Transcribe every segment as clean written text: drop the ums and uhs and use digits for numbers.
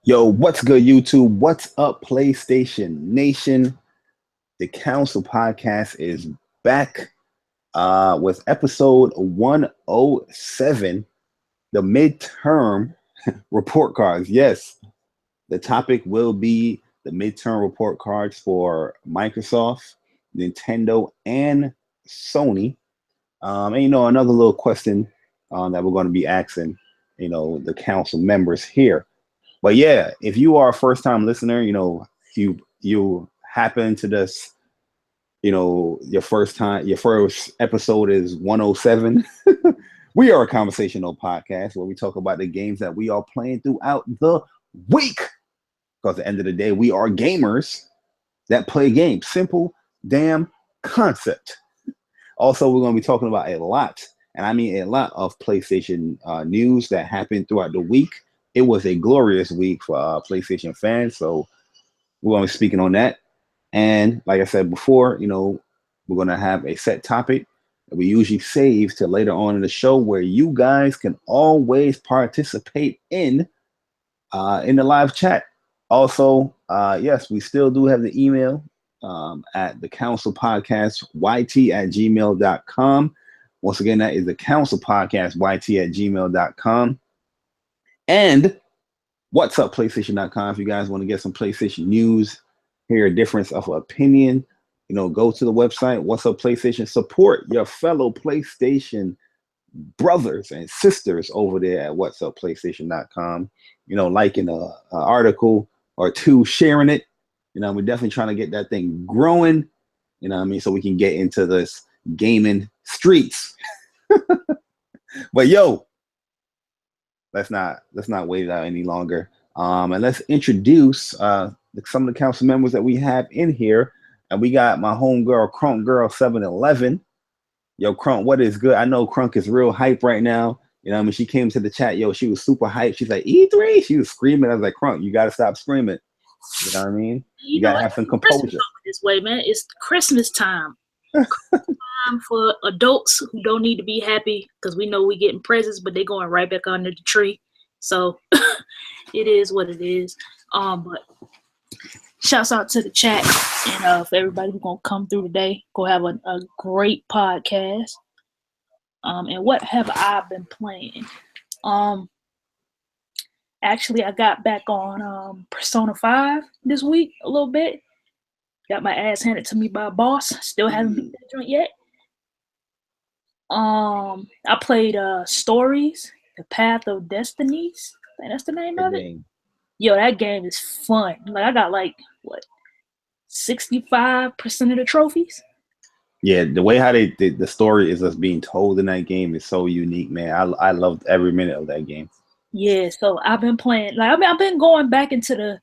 Yo, what's good, YouTube? What's up, PlayStation Nation? The Council Podcast is back with episode 107, the midterm report cards. Yes, the topic will be the midterm report cards for Microsoft, Nintendo, and Sony. And another little question that we're going to be asking, the council members here. But yeah, if you are a first-time listener, you happen to this, your first episode is 107. We are a conversational podcast where we talk about the games that we are playing throughout the week. Because at the end of the day, we are gamers that play games. Simple damn concept. Also, we're going to be talking about a lot, and I mean a lot of PlayStation news that happened throughout the week. It was a glorious week for PlayStation fans, so we're going to be speaking on that. And like I said before, we're going to have a set topic that we usually save to later on in the show, where you guys can always participate in the live chat. Also, yes, we still do have the email at TheCouncilPodcastYT@gmail.com. Once again, that is TheCouncilPodcastYT@gmail.com. And what's up, PlayStation.com. If you guys want to get some PlayStation news, hear a difference of opinion, go to the website. What's up, PlayStation? Support your fellow PlayStation brothers and sisters over there at what's up, PlayStation.com. Liking an article or two, sharing it. We're definitely trying to get that thing growing, so we can get into this gaming streets. But yo, let's not wait it out any longer. And let's introduce some of the council members that we have in here. And we got my homegirl, Crunk Girl 711. Yo, Crunk, what is good? I know Crunk is real hype right now. She came to the chat, she was super hype. She's like, E3? She was screaming. I was like, Crunk, you got to stop screaming. You know what I mean? You got to have some composure. This way, man. It's Christmas time. Time for adults who don't need to be happy, because we know we getting presents, but they're going right back under the tree. So it is what it is. But shouts out to the chat, and for everybody who's gonna come through today, go have a great podcast. And what have I been playing? Actually, I got back on Persona 5 this week a little bit. Got my ass handed to me by a boss. Still haven't beat that joint yet. I played Stories, The Path of Destinies. I think that's the name of it. Yo, that game is fun. Like, I got 65% of the trophies. Yeah, the way how the story is just being told in that game is so unique, man. I loved every minute of that game. Yeah, so I've been playing. I've been going back into the,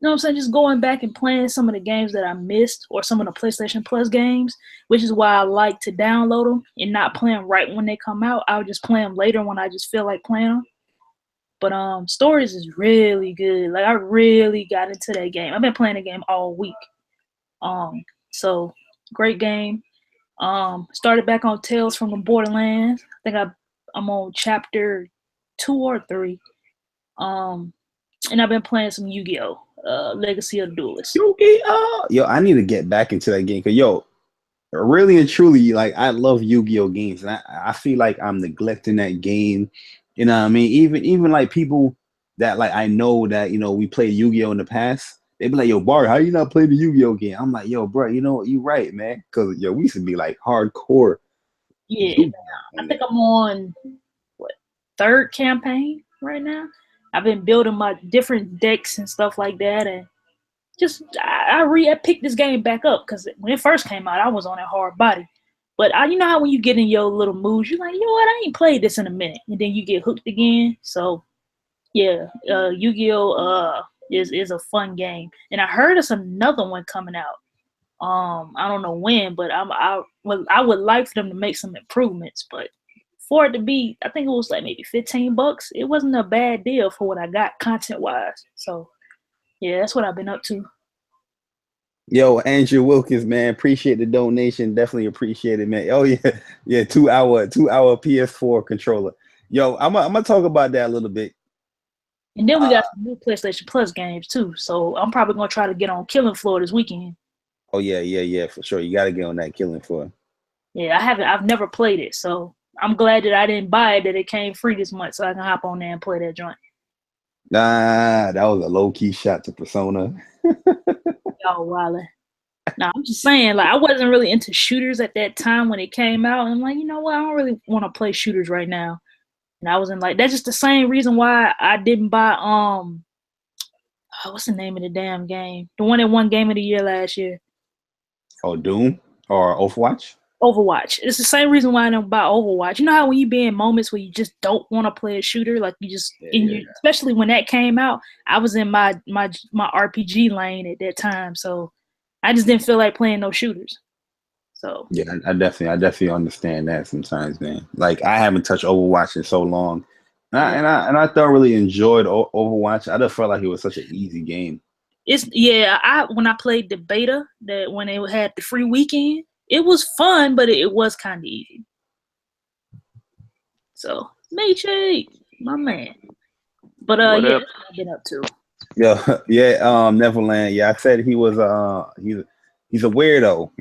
just going back and playing some of the games that I missed, or some of the PlayStation Plus games, which is why I like to download them and not play them right when they come out. I'll just play them later when I just feel like playing them. But Stories is really good. I really got into that game. I've been playing the game all week. So great game. Started back on Tales from the Borderlands. I think I'm on chapter 2 or 3. And I've been playing some Yu-Gi-Oh! Legacy of the Duelist. Yu-Gi-Oh! Yo, I need to get back into that game, because really and truly, I love Yu-Gi-Oh! Games, and I feel like I'm neglecting that game. You know what I mean? Even people that I know that we played Yu-Gi-Oh! In the past, they be like, yo, Bart, how you not playing the Yu-Gi-Oh! game? I'm like, yo, bro, you know what? You right, man. Because we used to be hardcore. Yeah, I think I'm on 3rd campaign right now. I've been building my different decks and stuff like that, and just I picked this game back up, because when it first came out, I was on a hard body. But you know how when you get in your little moods, you're like, you know what, I ain't played this in a minute, and then you get hooked again. So yeah, Yu-Gi-Oh! Is a fun game, and I heard there's another one coming out. I don't know when, but I would like for them to make some improvements, but for it to be, I think it was maybe $15. It wasn't a bad deal for what I got content wise. So yeah, that's what I've been up to. Yo, Andrew Wilkins, man, appreciate the donation. Definitely appreciate it, man. Oh yeah, 2 hour PS4 controller. Yo, I'm gonna talk about that a little bit. And then we got some new PlayStation Plus games too. So I'm probably gonna try to get on Killing Floor this weekend. Oh yeah, for sure. You gotta get on that Killing Floor. Yeah, I've never played it, so I'm glad that I didn't buy it, that it came free this month, so I can hop on there and play that joint. Nah, that was a low-key shot to Persona. Y'all wildin'. Nah, I'm just saying, like, I wasn't really into shooters at that time when it came out. And I'm like, you know what? I don't really want to play shooters right now. And I wasn't like, that's just the same reason why I didn't buy what's the name of the damn game? The one that won Game of the Year last year. Oh, Doom or Overwatch? Overwatch. It's the same reason why I don't buy Overwatch. You know how when you be in moments where you just don't want to play a shooter, like you just especially when that came out, I was in my RPG lane at that time, so I just didn't feel like playing no shooters. So yeah, I definitely understand that sometimes, man. Like I haven't touched Overwatch in so long, and I thoroughly enjoyed Overwatch. I just felt like it was such an easy game. When I played the beta, that when it had the free weekend, it was fun, but it was kind of easy. So Michy, my man. But yeah, that's what I've been up to. Neverland. Yeah, I said he was he's a weirdo.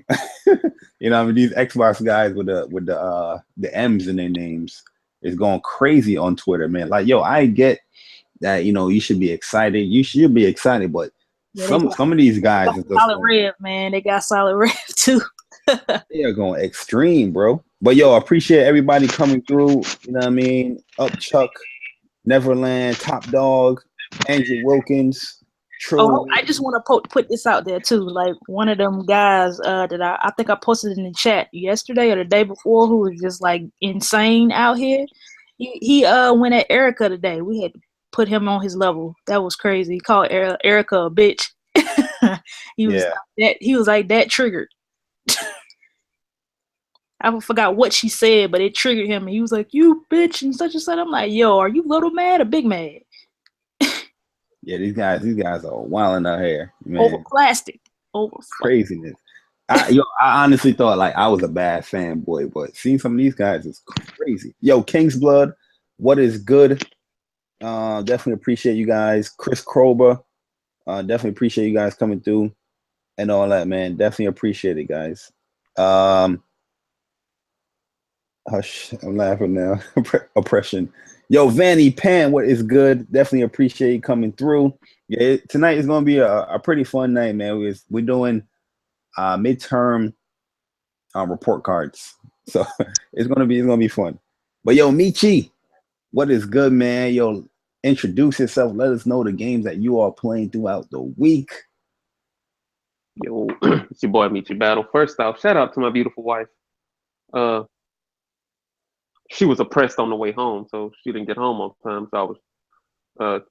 You know, I mean, these Xbox guys with the M's in their names is going crazy on Twitter, man. Like, yo, I get that, you know, you should be excited. You should be excited, but some of these guys is solid rev, man. They got solid rev too. They are going extreme, bro. But yo, I appreciate everybody coming through. You know what I mean? Up Chuck, Neverland, Top Dog, Andrew Wilkins, Trillwave. I just want to put this out there too. Like one of them guys that I think I posted in the chat yesterday or the day before, who was just like insane out here. He went at Erica today. We had to put him on his level. That was crazy. He called Erica a bitch. He was like that triggered. I forgot what she said, but it triggered him. And he was like, "You bitch," and such and such. I'm like, "Yo, are you little mad or big mad?" Yeah, these guys are wilding out here, man. Over plastic. Craziness. I honestly thought like I was a bad fanboy, but seeing some of these guys is crazy. Yo, King's Blood, what is good? Definitely appreciate you guys. Chris Krober, definitely appreciate you guys coming through and all that, man. Definitely appreciate it, guys. Hush, I'm laughing now. Oppression. Yo, Vanny Pan, what is good? Definitely appreciate you coming through. Yeah, tonight is gonna be a pretty fun night, man. We're doing midterm report cards, so it's gonna be fun. But yo, Michy, what is good, man? Yo, introduce yourself. Let us know the games that you are playing throughout the week. Yo, it's your boy Michy Battle. First off, shout out to my beautiful wife. She was oppressed on the way home, so she didn't get home on time. So I was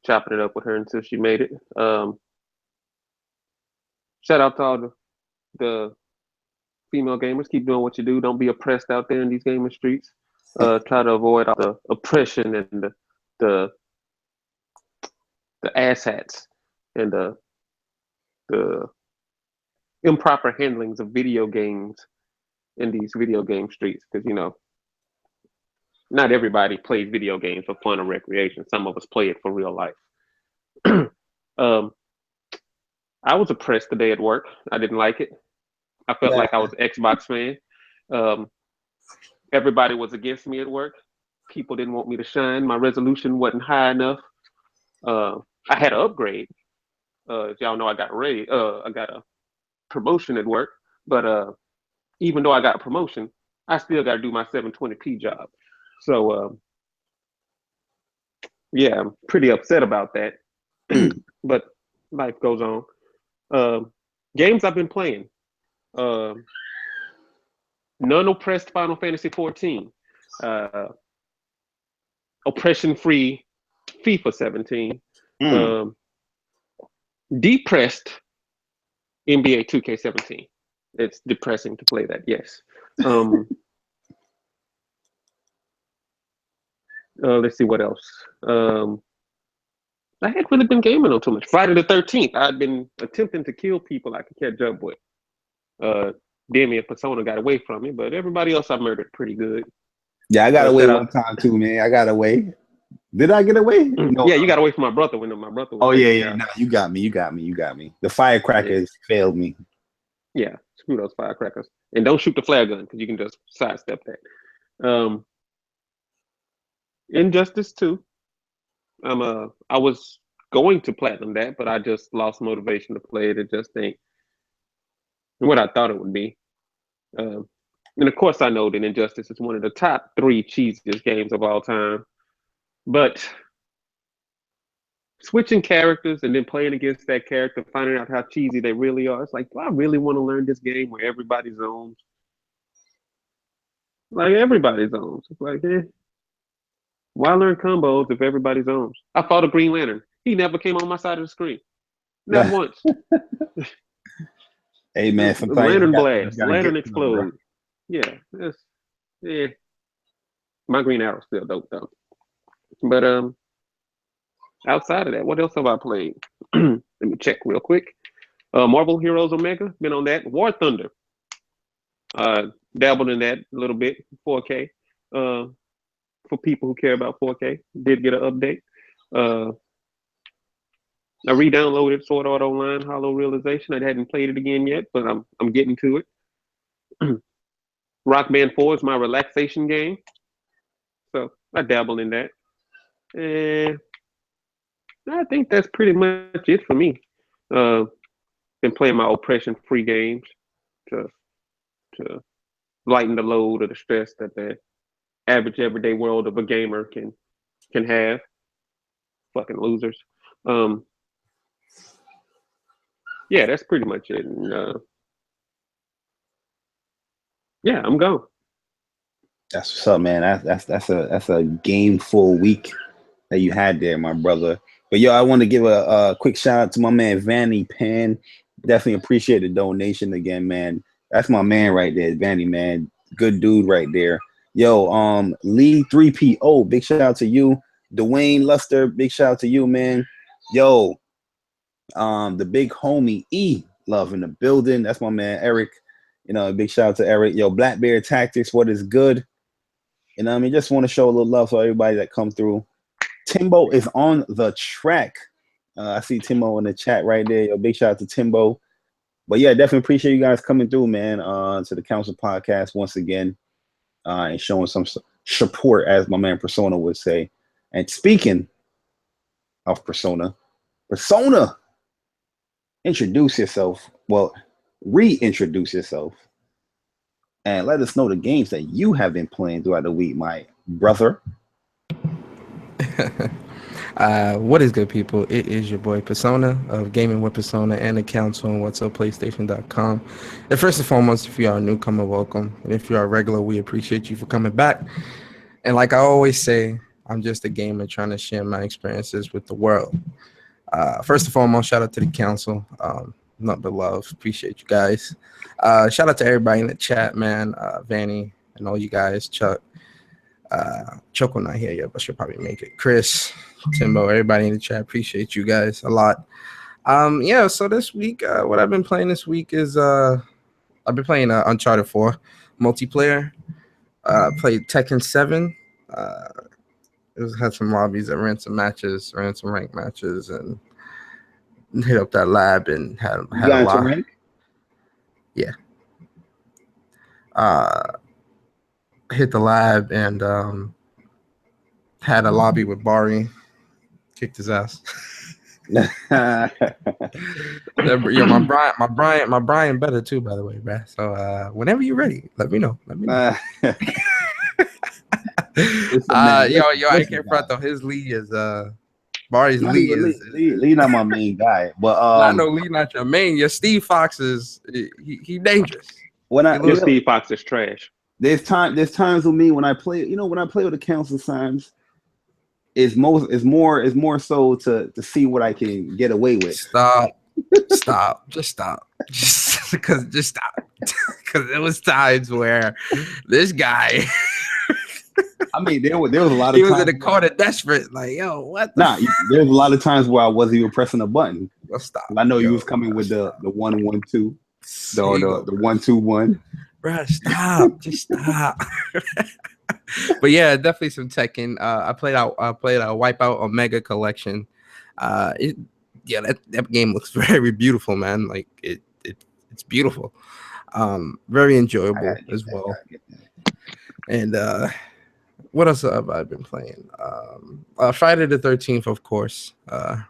chopping it up with her until she made it. Shout out to all the female gamers. Keep doing what you do. Don't be oppressed out there in these gaming streets. Try to avoid all the oppression and the asshats and the improper handlings of video games in these video game streets, because you know, not everybody plays video games for fun or recreation. Some of us play it for real life. I was oppressed today at work. I didn't like it. I felt like I was an Xbox fan. Everybody was against me at work. People didn't want me to shine. My resolution wasn't high enough. I had an upgrade. If y'all know, I got a promotion at work. But even though I got a promotion, I still got to do my 720p job. So yeah, I'm pretty upset about that. But life goes on. Games I've been playing. Non-oppressed Final Fantasy 14. Oppression-free FIFA 17. Depressed NBA 2K17. It's depressing to play that, yes. Let's see what else. I hadn't really been gaming on too much. Friday the 13th, I'd been attempting to kill people I could catch up with. Demi and Persona got away from me, but everybody else I murdered pretty good. Yeah, I got away one time too, man. I got away. Did I get away? No. Yeah, you got away from my brother when my brother was. Oh yeah. No, you got me. The firecrackers failed me. Yeah, screw those firecrackers. And don't shoot the flare gun because you can just sidestep that. Injustice 2. I was going to platinum that, but I just lost motivation to play it. It just ain't what I thought it would be. And of course, I know that Injustice is one of the top 3 cheesiest games of all time. But switching characters and then playing against that character, finding out how cheesy they really are, it's like, do I really want to learn this game where everybody zones? Like, everybody zones. It's like, why learn combos if everybody zones? I fought a Green Lantern. He never came on my side of the screen. Not once. Hey, man. Lantern blast. Lantern explode. Yeah. My Green Arrow's still dope, though. But, outside of that, what else have I played? Let me check real quick. Marvel Heroes Omega, been on that. War Thunder. Dabbled in that a little bit, 4K. For people who care about 4K, did get an update. I re-downloaded Sword Art Online Hollow Realization. I hadn't played it again yet, but I'm getting to it. Rock Band 4 is my relaxation game, so I dabble in that. And I think that's pretty much it for me. Been playing my oppression-free games to lighten the load or the stress that the average everyday world of a gamer can have. Fucking losers. Yeah, that's pretty much it. And, yeah, I'm gone. That's what's up, man. That's a gameful week that you had there, my brother. But yo, I want to give a quick shout out to my man Vanny Pan. Definitely appreciate the donation again, man. That's my man right there, Vanny, man. Good dude right there. Yo, Lee 3PO, big shout out to you. Dwayne Luster, big shout out to you, man. Yo, the big homie E Love in the building. That's my man Eric. You know, big shout out to Eric. Yo, Black Bear Tactics, what is good? You know what I mean? Just want to show a little love for everybody that come through. Timbo is on the track. I see Timbo in the chat right there. Yo, big shout out to Timbo. But yeah, definitely appreciate you guys coming through, man, to the Council Podcast once again, and showing some support, as my man Persona would say. And speaking of Persona, introduce yourself. Well, reintroduce yourself. And let us know the games that you have been playing throughout the week, my brother. What is good, people? It is your boy Persona of Gaming with Persona and the Council on whatsupplaystation.com. And first and foremost, if you are a newcomer, welcome. And if you are a regular, we appreciate you for coming back. And like I always say, I'm just a gamer trying to share my experiences with the world. First and foremost, shout out to the Council. Not but love. Appreciate you guys. Shout out to everybody in the chat, man. Vanny and all you guys. Chuck. Choco not here yet, but she'll probably make it. Chris, Timbo, everybody in the chat, appreciate you guys a lot. Yeah, so this week, what I've been playing this week is I've been playing Uncharted 4 multiplayer. Played Tekken 7. Had some lobbies that ran some matches, ran some ranked matches, and hit up that lab and had a lot. Rank? Yeah. Hit the lab and had a lobby with Bari, kicked his ass. Yo, my Brian better too, by the way, bruh. So whenever you're ready, let me know. Yo, I can't front though. His Lee is Bari's Lee is Lee not my main guy, but I know Lee not your main. Your Steve Fox is he dangerous. Your Steve Fox is trash. There's times with me when I play, when I play with the Council signs, it's more so to see what I can get away with. Stop. Just stop. Because it was times where this guy I mean, there was a lot of he was times in the corner desperate, like, yo, what the there was a lot of times where I wasn't even pressing a button. Well, stop. I know you was coming with the 1-1-2, the 1-2-1. Bruh, stop. Just stop. But yeah, definitely some Tekken. I played a Wipeout Omega Collection. That game looks very beautiful, man. Like it's beautiful. Very enjoyable as well. And what else have I been playing? Friday the 13th, of course.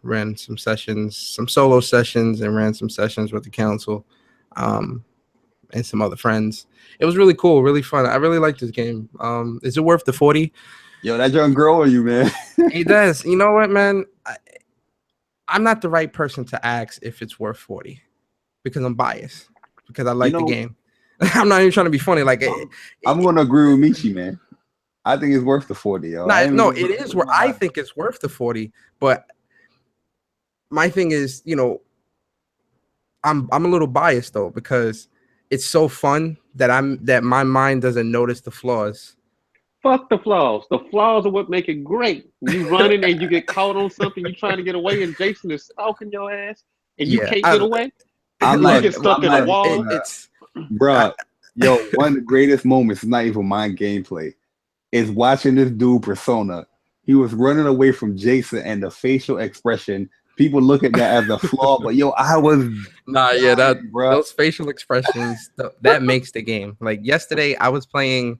Ran some sessions, some solo sessions, and ran some sessions with the council, and some other friends. It was really cool, really fun. I really like this game. Is it worth the 40? Yo, that young girl on you, man. It does. You know what, man? I'm not the right person to ask if it's worth 40 because I'm biased, because I like the game. I'm not even trying to be funny. Like, I'm going to agree with Michy, man. I think it's worth the 40, yo. No, it is where I think it's worth the 40, but my thing is, I'm a little biased though, because it's so fun that my mind doesn't notice the flaws. Fuck the flaws. The flaws are what make it great. You running and you get caught on something, you trying to get away, and Jason is stalking your ass, and you can't get away. You get stuck in a wall. Bruh, yo, one of the greatest moments is not even my gameplay. Is watching this dude Persona. He was running away from Jason, and the facial expression. People look at that as a flaw, but yo, I was those facial expressions that makes the game. Like yesterday, I was playing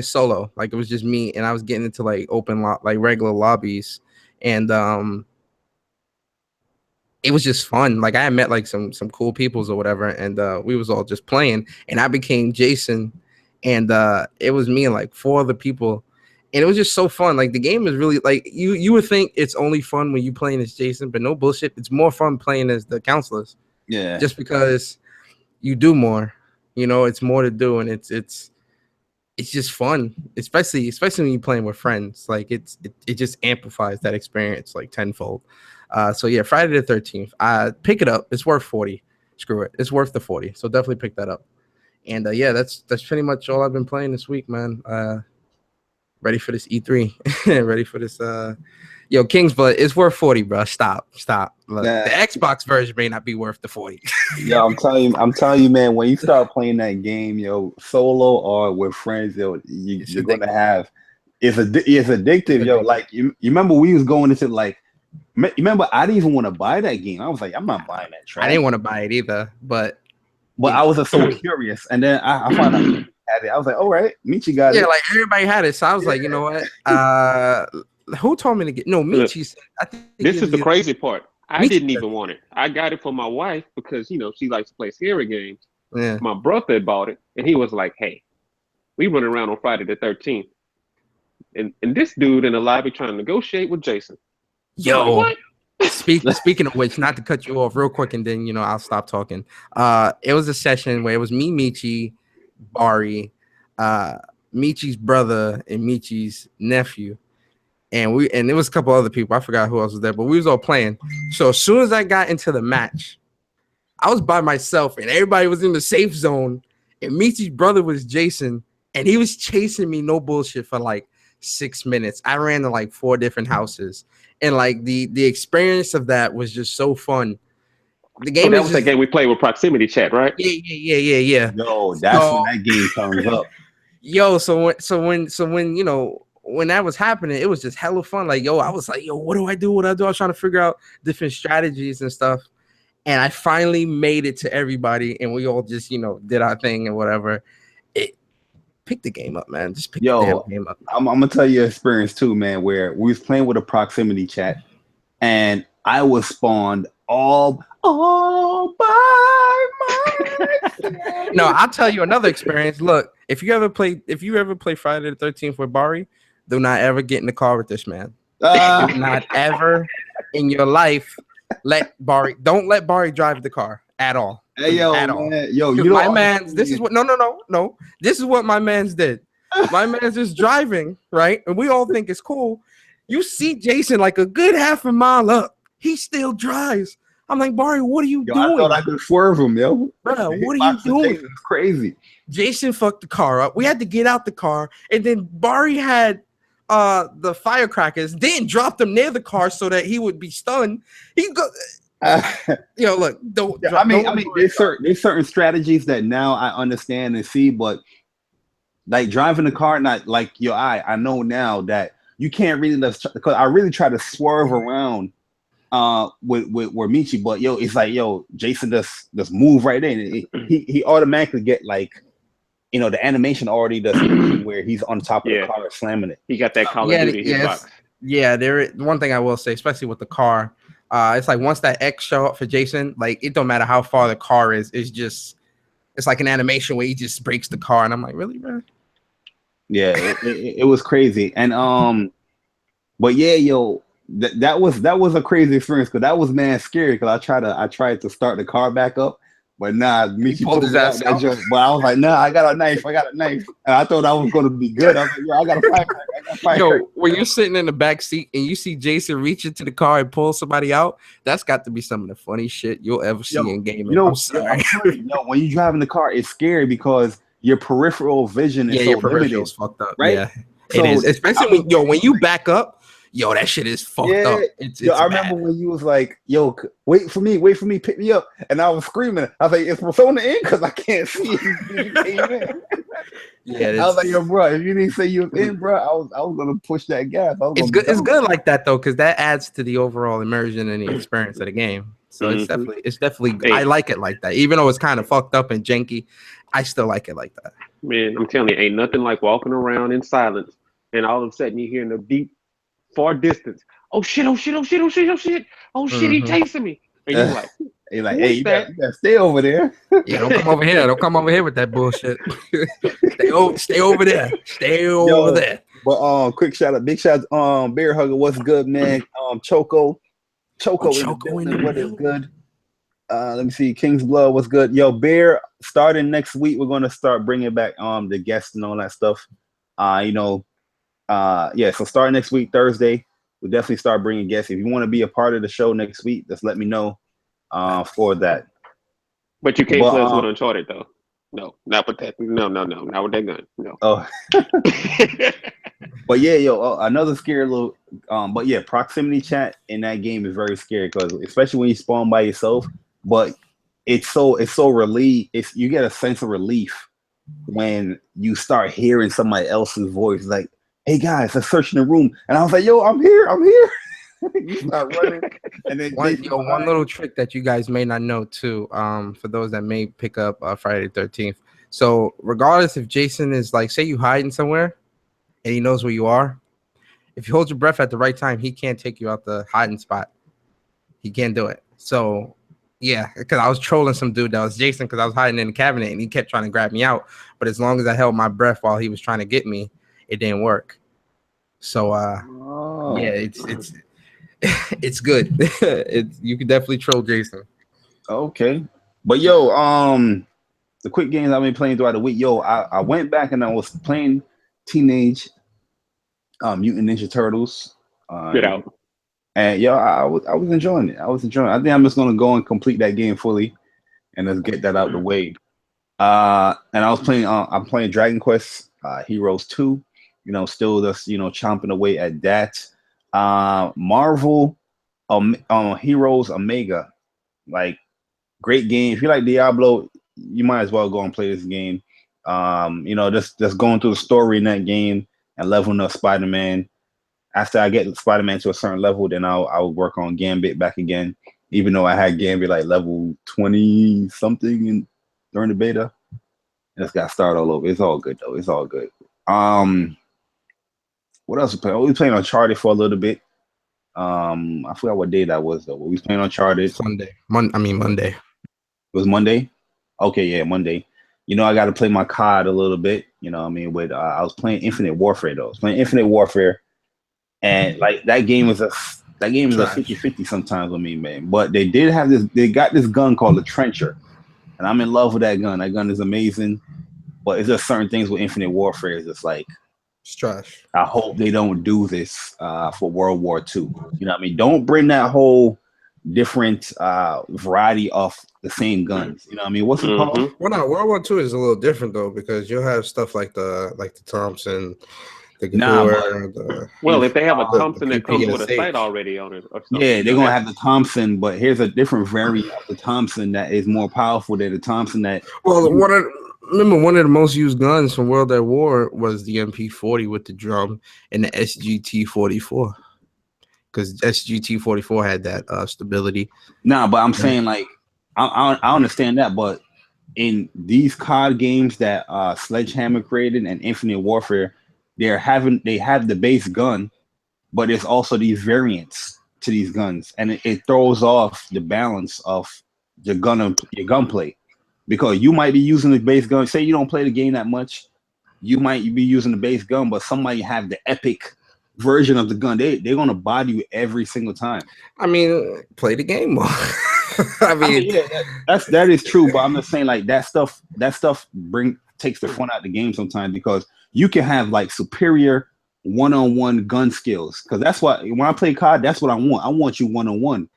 solo, like it was just me, and I was getting into like regular lobbies, and it was just fun. Like I had met like some cool peoples or whatever, and we was all just playing, and I became Jason, and it was me and like 4 other people. And it was just so fun. Like the game is really like you would think it's only fun when you playing as Jason, but no bullshit. It's more fun playing as the counselors. Yeah. Just because you do more, it's more to do, and it's just fun, especially when you're playing with friends. Like it just amplifies that experience like tenfold. So yeah, Friday the 13th. Pick it up. It's worth 40. Screw it. It's worth the 40. So definitely pick that up. And yeah, that's pretty much all I've been playing this week, man. Ready for this E3. Ready for this yo, King's Blood, it's worth 40, bro. Stop. Look, the Xbox version may not be worth the 40. Yo, I'm telling you, man, when you start playing that game, yo, solo or with friends, yo, you're gonna have it's addictive, yo. Like you remember we was going into like remember I didn't even want to buy that game. I was like, I'm not buying that trash. I didn't want to buy it either, but I was just so curious, and then I found out had it. I was like, all right, Michy got it. Yeah, like everybody had it, so I was like, you know what? Who told me to get? No, Michy said. I think this is the crazy part. I didn't even want it. I got it for my wife because she likes to play scary games. Yeah. My brother had bought it, and he was like, "Hey, we running around on Friday the 13th, and this dude in the lobby trying to negotiate with Jason." Yo, what? Speaking of which, not to cut you off real quick, and then I'll stop talking. It was a session where it was me, Michy, Bari, Michi's brother, and Michi's nephew, and it was a couple other people. I forgot who else was there, but we was all playing. So as soon as I got into the match, I was by myself, and everybody was in the safe zone. And Michi's brother was Jason, and he was chasing me, no bullshit, for like 6 minutes. I ran to like 4 different houses, and like the experience of that was just so fun. The game that was that game we played with proximity chat, right? Yeah. Yo, that's when that game comes up. Yo, so when that was happening, it was just hella fun. Like, yo, I was like, yo, what do I do? I was trying to figure out different strategies and stuff. And I finally made it to everybody, and we all just, did our thing and whatever. Pick the game up, man. Just pick the damn game up. I'm gonna tell you an experience too, man, where we was playing with a proximity chat, and I was spawned all by myself. No, I'll tell you another experience. Look, if you ever play Friday the 13th with Bari, do not ever get in the car with this man. Do not ever in your life don't let Bari drive the car at all. Hey, yo, at man. all. Yo, my man's. This is what. No. This is what my man's did. My man's just driving, right? And we all think it's cool. You see Jason like a good half a mile up. He still drives. I'm like, Bari, what are you doing? I thought I could swerve him, yo. Bro, what are you doing? It's crazy. Jason fucked the car up. We had to get out the car, and then Bari had the firecrackers. Then dropped them near the car so that he would be stunned. He go. Look. There's certain strategies that now I understand and see, but like driving the car, not like your eye. I know now that you can't really because I really try to swerve around with Michy, but yo, it's like yo, Jason just move right in. He automatically get like, you know, the animation already does where he's on top of the car slamming it. He got that Call of Duty hitbox. Yeah, one thing I will say, especially with the car, it's like once that X show up for Jason, like it don't matter how far the car is, it's like an animation where he just breaks the car, and I'm like, really, bro? Yeah, it was crazy, and but yeah, yo, that was a crazy experience because that was man scary because I tried to start the car back up. But nah, Michy pulled his ass out. But I was like, nah, I got a knife. And I thought I was going to be good. I was like, yo, I got to fight. Yo, when you're sitting in the back seat and you see Jason reach into the car and pull somebody out, that's got to be some of the funny shit you'll ever see in gaming. You know, I'm sorry. When you drive in the car, it's scary because your peripheral vision is so limited. Fucked up, right? Yeah, it is. Especially when you back up. Yo, that shit is fucked up. I remember when you was like, yo, wait for me, pick me up. And I was screaming. I was like, is Persona in? Because I can't see you. I was like, yo, bro, if you didn't say you was in, bro, I was going to push that gas. It's good like that, though, because that adds to the overall immersion and the experience of the game. So it's definitely good. I like it like that. Even though it's kind of fucked up and janky, I still like it like that. Man, I'm telling you, ain't nothing like walking around in silence and all of a sudden you hear in the deep, far distance, oh shit, he chasing me. And you're like, hey, you gotta stay over there. Yeah, don't come over here. Don't come over here with that bullshit. Stay over there. Stay over there. But big shout out, Bear Hugger, what's good, man? Choco what is good? Let me see, King's Blood, what's good? Yo, Bear, starting next week, we're gonna start bringing back the guests and all that stuff. So starting next week, Thursday, we'll definitely start bringing guests. If you want to be a part of the show next week, just let me know for that. But you can't play us with Uncharted, though. No, not with that. No, not with that gun. No. Oh. But yeah, another scary little. But yeah, proximity chat in that game is very scary because especially when you spawn by yourself. But it's so relief. You get a sense of relief when you start hearing somebody else's voice, like, hey guys, let's search in the room. And I was like, yo, I'm here. You start running. And then one little trick that you guys may not know too, for those that may pick up Friday the 13th. So regardless if Jason is like, say you hiding somewhere and he knows where you are, if you hold your breath at the right time, he can't take you out the hiding spot. He can't do it. So yeah, because I was trolling some dude that was Jason because I was hiding in the cabinet and he kept trying to grab me out. But as long as I held my breath while he was trying to get me, it didn't work. So yeah, it's good. You can definitely troll Jason. Okay. But yo, the quick games I've been playing throughout the week, yo, I went back and I was playing Teenage Mutant Ninja Turtles. Get out. And yo, I was enjoying it. I think I'm just gonna go and complete that game fully and let's get that out the way. And I was playing I'm playing Dragon Quest Heroes 2. Still just chomping away at that. Marvel Heroes Omega, like great game. If you like Diablo, you might as well go and play this game. Just going through the story in that game and leveling up Spider-Man. After I get Spider-Man to a certain level, then I'll work on Gambit back again. Even though I had Gambit like level 20 something during the beta, and it's got to start all over. It's all good though. It's all good. What else we playing? We playing Uncharted for a little bit. I forgot what day that was though. We was playing Uncharted. Sunday. Monday. It was Monday. Okay, yeah, Monday. I got to play my COD a little bit. With I was playing Infinite Warfare though. I was playing Infinite Warfare, and like that game is a 50-50 sometimes with me, man. But they did have this. They got this gun called the Trencher, and I'm in love with that gun. That gun is amazing. But it's just certain things with Infinite Warfare is just like. It's trash. I hope they don't do this for World War II. You know what I mean? Don't bring that whole different variety of the same guns. You know what I mean? What's it called? Well, no, World War II is a little different though because you'll have stuff like the Thompson, the Gabor, well, if they have a Thompson that comes with a sight already on it, or something, yeah, they're gonna have the Thompson, but here's a different variant of the Thompson that is more powerful than the Thompson that. Well, remember one of the most used guns from World at War was the MP40 with the drum and the SGT-44. Because SGT-44 had that stability. Nah, but I'm saying like I understand that, but in these COD games that Sledgehammer created and Infinite Warfare, they have the base gun, but there's also these variants to these guns, and it throws off the balance of your gunplay, because you might be using the base gun. Say you don't play the game that much, you might be using the base gun, but somebody have the epic version of the gun. They're gonna body you every single time. I mean, play the game more. I mean, yeah, that is true, but I'm just saying like that stuff takes the fun out of the game sometimes, because you can have like superior one-on-one gun skills, because that's what when I play COD, that's what I want. I want you one-on-one,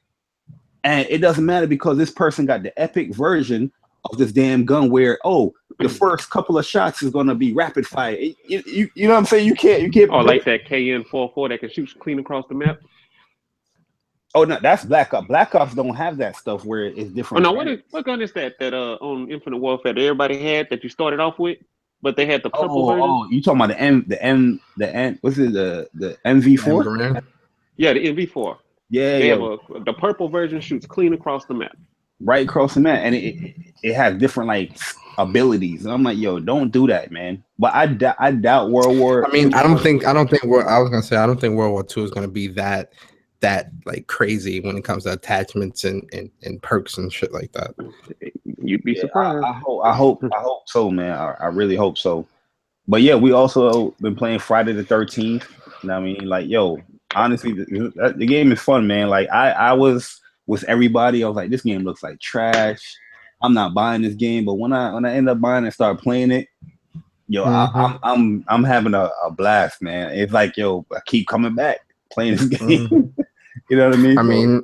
and it doesn't matter because this person got the epic version of this damn gun where the first couple of shots is gonna be rapid fire. You know what I'm saying? You can't. Oh, like that KN-44 that can shoot clean across the map. Oh no, that's Black Ops. Black Ops don't have that stuff where it's different. Oh no, what gun is that on Infinite Warfare that everybody had that you started off with, but they had the purple version? Oh, you talking about the M? What's it? The MV4? Yeah, the MV4. Yeah, they have the purple version shoots clean across the map. Right across the map, and it has different like abilities, and I'm like, yo, don't do that, man. But I doubt World War. I mean, I don't think I don't think World War II is gonna be that like crazy when it comes to attachments and perks and shit like that. You'd be surprised. I hope so, man. I really hope so. But yeah, we also been playing Friday the 13th. You know what I mean? Like, yo, honestly, the game is fun, man. Like I was with everybody. I was like, this game looks like trash. I'm not buying this game. But when I end up buying and start playing it, yo, I'm having a blast, man. It's like, yo, I keep coming back playing this game. You know what I mean? I mean,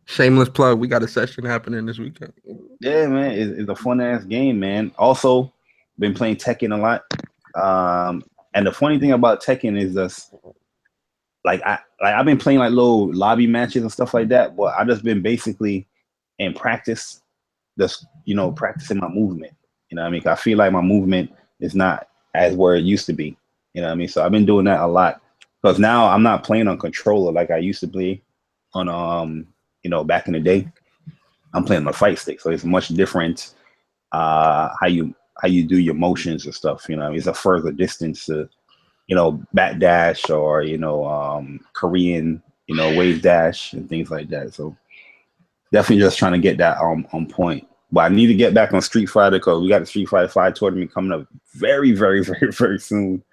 shameless plug. We got a session happening this weekend. Yeah, man, it's a fun ass game, man. Also, been playing Tekken a lot. And the funny thing about Tekken is this, I've been playing like little lobby matches and stuff like that, but I just been basically in practice, just practicing my movement. You know what I mean? I feel like my movement is not as where it used to be. You know what I mean? So I've been doing that a lot. Because now I'm not playing on controller like I used to play on, back in the day. I'm playing on a fight stick, so it's much different. How you do your motions and stuff. It's a further distance to, backdash or Korean, wave dash and things like that. So definitely just trying to get that on point. But I need to get back on Street Fighter because we got the Street Fighter 5 tournament coming up very, very, very, very soon,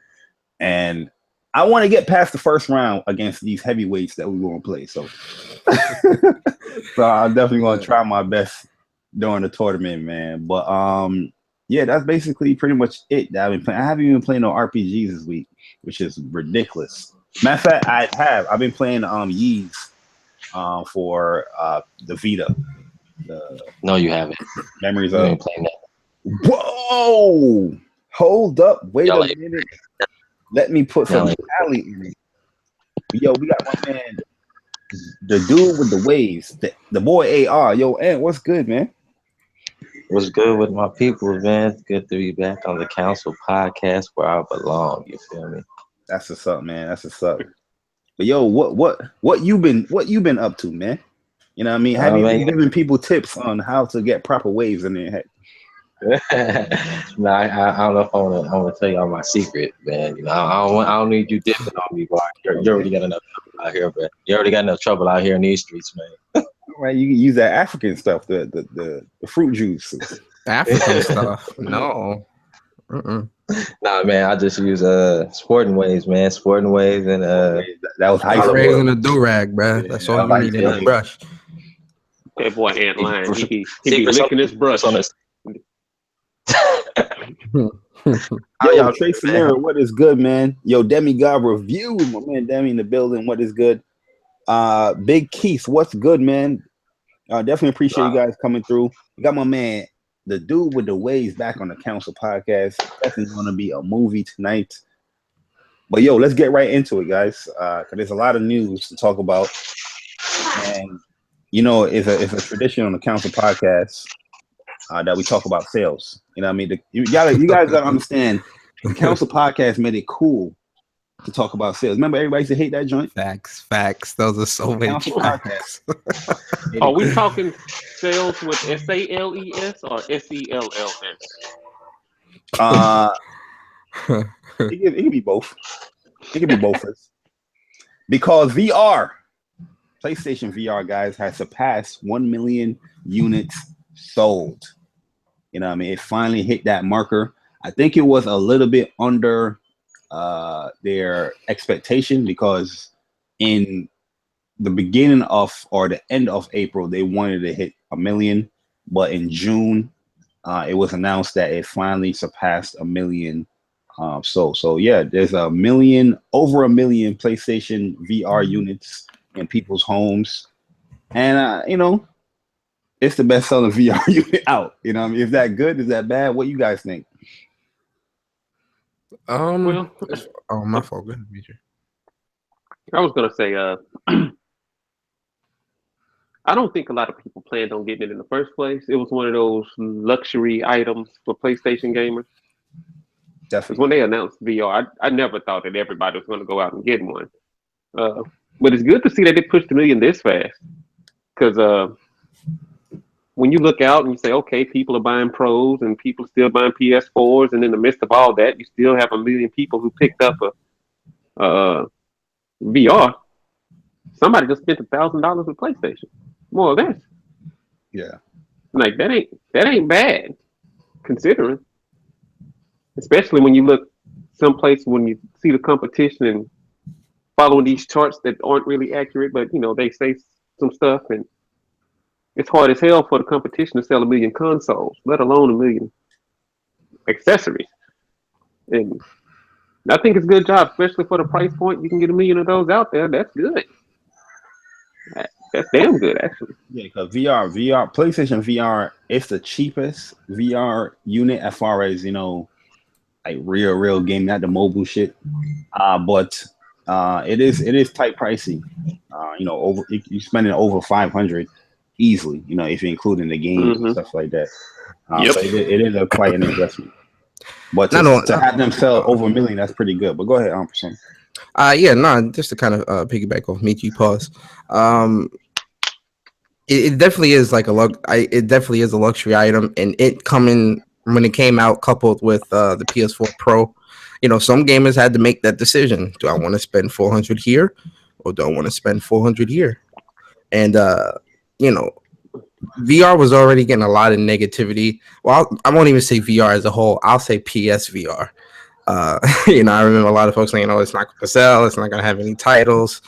and I want to get past the first round against these heavyweights that we want to play. So, so I'm definitely going to try my best during the tournament, man. But yeah, that's basically pretty much it that I've been playing. I haven't even played no RPGs this week, which is ridiculous. Matter of fact, I've been playing WEEZ for the Vita. No, you haven't. Memories You of. ain't playing that. Whoa! Hold up! Wait a minute. Let me put some tally in it. Yo, we got my man, the dude with the waves, the boy AR. Yo, Ant, what's good, man? What's good with my people, man? It's good to be back on the Council Podcast where I belong. You feel me? That's what's up, man. That's what's up. But yo, what you been up to, man? You know what I mean? Have you been giving people tips on how to get proper waves in their head? No, I don't know if I want to tell you all my secret, man. I don't need you dipping on me, boy. You already got enough trouble out here, but you already got enough trouble out here in these streets, man. Right, you can use that African stuff, the fruit juice. African stuff? No. Nah, man, I just use sporting waves, man. Sporting waves and that was high school. Raising a do-rag, bro. That's all you need in a brush. That boy Ant lying. He be licking his brush on his. Yo, Tracy Mirror, what is good, man? Yo, DemiGod Reviews, my man Demi in the building. What is good? Big Keith, what's good, man? Definitely appreciate you guys coming through. We got my man, the dude with the waves, back on the Council Podcast. Definitely gonna be a movie tonight. But yo, let's get right into it, guys. Cause there's a lot of news to talk about, and it's a tradition on the Council Podcast that we talk about sales. You know what I mean? You guys gotta understand. The Council Podcast made it cool to talk about sales. Remember, everybody used to hate that joint. Facts. Those are so many facts. Are we talking sales with SALES or SELLS? It can be both. It can be both. Because VR, PlayStation VR, guys, has surpassed 1 million units sold. You know what I mean? It finally hit that marker. I think it was a little bit under their expectation, because in the beginning of or the end of April, they wanted to hit 1 million. But in June, it was announced that it finally surpassed 1 million. So yeah, there's over 1 million PlayStation VR units in people's homes, and you know, it's the best selling VR unit out. You know what I mean? Is that good? Is that bad? What you guys think? Well, my fault. Go ahead, Major. I was gonna say, I don't think a lot of people planned on getting it in the first place. It was one of those luxury items for PlayStation gamers. Definitely. When they announced VR, I never thought that everybody was going to go out and get one. But it's good to see that they pushed 1 million this fast. Because when you look out and you say, okay, people are buying Pros and people are still buying PS4s, and in the midst of all that, you still have 1 million people who picked up a VR. Somebody just spent $1,000 with PlayStation, more or less. Yeah, like that ain't bad, considering. Especially when you look someplace when you see the competition and following these charts that aren't really accurate, but you know they say some stuff, and it's hard as hell for the competition to sell 1 million consoles, let alone 1 million accessories. And I think it's a good job, especially for the price point. You can get 1 million of those out there. That's good. That's damn good, actually. Yeah, because PlayStation VR, it's the cheapest VR unit as far as, you know, like real game, not the mobile shit. But it is tight pricey. You know, you're spending over 500 easily. You know, if you're including the games and stuff like that. Yep. So it is quite an investment. But to have them sell over 1 million, that's pretty good. But go ahead, Percent. Just to kind of piggyback off Michy pause. It definitely is like it definitely is a luxury item, and it coming when it came out coupled with the PS4 Pro, you know, some gamers had to make that decision. Do I want to spend 400 here, or do I want to spend 400 here? And you know, VR was already getting a lot of negativity. Well, I won't even say VR as a whole. I'll say PSVR. You know, I remember a lot of folks saying, "Oh, it's not going to sell. It's not going to have any titles.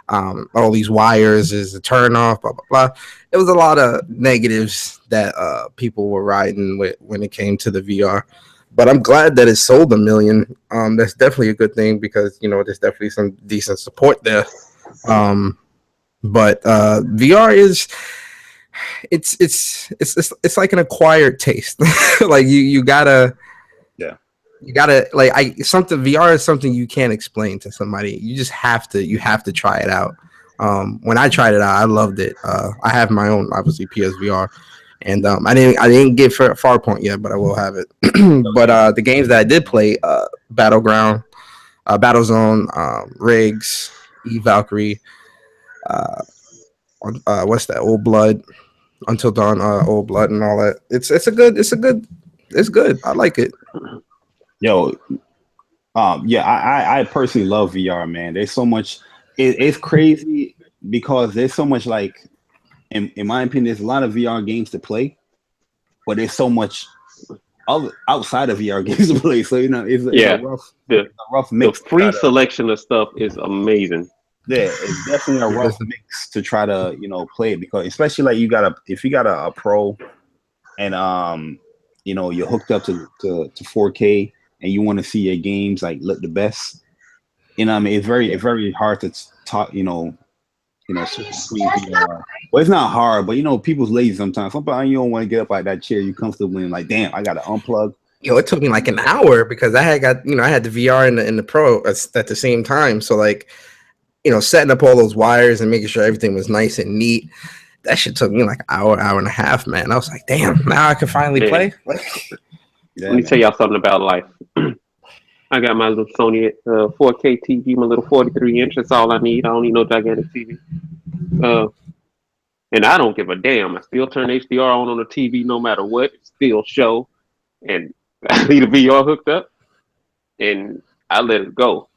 All these wires is a turn off." Blah blah blah. It was a lot of negatives that people were riding with when it came to the VR. But I'm glad that it sold 1 million. That's definitely a good thing, because you know there's definitely some decent support there. But VR is it's like an acquired taste. Like you gotta like VR is something you can't explain to somebody. You just have to try it out. When I tried it out, I loved it. I have my own, obviously, PSVR, and I didn't get Farpoint yet, but I will have it. But the games that I did play, Battleground, Battlezone, Riggs, Valkyrie, what's that? Old Blood, Until Dawn, Old Blood, and all that. It's good. I like it. Yo, I personally love VR, man. There's so much. It's crazy because there's so much, like, in my opinion, there's a lot of VR games to play, but there's so much outside of VR games to play. So you know, it's a rough mix. The free selection of stuff is amazing. Yeah, it's definitely a rough mix to try to, you know, play it, because especially like if you got a Pro and you know, you're hooked up to 4K and you want to see your games like look the best. You know what I mean? It's very hard to talk, you know, screen VR. Well, it's not hard, but you know, people's lazy sometimes. Sometimes you don't want to get up out of that chair. You comfortable and like, damn, I got to unplug. Yo, it took me like an hour because I had the VR and the Pro at the same time. So like, you know, setting up all those wires and making sure everything was nice and neat. that shit took me like an hour and a half, man. I was like, damn, now I can finally play. Let me tell y'all something about life. I got my little Sony 4K TV, my little 43 inch. That's all I need. I don't need no gigantic TV. And I don't give a damn. I still turn HDR on the TV no matter what. It still show. And I leave the VR hooked up. And I let it go.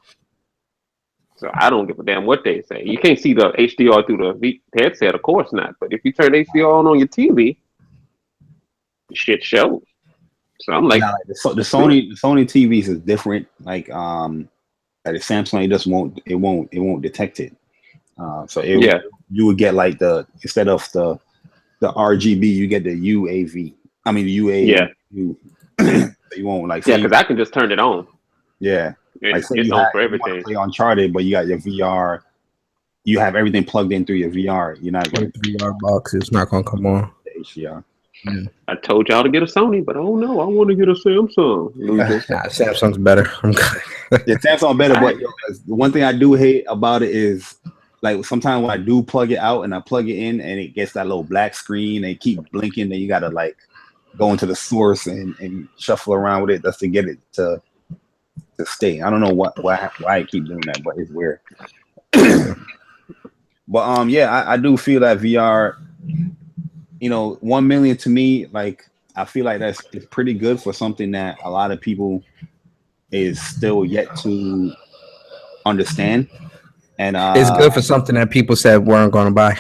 So I don't give a damn what they say. You can't see the HDR through the headset, of course not. But if you turn HDR on your TV, shit shows. So I'm like, the Sony TVs is different. Like the Samsung, it won't detect it. So you would get like instead of the RGB, you get the UAV. I mean the UAV. Yeah. You won't like. Yeah, because I can just turn it on. Yeah. It's on for everything. Play Uncharted, but you got your VR. You have everything plugged in through your VR. You're not going to VR box. It's not going to come on. HDR. Yeah. I told y'all to get a Sony, but oh no, I want to get a Samsung. Samsung's better. Yeah, Samsung better. But the one thing I do hate about it is like sometimes when I do plug it out and I plug it in and it gets that little black screen and it keep blinking, then you got to like go into the source and shuffle around with it just to get it to stay. I don't know why I keep doing that, but it's weird. But yeah, I do feel that VR, 1 million to me, like I feel like it's pretty good for something that a lot of people is still yet to understand. And it's good for something that people said weren't going to buy.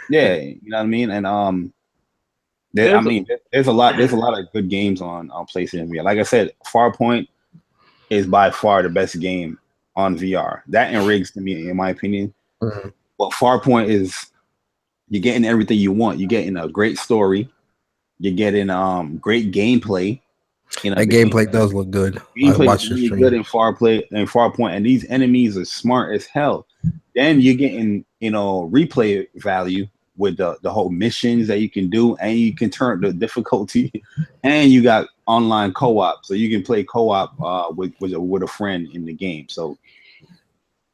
Yeah, you know what I mean? And there's a lot of good games on PlayStation VR. Like I said, Farpoint is by far the best game on VR. That and Rigs to me, in my opinion. Mm-hmm. But Farpoint is you're getting everything you want. You're getting a great story. You're getting great gameplay. That gameplay does look good. Gameplay is really good in Farpoint, and these enemies are smart as hell. Then you're getting replay value with the whole missions that you can do, and you can turn the difficulty, and you got online co-op, so you can play co-op with a friend in the game. So,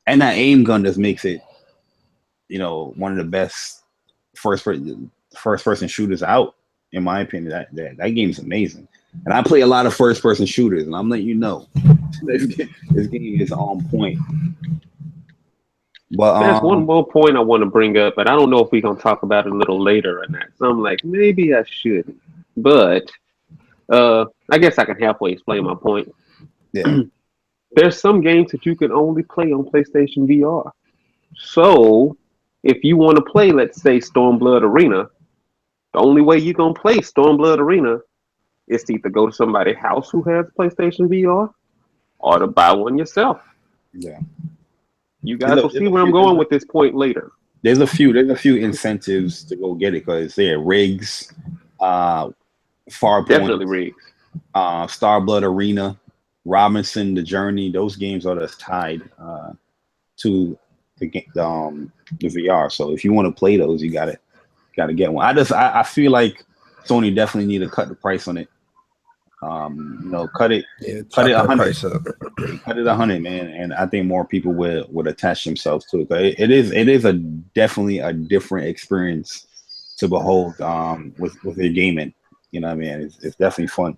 and that aim gun just makes it, one of the best first person shooters out, in my opinion. That game's amazing, and I play a lot of first person shooters, and I'm letting you know this game is on point. But there's one more point I want to bring up, but I don't know if we're gonna talk about it a little later or not. So I'm like, maybe I shouldn't. But I guess I can halfway explain my point. Yeah. There's some games that you can only play on PlayStation VR. So if you want to play, let's say, Stormblood Arena, the only way you're gonna play Stormblood Arena is to either go to somebody's house who has PlayStation VR or to buy one yourself. Yeah. You guys will see where I'm going with this point later. There's a few incentives to go get it because they're Rigs, Farpoint, definitely Rigs, Starblood Arena, Robinson, The Journey. Those games are just tied to the VR. So if you want to play those, you gotta get one. I feel like Sony definitely need to cut the price on it. Cut it 100. Cut it 100, man, and I think more people would attach themselves to it. It is definitely a different experience to behold with your gaming. You know what I mean? It's definitely fun.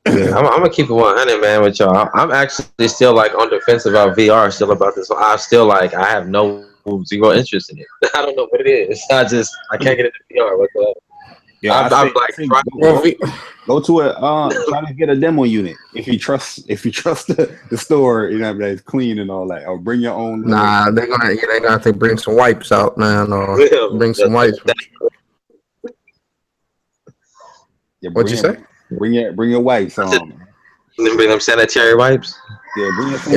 Yeah, I'm gonna keep it 100, man, with y'all. I'm actually still like on the fence about VR, still about this. I still I have zero interest in it. I don't know what it is. I can't get into VR. What the? Yeah, go to it. Try to get a demo unit if you trust the store. That's clean and all that. Or bring your own. Nah, they're gonna have to bring some wipes out, man. Or bring some wipes. Yeah, what'd you say? Bring your wipes. Then bring them sanitary wipes. Yeah,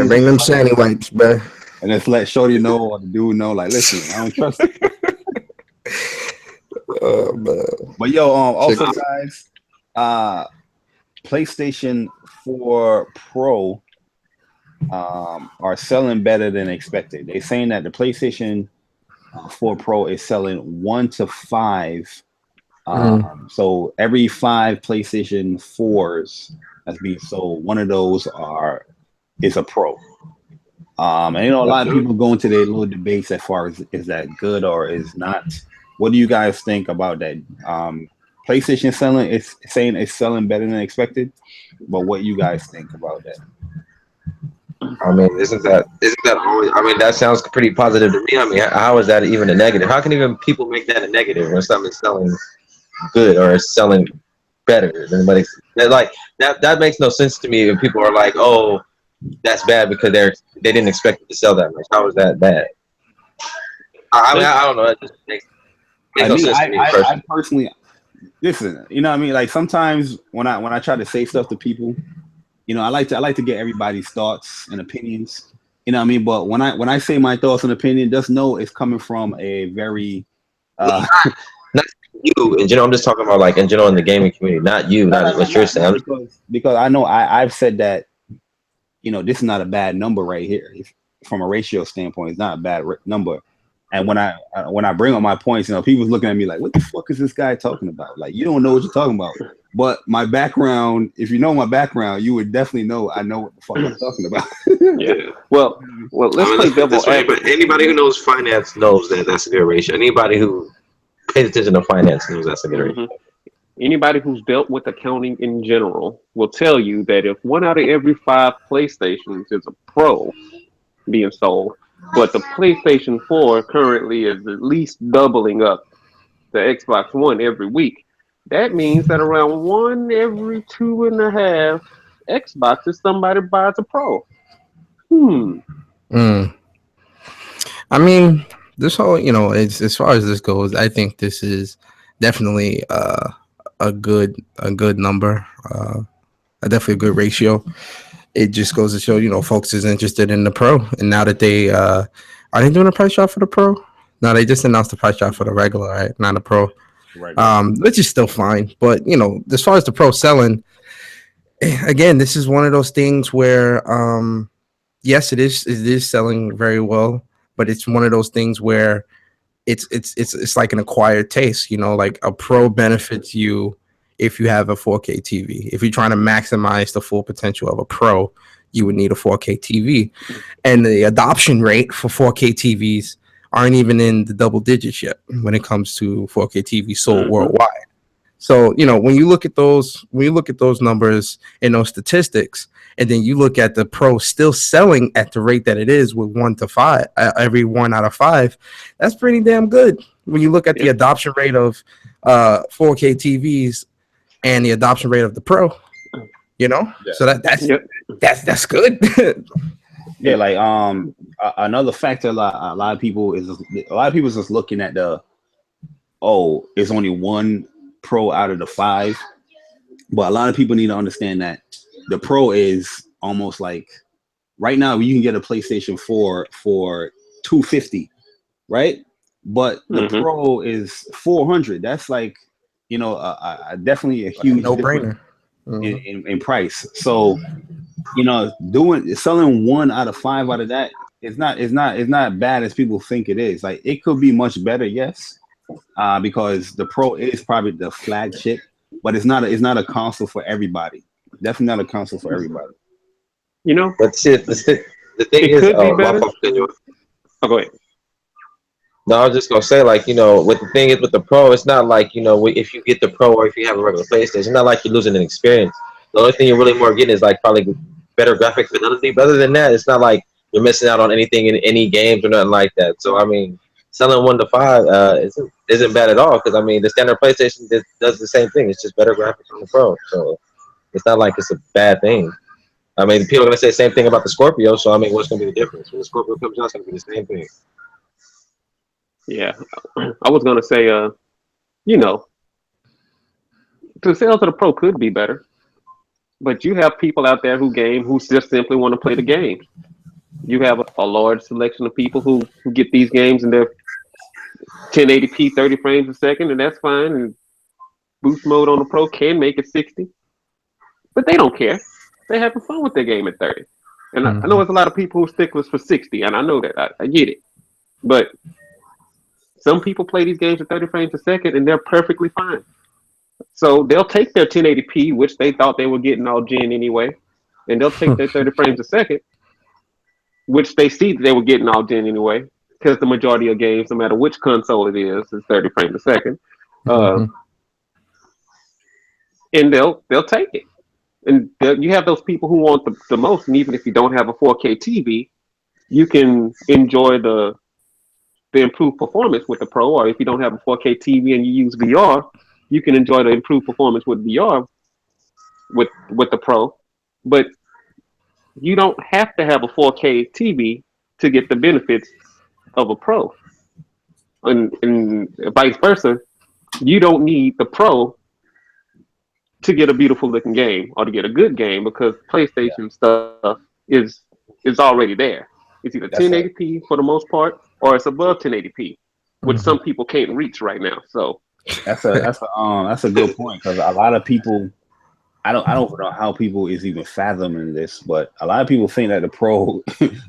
bring them sandy wipes, bro. And just let Shorty know or the dude know. Like, listen, I don't trust it. But yo, also guys, PlayStation 4 Pro are selling better than expected. They're saying that the PlayStation 4 Pro is selling 1 to 5. So every 5 PlayStation 4s that's being sold, one of those is a Pro. And a lot of people go into their little debates as far as is that good or is not. What do you guys think about that? PlayStation selling, it's saying it's selling better than expected, but what you guys think about that? I mean, isn't that always? I mean, that sounds pretty positive to me. I mean, how is that even a negative? How can even people make that a negative when something's selling good or selling better than what like that makes no sense to me when people are like, oh, that's bad because they didn't expect it to sell that much. How is that bad? I mean, I don't know. It just makes no sense to me personally. I personally, listen, you know what I mean? Like sometimes when I try to say stuff to people, you know, I like to get everybody's thoughts and opinions. You know what I mean? But when I say my thoughts and opinion, just know it's coming from a very not you in general. I'm just talking about like in general in the gaming community, not you, not what you're saying. Because I know I've said that, you know, this is not a bad number right here. From a ratio standpoint, it's not a bad number. And when I bring up my points, you know, people's looking at me like, what the fuck is this guy talking about? Like, you don't know what you're talking about. But my background, if you know my background, you would definitely know I know what the fuck I'm talking about. Yeah. Well, let's play devil advocate. Anybody who knows finance knows that that's a good ratio. Anybody who pays attention to finance knows that's a good ratio. Anybody who's dealt with accounting in general will tell you that if 1 out of every 5 PlayStations is a Pro being sold, but the PlayStation 4 currently is at least doubling up the Xbox One every week, that means that around 1 every 2.5 Xboxes somebody buys a Pro. I mean, this whole, you know, as far as this goes, I think this is definitely a good number, definitely a good ratio. It just goes to show, you know, folks is interested in the Pro, and now that they are they doing a price drop for the Pro? No, they just announced the price drop for the regular, right? Not the Pro. Right. Which is still fine, but you know, as far as the Pro selling, again, this is one of those things where, yes, it is selling very well, but it's one of those things where it's like an acquired taste, you know, like a Pro benefits you if you have a 4K TV. If you're trying to maximize the full potential of a Pro, you would need a 4K TV. And the adoption rate for 4K TVs aren't even in the double digits yet when it comes to 4K TV sold worldwide. So, you know, when you look at those numbers and those statistics, and then you look at the Pro still selling at the rate that it is with 1 to 5, every 1 out of 5, that's pretty damn good. When you look at the adoption rate of 4K TVs and the adoption rate of the Pro, you know, so that's good. Yeah, like another factor, a lot of people is just looking at it's only 1 Pro out of the 5, but a lot of people need to understand that the Pro is almost like right now you can get a PlayStation 4 for $250, right? But the Pro is $400. That's like, you know, definitely a huge no-brainer in price. So, you know, selling 1 out of 5 out of that is not bad as people think it is. Like, it could be much better, yes, because the Pro is probably the flagship, but it's not a console for everybody. Definitely not a console for everybody. You know, but shit, the thing is, go ahead. No, I was just gonna say, like, you know, what the thing is with the Pro, it's not like, you know, if you get the Pro or if you have a regular PlayStation, it's not like you're losing an experience. The only thing you're really more getting is like probably better graphic fidelity. But other than that, it's not like you're missing out on anything in any games or nothing like that. So I mean, selling 1 to 5 isn't bad at all, because I mean the standard PlayStation does the same thing. It's just better graphics on the Pro, so it's not like it's a bad thing. I mean, people are gonna say the same thing about the Scorpio. So I mean, what's gonna be the difference when the Scorpio comes out? It's gonna be the same thing. Yeah, I was gonna say, you know, the sales of the Pro could be better, but you have people out there who just simply want to play the game. You have a large selection of people who get these games in their 1080p 30 frames a second, and that's fine. And boost mode on the Pro can make it 60, but they don't care. They're having fun with their game at 30. And I know there's a lot of people who sticklers for 60, and I know that. I get it. But some people play these games at 30 frames a second, and they're perfectly fine. So they'll take their 1080p, which they thought they were getting all gen anyway, and they'll take their 30 frames a second, which they see that they were getting all gen anyway, because the majority of games, no matter which console it is 30 frames a second. And they'll take it. And you have those people who want the most, and even if you don't have a 4K TV, you can enjoy the improved performance with the Pro. Or if you don't have a 4K TV and you use VR, you can enjoy the improved performance with VR with the Pro. But you don't have to have a 4K TV to get the benefits of a Pro. And vice versa, you don't need the Pro to get a beautiful looking game or to get a good game, because PlayStation stuff is already there. It's either 1080p for the most part, or it's above 1080p, which some people can't reach right now. So that's a good point, because a lot of people, I don't know how people is even fathoming this, but a lot of people think that the Pro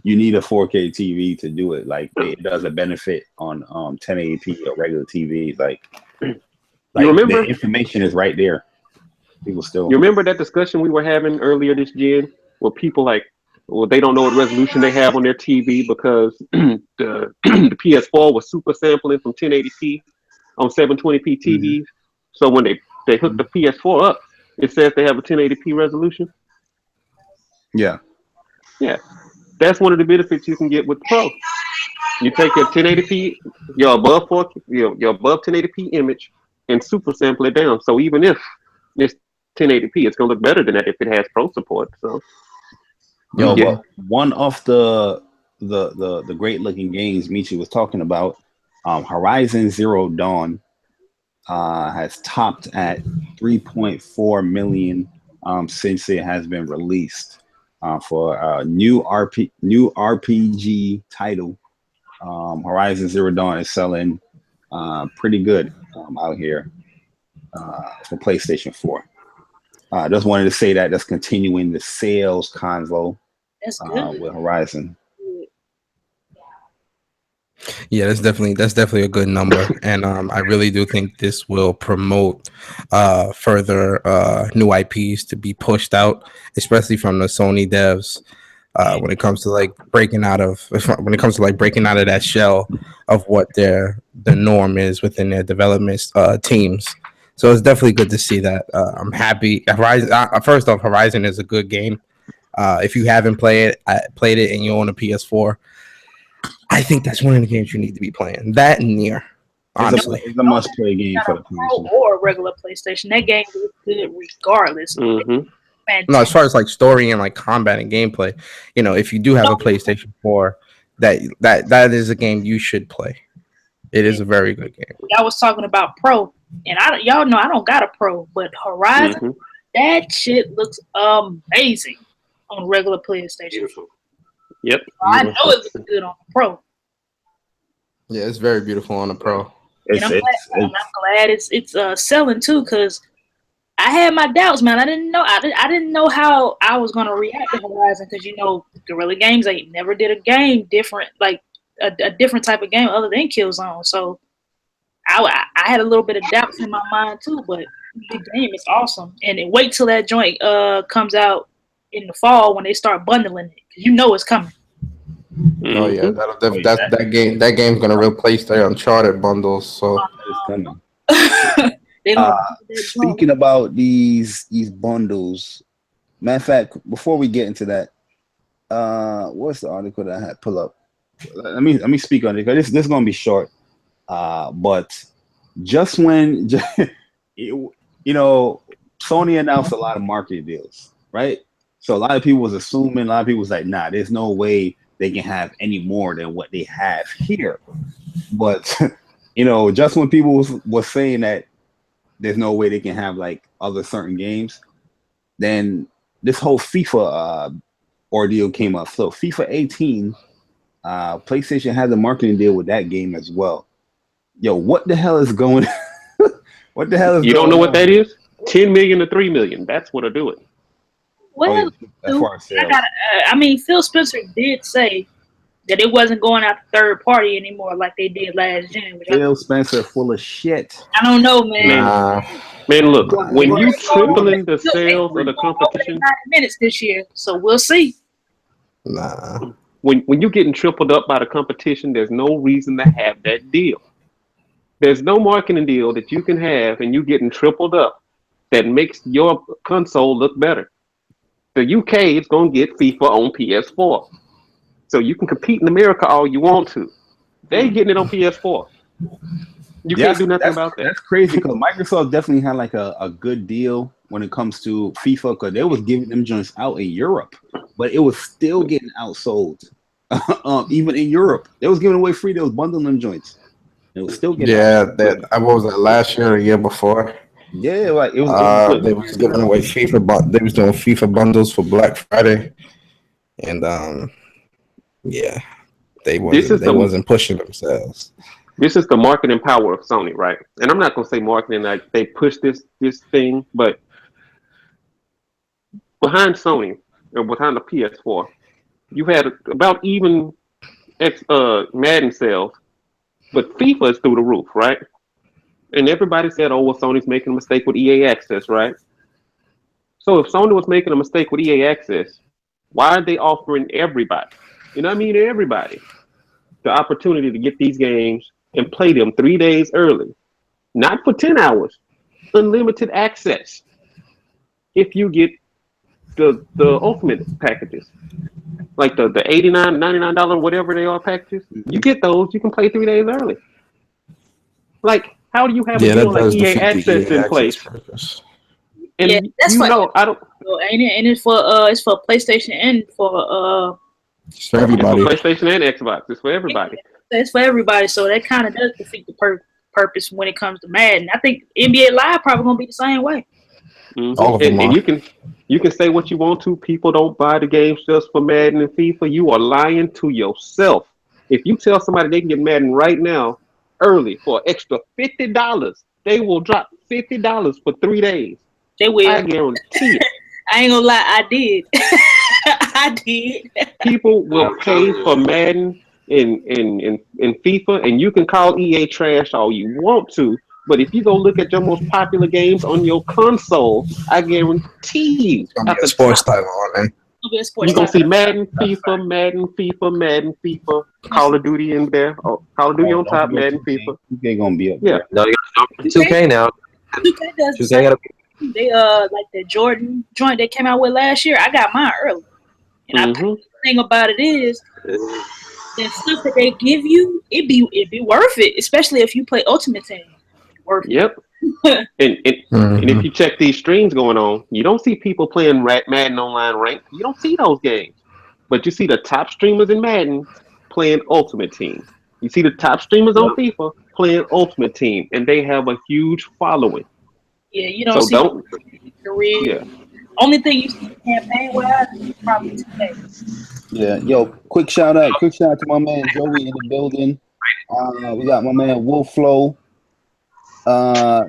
you need a 4K TV to do it. Like it doesn't benefit on 1080p or regular TVs. Like you remember, the information is right there. People still. You remember that discussion we were having earlier this gen, where people they don't know what resolution they have on their TV because the PS4 was super sampling from 1080p on 720p TVs. So when they hook the PS4 up, it says they have a 1080p resolution. Yeah. That's one of the benefits you can get with the Pro. You take your 1080p, your above 4K, your above 1080p image, and super sample it down. So even if it's 1080p, it's gonna look better than that if it has Pro support. So, but one of the great looking games Michy was talking about, Horizon Zero Dawn, has topped at 3.4 million since it has been released, for a new RPG title. Horizon Zero Dawn is selling pretty good out here for PlayStation 4. Just wanted to say that's continuing the sales convo with Horizon. Yeah, that's definitely a good number, and I really do think this will promote further new IPs to be pushed out, especially from the Sony devs. When it comes to breaking out of that shell of what the norm is within their development teams. So it's definitely good to see that. I'm happy. Horizon, first off, Horizon is a good game. If you haven't played it and you own a PS4, I think that's one of the games you need to be playing. That and Nier, honestly. It's a must-play game for the PlayStation. Or regular PlayStation. That game is good regardless. No, as far as story and combat and gameplay, if you do have a PlayStation 4, that is a game you should play. It is a very good game. I was talking about Pro, and y'all know I don't got a Pro, but Horizon, that shit looks amazing on regular PlayStation. Yep. I know it looks good on the Pro. Yeah, it's very beautiful on the Pro. And I'm glad it's selling too, because I had my doubts, man. I didn't know how I was gonna react to Horizon, because Guerrilla Games, they never did a game different, like a different type of game other than Killzone. So I had a little bit of doubts in my mind too, but the game is awesome. And wait till that joint comes out in the fall when they start bundling it, because it's coming. Oh yeah, that game's gonna replace their Uncharted bundles. So it's coming. Speaking about these bundles, matter of fact, before we get into that, what's the article that I had pull up? Let me speak on it, because this is gonna be short. But just when Sony announced a lot of marketing deals, right? So a lot of people was assuming, a lot of people was like, nah, there's no way they can have any more than what they have here. But just when people was saying that there's no way they can have other certain games, then this whole FIFA ordeal came up. So FIFA 18, PlayStation has a marketing deal with that game as well. Yo, what the hell is going? What the hell is? You don't know what that is? 10 million to 3 million. That's what I do it. Well, Phil Spencer did say that it wasn't going out to third party anymore like they did last gen. Phil Spencer full of shit. I don't know, man. Man, look, when you tripling the sales of the competition, 90 minutes this year, so we'll see. Nah. When you're getting tripled up by the competition, there's no reason to have that deal. There's no marketing deal that you can have and you getting tripled up that makes your console look better. The UK is going to get FIFA on PS4. So you can compete in America all you want to. They getting it on PS4. You can't do nothing about that. That's crazy because Microsoft definitely had like a good deal when it comes to FIFA because they was giving them joints out in Europe, but it was still getting outsold. Even in Europe, they was giving away free. They was bundling them joints. It was still getting I was last year or the year before. Yeah, like it was they was giving away FIFA, but they was doing FIFA bundles for Black Friday, and yeah, they wasn't pushing themselves. This is the marketing power of Sony, right? And I'm not gonna say marketing like they push this thing, but behind Sony or behind the PS4, you had about even Madden sales, but FIFA is through the roof, right? And everybody said, oh, well, Sony's making a mistake with EA Access, right? So if Sony was making a mistake with EA Access, why are they offering everybody, you know what I mean, everybody, the opportunity to get these games and play them 3 days early? Not for 10 hours, unlimited access. If you get the ultimate packages, like the $89, $99, whatever they are packages, you get those, you can play 3 days early. Like, how do you have a deal like EA Access in place? And yeah, that's you know, I don't. And it's for PlayStation and for everybody. It's for PlayStation and Xbox. It's for everybody. It's for everybody. So that kind of does defeat the purpose when it comes to Madden. I think NBA Live probably gonna be the same way. Mm-hmm. All of them and you can say what you want to. People don't buy the games just for Madden and FIFA. You are lying to yourself. If you tell somebody they can get Madden right now, early for an extra $50, they will drop $50 for 3 days. They will. I guarantee it. I ain't gonna lie, I did. I did. People will pay for Madden in FIFA, and you can call EA trash all you want to, but if you go look at your most popular games on your console, I guarantee you, after sports title on there. You're gonna see Madden, FIFA, Madden, FIFA, Madden, FIFA, Call of Duty in there. Oh, Call of Duty on top, Madden, FIFA. 2K gonna be up. Yeah. No, you gotta jump 2K now. 2K does 2K gotta be. They like the Jordan joint they came out with last year. I got mine early. And I think the thing about it is the stuff that they give you, it'd be worth it, especially if you play Ultimate Team. Worth it. Yep. and if you check these streams going on, you don't see people playing Madden Online Ranked. You don't see those games. But you see the top streamers in Madden playing Ultimate Team. You see the top streamers on FIFA playing Ultimate Team, and they have a huge following. Yeah, you don't see the career. Yeah. Only thing you see campaign wise is probably 2K. Yeah, yo, quick shout out to my man Joey in the building. We got my man Wolf Flow.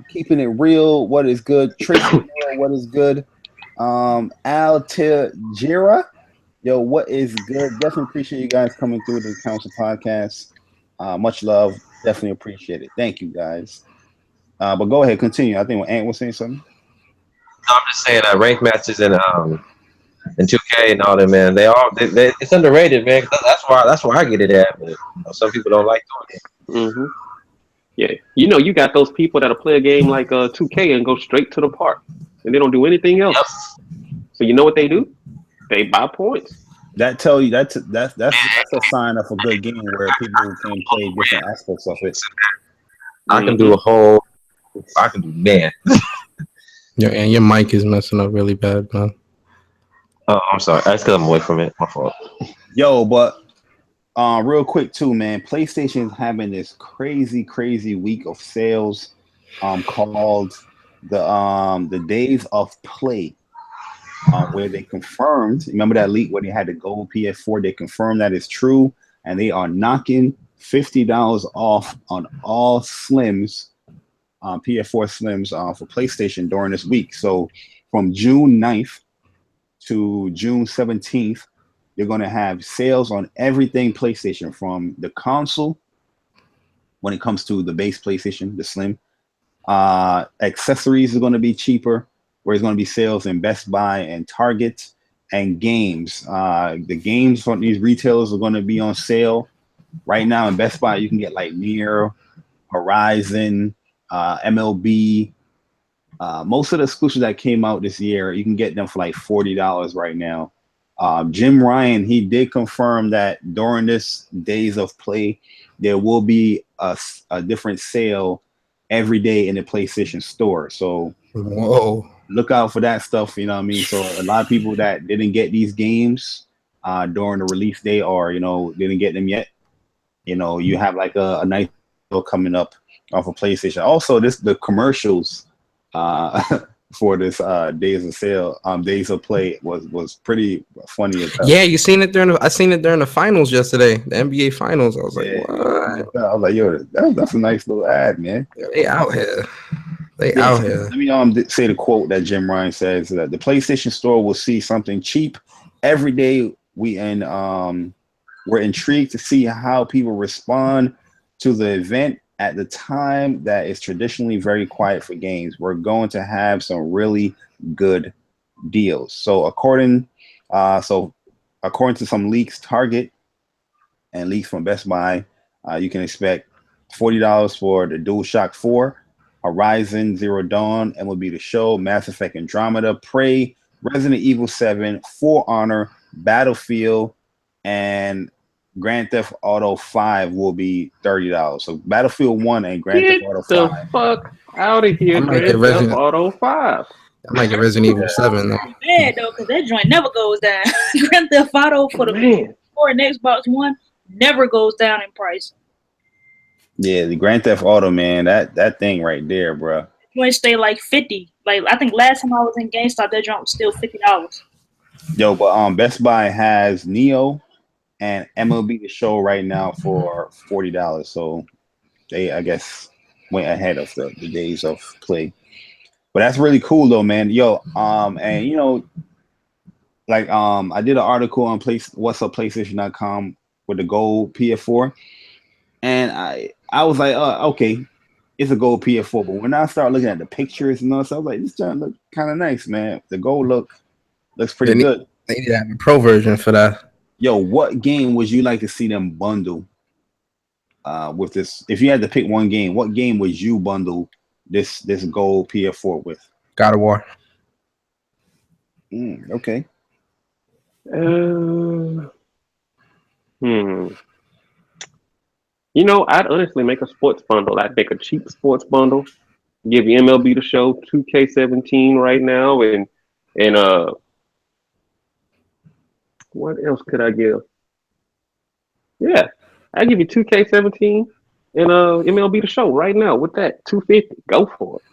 Keeping it real, what is good? Tracy, what is good? Al Tejera, yo, what is good? Definitely appreciate you guys coming through the Council Podcast. Much love, definitely appreciate it. Thank you guys. But go ahead, continue. I think Ant was saying something. No, I'm just saying ranked matches in 2K and all that, man. It's underrated, man. That's why I get it at. But, some people don't like doing it. Mm-hmm. Yeah, you know, you got those people that'll play a game like 2K and go straight to the park, and they don't do anything else. Yep. So you know what they do? They buy points. That tell you that's a sign of a good game where people can play different aspects of it. I can do man. And your mic is messing up really bad, man. Oh, I'm sorry. That's because I'm away from it. My fault. Yo, but real quick too, man. PlayStation is having this crazy week of sales, called the Days of Play, where they confirmed. Remember that leak where they had the gold PS4? They confirmed that it's true, and they are knocking $50 off on all Slims, PS4 Slims, for PlayStation during this week. So from June 9th to June 17th. You're going to have sales on everything PlayStation, from the console, when it comes to the base PlayStation, the Slim. Accessories are going to be cheaper, where it's going to be sales in Best Buy and Target. and games. The games from these retailers are going to be on sale right now in Best Buy. You can get like Nier, Horizon, MLB. Most of the exclusives that came out this year, you can get them for like $40 right now. Jim Ryan, he did confirm that during this days of play, there will be a different sale every day in the PlayStation Store. So whoa, look out for that stuff. You know what I mean? So a lot of people that didn't get these games during the release day, or didn't get them yet, you have like a nice deal coming up off of PlayStation. Also, the commercials for this days of play was pretty funny as hell. Yeah, you seen it I seen it during the finals yesterday, the NBA finals. I was like, what? I was like, yo, that's a nice little ad, man. They out here. Out here. Let me say the quote that Jim Ryan says, that the PlayStation Store will see something cheap every day. We're intrigued to see how people respond to the event at the time that is traditionally very quiet for games. We're going to have some really good deals. So according to some leaks, Target and leaks from Best Buy, you can expect $40 for the DualShock 4, Horizon Zero Dawn, MLB The Show, Mass Effect Andromeda, Prey, Resident Evil 7, For Honor, Battlefield, and Grand Theft Auto 5 will be $30. So Battlefield 1 and Grand Theft Auto 5. Get the fuck out of here, Grand Theft Auto 5. I might get Resident Evil 7 though. Bad though, because that joint never goes down. Grand Theft Auto for the PS4 and Xbox One never goes down in price. Yeah, the Grand Theft Auto, man, that thing right there, bro. Joint stay like 50. Like I think last time I was in GameStop, that joint was still $50. Yo, but Best Buy has Neo and MLB The Show right now for $40. So they, I guess, went ahead of the days of play. But that's really cool though, man. Yo, and I did an article on whatsupplaystation.com with the gold PS4, and I was like, okay, it's a gold PS4. But when I started looking at the pictures and all, so I was like, this joint look kind of nice, man. The gold looks pretty good. They need to have a pro version for that. Yo, what game would you like to see them bundle with this? If you had to pick one game, what game would you bundle this gold PS4 with? God of War. Okay. I'd honestly make a sports bundle. I'd make a cheap sports bundle. Give you MLB The Show, 2K17 right now, and what else could I give? Yeah, I give you 2K17 and MLB The Show right now with that $250. Go for it.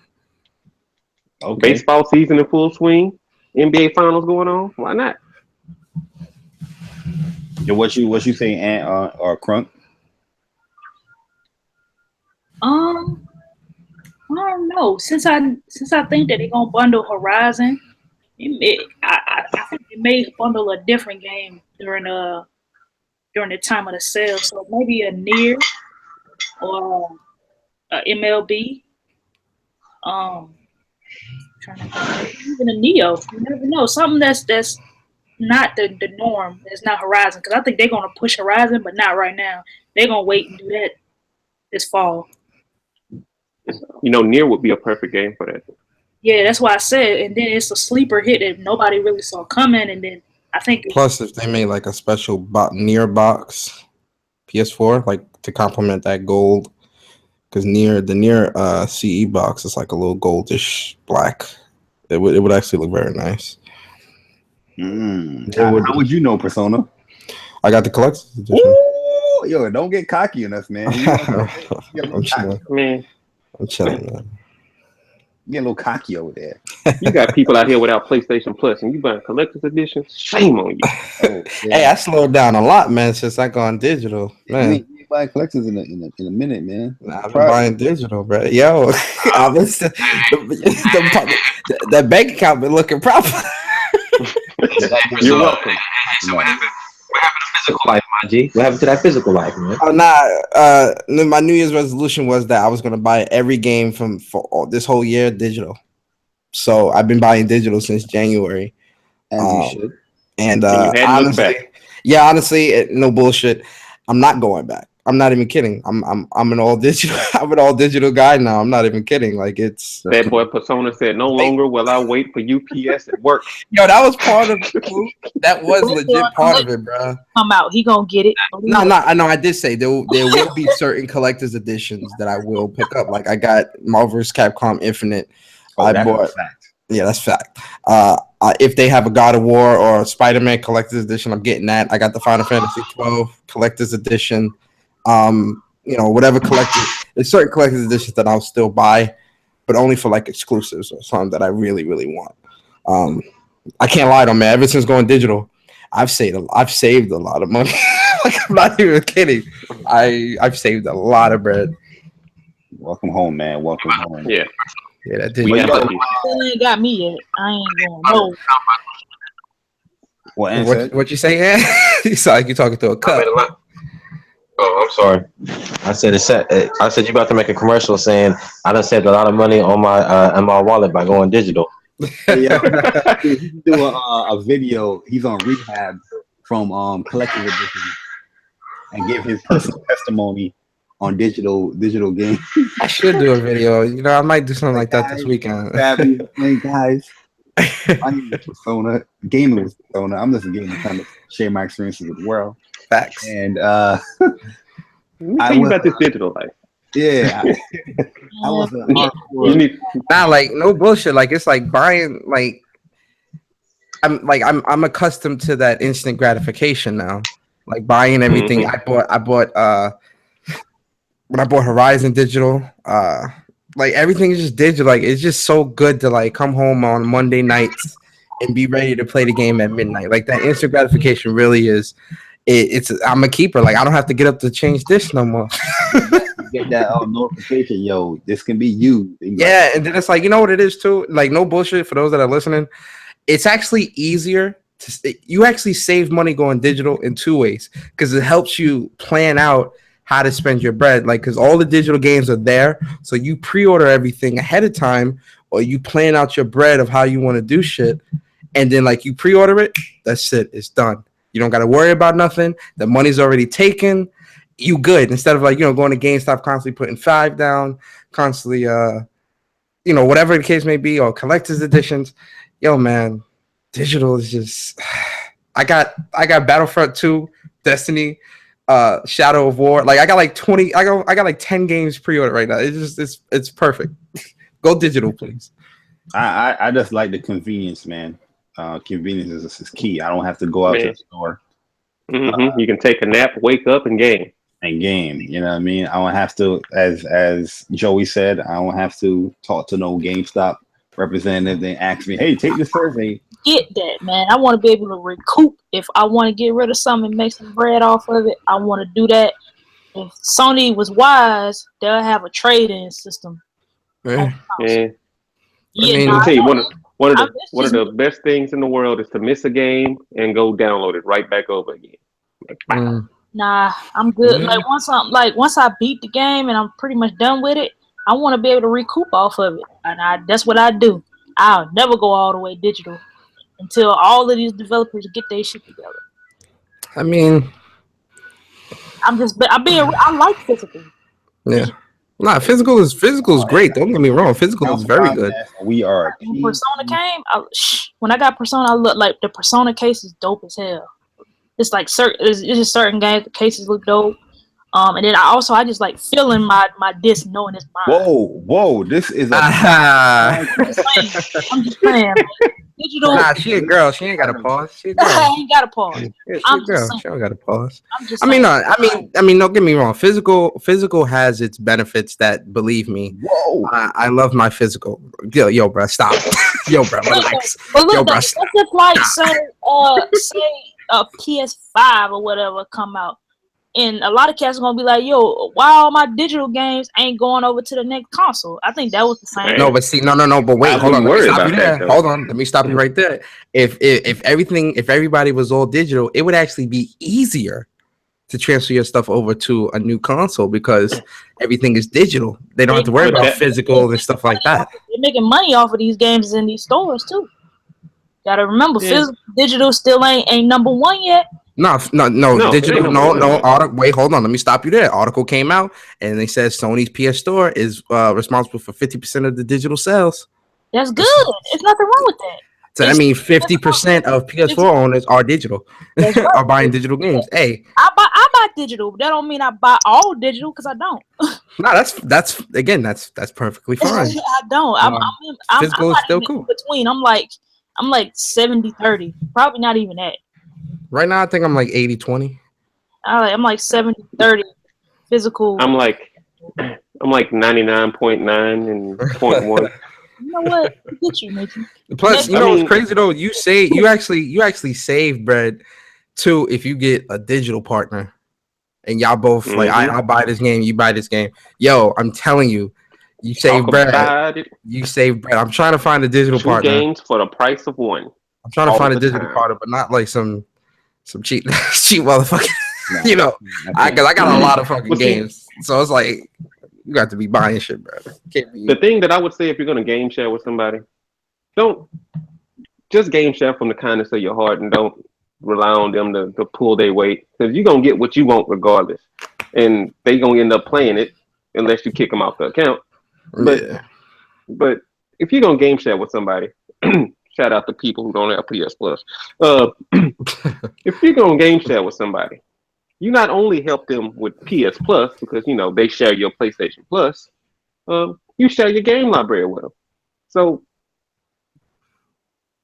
Okay. Baseball season in full swing. NBA finals going on. Why not? Yo, what you saying, Ant or Crunk? I don't know. Since I think that they're gonna bundle Horizon, I think they may bundle a different game during the time of the sale. So maybe a Nier or a MLB. Even a Neo. You never know. Something that's not the norm. It's not Horizon, because I think they're gonna push Horizon, but not right now. They're gonna wait and do that this fall. Nier would be a perfect game for that. Yeah, that's why I said. And then it's a sleeper hit that nobody really saw coming. And then I think plus if they made like a special Nier box PS4, like to complement that gold, because the Nier CE box is like a little goldish black. It would actually look very nice. How would you know, Persona? I got the collector's edition. Ooh, yo, don't get cocky on us, man. I'm chilling. Man. I'm chilling, man. Get a little cocky over there. You got people out here without PlayStation Plus, and you buying collector's edition? Shame on you. Hey, I slowed down a lot, man, since I gone digital, man. You ain't buying collectors in a minute, man. I've been buying digital, bro. Yo, the bank account been looking proper. You're welcome. So what happened to physical life, my G? What happened to that physical life, man? Oh, my New Year's resolution was that I was gonna buy every game for this whole year digital. So I've been buying digital since January. As you should. And you hadn't looked honestly, no bullshit. I'm not going back. I'm not even kidding. I'm an all digital. I'm an all digital guy now. I'm not even kidding. Like it's That boy Persona said, "No longer will I wait for UPS at work." Yo, that was part of it. That was legit part of it, bro. Come out, he gonna get it. No, I did say there will be certain collector's editions that I will pick up. Like I got Marvel vs. Capcom Infinite. I bought. Fact. Yeah, that's fact. If they have a God of War or a Spider-Man collector's edition, I'm getting that. I got the Final Fantasy 12 collector's edition. Whatever there's certain collector's editions that I'll still buy, but only for like exclusives or something that I really, really want. I can't lie though, man. Ever since going digital, I've saved a lot of money. Like I'm not even kidding. I've saved a lot of bread. Welcome home, man. Welcome home. Yeah, that did. Ain't got me yet. I ain't going no. What you say, man? You sound like you're talking to a cup. Oh, I'm sorry. I said you about to make a commercial saying I done saved a lot of money on my wallet by going digital. Yeah, he can do a video. He's on rehab from collector's edition and give his personal testimony on digital games. I should do a video. I might do something like that this weekend. Hey guys, I need the Persona. Gaming with Persona. I'm just a gamer trying to share my experiences with the world. Facts. And I was about this digital life. Yeah, I was like no bullshit. Like it's like buying. Like I'm accustomed to that instant gratification now. Like buying everything. Mm-hmm. I bought when I bought Horizon digital. Like everything is just digital. Like it's just so good to like come home on Monday nights and be ready to play the game at midnight. Like that instant gratification really is. I'm a keeper. Like I don't have to get up to change this no more. Get that notification, yo. This can be you. Yeah, and then it's like, you know what it is too. Like no bullshit for those that are listening. It's actually easier you actually save money going digital in two ways because it helps you plan out how to spend your bread. Like because all the digital games are there, so you pre-order everything ahead of time, or you plan out your bread of how you want to do shit, and then like you pre-order it. That's it. It's done. You don't got to worry about nothing. The money's already taken. You good. Instead of like, going to GameStop, constantly putting $5 down, constantly, whatever the case may be, or collector's editions. Yo, man, digital is just, I got Battlefront 2, Destiny, Shadow of War. Like I got like 20, I got like 10 games pre-ordered right now. It's perfect. Go digital, please. I just like the convenience, man. Convenience is key. I don't have to go out to the store. Mm-hmm. You can take a nap, wake up, and game. You know what I mean? I don't have to, as Joey said, I don't have to talk to no GameStop representative. They ask me, "Hey, take the survey." Get that, man. I want to be able to recoup. If I want to get rid of something and make some bread off of it, I want to do that. If Sony was wise, they'll have a trade-in system. Yeah. I'll tell you one of the best things in the world is to miss a game and go download it right back over again. Like, Nah, I'm good. Once I beat the game and I'm pretty much done with it, I want to be able to recoup off of it, and that's what I do. I'll never go all the way digital until all of these developers get their shit together. I mean, I like physical. Yeah. Nah, physical is great. Don't get me wrong. Physical is very good. We are. When Persona came, when I got Persona, I looked like the Persona case is dope as hell. It's like it's just certain games. The cases look dope. And then I just like feeling my disc, knowing it's mine. Whoa! This is a. I'm just saying. Digital. Nah, she a girl. She ain't got a pause. She a girl. I ain't got a pause. Yeah, she a girl. She don't got a pause. I mean, don't get me wrong. Physical has its benefits. That, believe me. Whoa! I love my physical. Yo, bro, stop. Yo, bro, relax. Yo, bro, stop. If like say a PS5 or whatever come out, and a lot of cats are gonna be like, "Yo, why all my digital games ain't going over to the next console?" I think that was the same. No, but see, no. But wait, hold on. Let me stop you right there. If everybody was all digital, it would actually be easier to transfer your stuff over to a new console because everything is digital. They don't have to worry about physical and stuff like that. They're making money off of these games in these stores too. Gotta remember, physical, digital still ain't number one yet. No, digital. No. Wait, hold on. Let me stop you there. Article came out and they said Sony's PS Store is responsible for 50% of the digital sales. That's good. There's nothing wrong with that. So that means 50% of PS4 owners are digical, right. are buying digital games. Hey, I buy digital. That don't mean I buy all digital because I don't. No, that's perfectly fine. I don't. I'm physical is still cool. In between. I'm like 70-30. Probably not even that. Right now, I think I'm like 80-20. I'm like 70-30 physical. I'm like 99.9 and 0.1. You know what? Get you, Michy. Plus, you know what's crazy though? You actually save bread too if you get a digital partner, and y'all both like I buy this game, you buy this game. Yo, I'm telling you, you save bread. You save bread. I'm trying to find a digital partner. 2 games for the price of 1. I'm trying to find a digital partner, but not like some cheap motherfucker. No, you know, I got a lot of fucking games, so it's like. You got to be buying shit, bro. The thing that I would say if you're gonna game share with somebody, don't just game share from the kindness of your heart and don't rely on them to pull their weight, because you're gonna get what you want regardless, and they gonna end up playing it unless you kick them off the account. But if you're gonna game share with somebody, shout out to people who don't have PS Plus. If you're gonna game share with somebody, you not only help them with PS Plus because they share your PlayStation Plus, you share your game library with them. So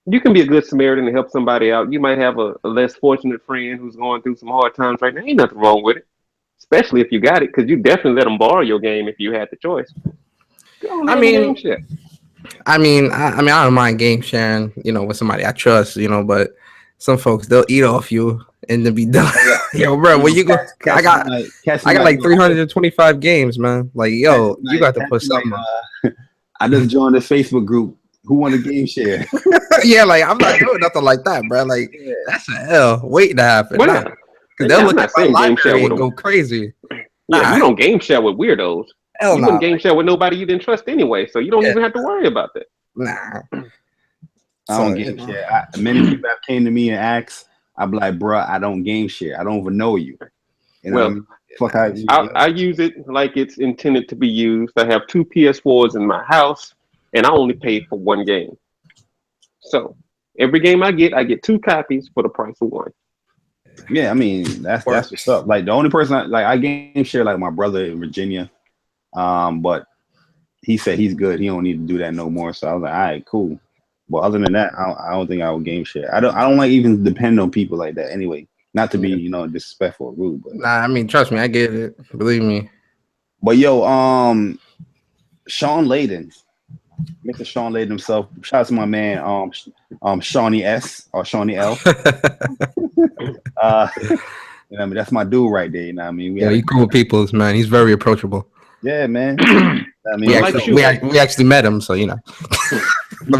you can be a good Samaritan to help somebody out. You might have a less fortunate friend who's going through some hard times right now. Ain't nothing wrong with it, especially if you got it, because you definitely let them borrow your game if you had the choice. I mean, I don't mind game sharing, with somebody I trust, but some folks they'll eat off you. And to be done, yo, bro. When you go, I got like 325 games, man. Like, yo, you got to put something. I just joined the Facebook group. Who want a game share? Yeah, like I'm not doing nothing like that, bro. Like that's a hell waiting to happen. Because they'll look at my library and go crazy. Yeah, you don't game share with weirdos. You wouldn't game share with nobody you didn't trust anyway, so you don't even have to worry about that. Nah, I don't game share. Many people have came to me and asked. I'm like, bro, I don't game share. I don't even know you. I use it like it's intended to be used. I have 2 PS4s in my house, and I only paid for 1 game. So every game I get 2 copies for the price of 1. Yeah, I mean that's what's up. Like the only person I game share like my brother in Virginia, but he said he's good. He don't need to do that no more. So I was like, all right, cool. But other than that, I don't think I would game share. I don't like even depend on people like that anyway. Not to be disrespectful or rude, but I mean, trust me, I get it. Believe me. But yo, Sean Layden, Mr. Sean Layden himself. Shout out to my man, Shawnee S or Shawnee L. That's my dude right there. You know what I mean? He cool people, man. He's very approachable. Yeah, man. I mean, we actually met him, so he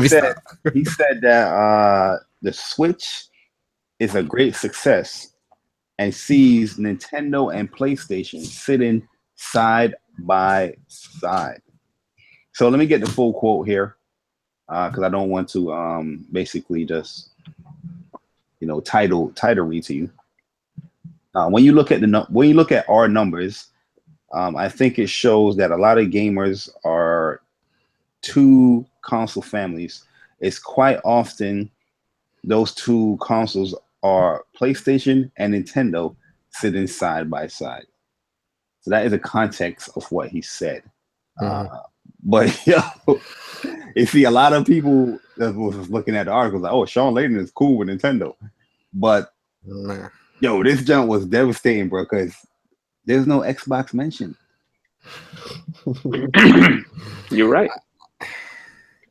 said that the Switch is a great success and sees Nintendo and PlayStation sitting side by side. So let me get the full quote here, because I don't want to basically just title read to you. When you look at our numbers, I think it shows that a lot of gamers are 2 console families. It's quite often those 2 consoles are PlayStation and Nintendo sitting side by side. So that is a context of what he said. But you see, a lot of people that was looking at the article like, oh, Sean Layden is cool with Nintendo, but this jump was devastating, bro, because there's no Xbox mentioned. You're right.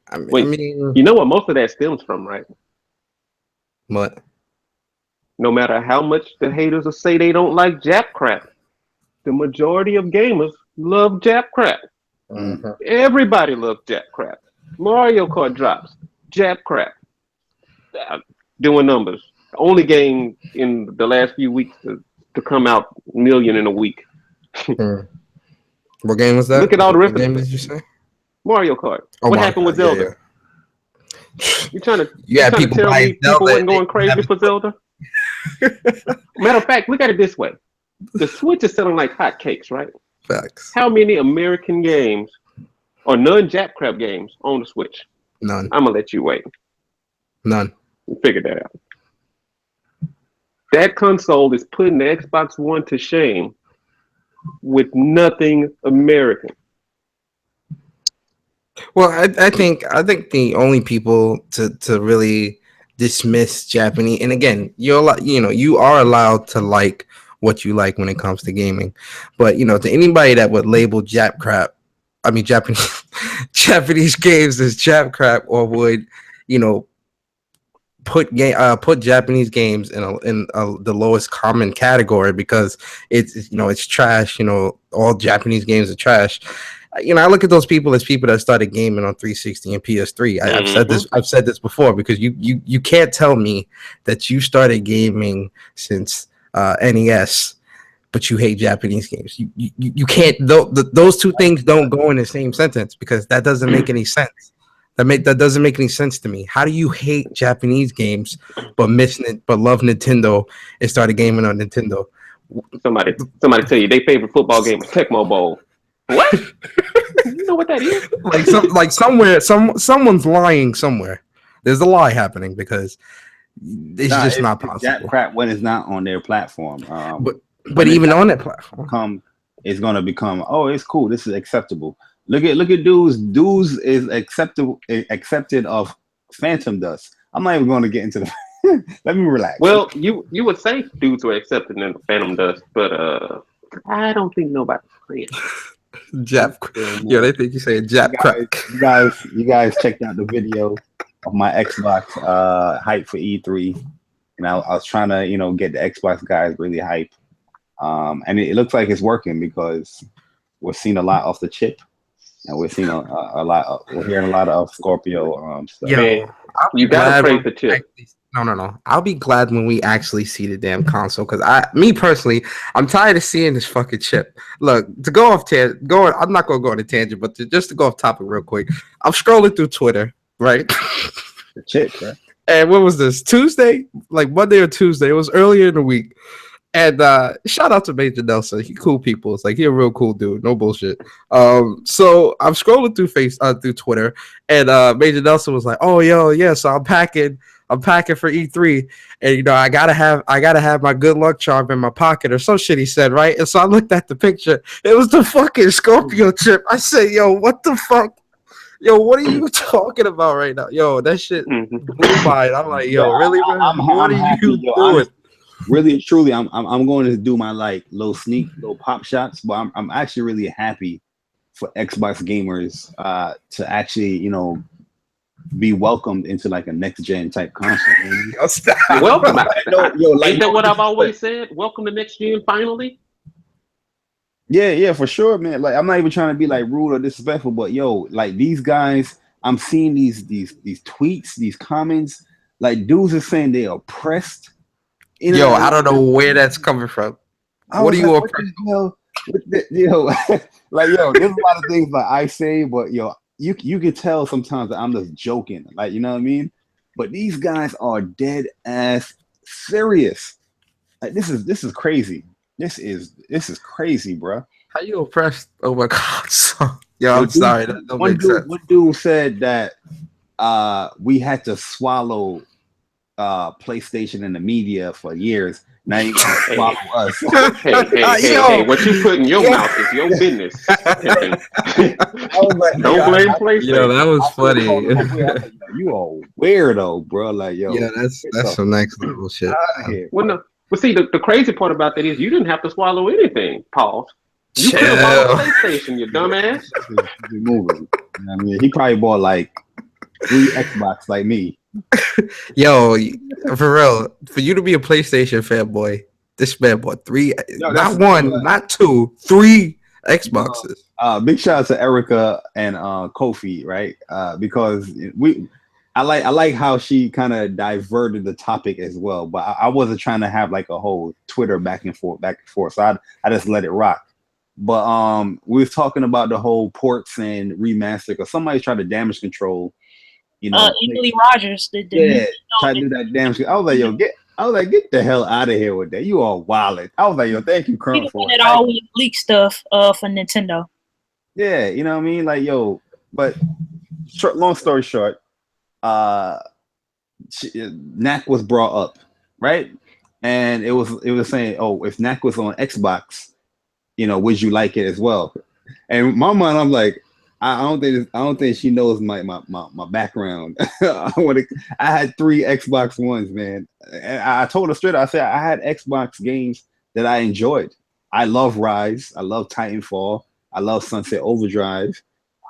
I mean, you know what most of that stems from, right? What? No matter how much the haters will say they don't like Jap crap, the majority of gamers love Jap crap. Everybody loves Jap crap. Mario Kart drops, Jap crap. Doing numbers. Only game in the last few weeks to come out million in a week. What game was that? Look at all the references. What game did you say? Mario Kart. What happened with Zelda? You trying to people tell me people Zelda wasn't going crazy for Zelda? Matter of fact, look at it this way: the Switch is selling like hotcakes, right? Facts. How many American games or non-Jap crap games on the Switch? None. I'm gonna let you wait. None. Figure that out. That console is putting the Xbox One to shame with nothing American. Well, I think the only people to really dismiss Japanese, and again, you are allowed to like what you like when it comes to gaming, but to anybody that would label Japanese Japanese games as Jap crap, or would put Japanese games in the lowest common category because it's trash. All Japanese games are trash. I look at those people as people that started gaming on 360 and PS3. I've said this before, because you can't tell me that you started gaming since NES, but you hate Japanese games. You can't. Those two things don't go in the same sentence, because that doesn't make any sense. That doesn't make any sense to me. How do you hate Japanese games but love Nintendo and started gaming on Nintendo? Somebody tell you their favorite football game is Tecmo Bowl. What? You know what that is? Someone's lying somewhere. There's a lie happening, because it's not possible. That crap when it's not on their platform. But even on that platform, it's gonna become, oh, it's cool. This is acceptable. Look at dudes. Dudes is accepted of Phantom Dust. I'm not even going to get into the. Let me relax. Well, you would say dudes were accepted in Phantom Dust, but I don't think nobody's playing. Jap. Yeah, they think you say Jap crack. You guys checked out the video of my Xbox hype for E3, and I was trying to get the Xbox guys really hype, and it looks like it's working, because we're seeing a lot off the chip. And we're seeing we're hearing a lot of Scorpio stuff. Yo, you gotta praise the chip. No. I'll be glad when we actually see the damn console, because me personally, I'm tired of seeing this fucking chip. Look, to go off I'm not gonna go on a tangent, but just to go off topic real quick, I'm scrolling through Twitter, right? The chip, right? And what was this? Tuesday, like Monday or Tuesday? It was earlier in the week. And shout out to Major Nelson. He cool people. It's like, he a real cool dude. No bullshit. So I'm scrolling through Twitter, and Major Nelson was like, "Oh, yo, yeah. So I'm packing for E3, and I gotta have my good luck charm in my pocket," or some shit he said, right? And so I looked at the picture. It was the fucking Scorpio chip. I said, "Yo, what the fuck? Yo, what are you talking about right now? Yo, that shit blew by." I'm like, "Yo, really? What are you doing?" Really, truly, I'm going to do my little pop shots, but I'm actually really happy for Xbox gamers to actually be welcomed into like a next gen type console. Welcome. Ain't that what I've always said? Welcome to next gen, finally. Yeah, for sure, man. Like, I'm not even trying to be like rude or disrespectful, but like these guys, I'm seeing these tweets, these comments, like dudes are saying they are oppressed. Yo, I don't know where that's coming from. What are you oppressed? Like, there's a lot of things like I say, but you can tell sometimes that I'm just joking, like, you know what I mean? But these guys are dead ass serious. Like, this is crazy. This is crazy, bro. How you oppressed? Oh my god. I'm sorry. That don't make sense. One dude said that we had to swallow PlayStation in the media for years. Now you gonna swallow us. Hey, what you put in your mouth is your business. Don't blame PlayStation. Yo, that was funny. You are weirdo, bro. Like, yo. Yeah, that's some next level shit. Well, no. But see, the crazy part about that is you didn't have to swallow anything, Paul. You could have bought a PlayStation, you dumbass. I mean, he probably bought like 3 Xbox like me. Yo, for real, for you to be a PlayStation fanboy, this man bought 3, not 1, not 2, 3 Xboxes. Big shout out to Erica and Kofi, right? Because I like how she kind of diverted the topic as well, but I wasn't trying to have like a whole Twitter back and forth. So I just let it rock. But we was talking about the whole ports and remaster, because somebody tried to damage control Emily Rogers. Try to do that damn shit. I was like, yo, get the hell out of here with that. You all wildin'. I was like, yo, thank you, Crump, for it. Always leak stuff for Nintendo. Yeah, you know what I mean? Like, yo, but long story short, Knack was brought up, right? And it was saying, oh, if Knack was on Xbox, would you like it as well? And in my mind, I'm like, I don't think she knows my background. I had 3 Xbox Ones, man. And I told her straight. I said I had Xbox games that I enjoyed. I love Rise. I love Titanfall. I love Sunset Overdrive.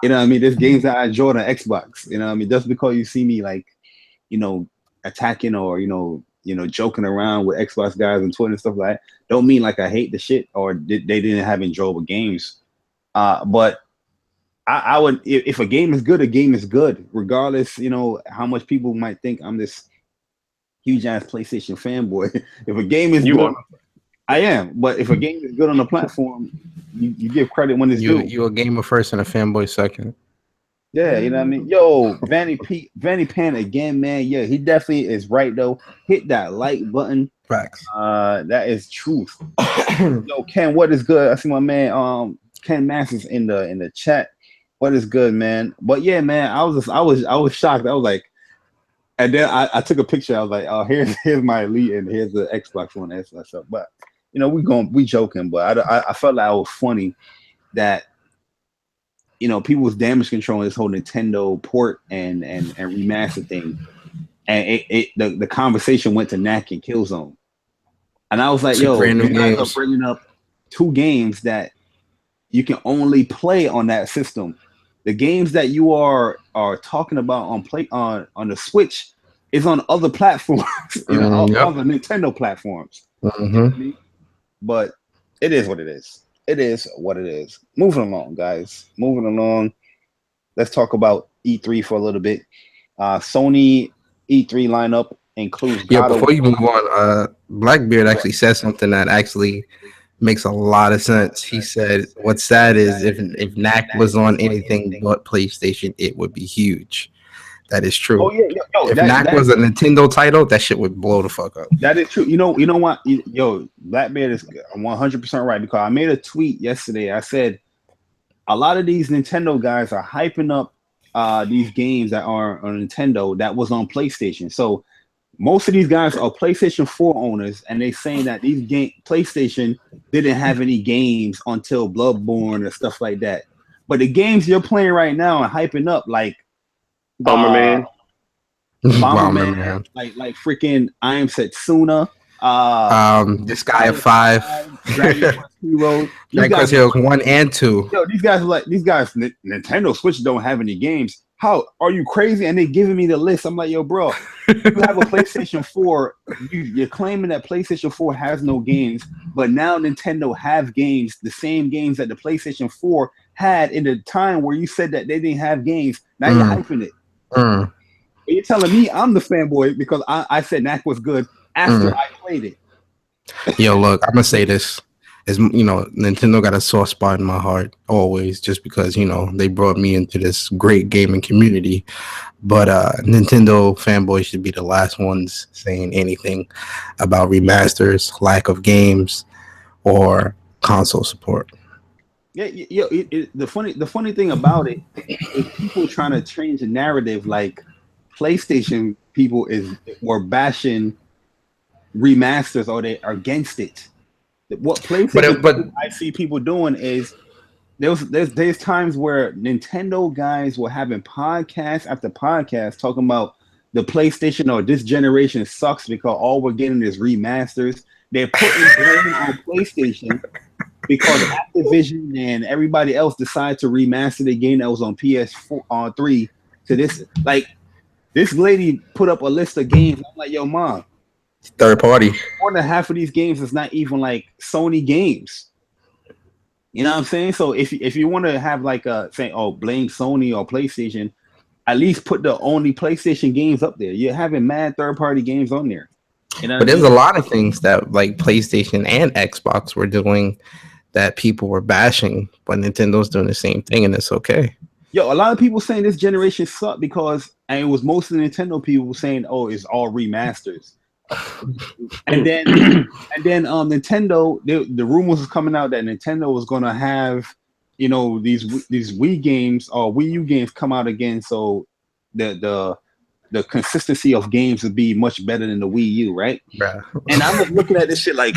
You know what I mean? There's games that I enjoyed on Xbox. You know what I mean? Just because you see me like, attacking or joking around with Xbox guys on Twitter and stuff like that, don't mean like I hate the shit or they didn't have enjoyable games. But I would, if a game is good, a game is good, regardless, how much people might think I'm this huge ass PlayStation fanboy. If a game is good, I am. But if a game is good on the platform, you give credit when it's due. You're a gamer first and a fanboy second. Yeah, you know what I mean? Yo, Vanny Pan again, man. Yeah, he definitely is right though. Hit that like button. Facts. That is truth. Yo, Ken, what is good? I see my man Ken Masters in the chat. What is good, man? But yeah, man, I was shocked. I was like, and then I took a picture. I was like, oh, here's my Elite and here's the Xbox One S and stuff. But we joking, but I felt like it was funny that people was damage controlling this whole Nintendo port and remaster thing, and the conversation went to Knack and Killzone, and I was like, yo, you guys are bringing up 2 games that you can only play on that system. The games that you are talking about on the Switch is on other platforms, other Nintendo platforms. Mm-hmm. But it is what it is. It is what it is. Moving along, guys. Moving along. Let's talk about E3 for a little bit. Sony E3 lineup includes. Before you move on, Blackbeard actually said something that actually makes a lot of sense. He said, "What's sad is if Knack was on anything but PlayStation, it would be huge." That is true. Oh yeah, if Knack was a Nintendo title, that shit would blow the fuck up. That is true. You know what? Yo, Blackbeard is 100% right, because I made a tweet yesterday. I said a lot of these Nintendo guys are hyping up these games that are on Nintendo that was on PlayStation. So most of these guys are PlayStation 4 owners, and they saying that these PlayStation didn't have any games until Bloodborne and stuff like that. But the games you're playing right now and hyping up, like Bomberman, like freaking I Am Setsuna, Disgaea 5, Dragon Quest Heroes, Dragon Quest Heroes 1 and 2. Yo, these guys Nintendo Switch don't have any games. How are you crazy? And they giving me the list. I'm like, yo, bro, you have a PlayStation 4. You're claiming that PlayStation 4 has no games, but now Nintendo have games, the same games that the PlayStation 4 had in the time where you said that they didn't have games. Now you're hyping it. You're telling me I'm the fanboy because I said Knack was good after I played it. Yo, look, I'm gonna say this. As Nintendo got a soft spot in my heart always, just because they brought me into this great gaming community. But Nintendo fanboys should be the last ones saying anything about remasters, lack of games, or console support. Yeah, the funny thing about it is people trying to change the narrative. Like PlayStation people were bashing remasters, or they are against it. What PlayStation but I see people doing is there's times where Nintendo guys were having podcast after podcast talking about the PlayStation or this generation sucks because all we're getting is remasters. They're putting blame on PlayStation because Activision and everybody else decided to remaster the game that was on PS4 on 3 to this. Like this lady put up a list of games. I'm like, yo, mom. Third party. More than half of these games is not even like Sony games. You know what I'm saying? So if you want to have like saying, oh, blame Sony or PlayStation, at least put the only PlayStation games up there. You're having mad third party games on there. You know, but there's a lot of things that like PlayStation and Xbox were doing that people were bashing, but Nintendo's doing the same thing, and it's okay. Yo, a lot of people saying this generation sucked because, and it was mostly Nintendo people saying, "Oh, it's all remasters." and then Nintendo, the rumors was coming out that Nintendo was gonna have, you know, these Wii games or Wii U games come out again, so the consistency of games would be much better than the Wii U, right? Bruh. And I'm just looking at this shit like,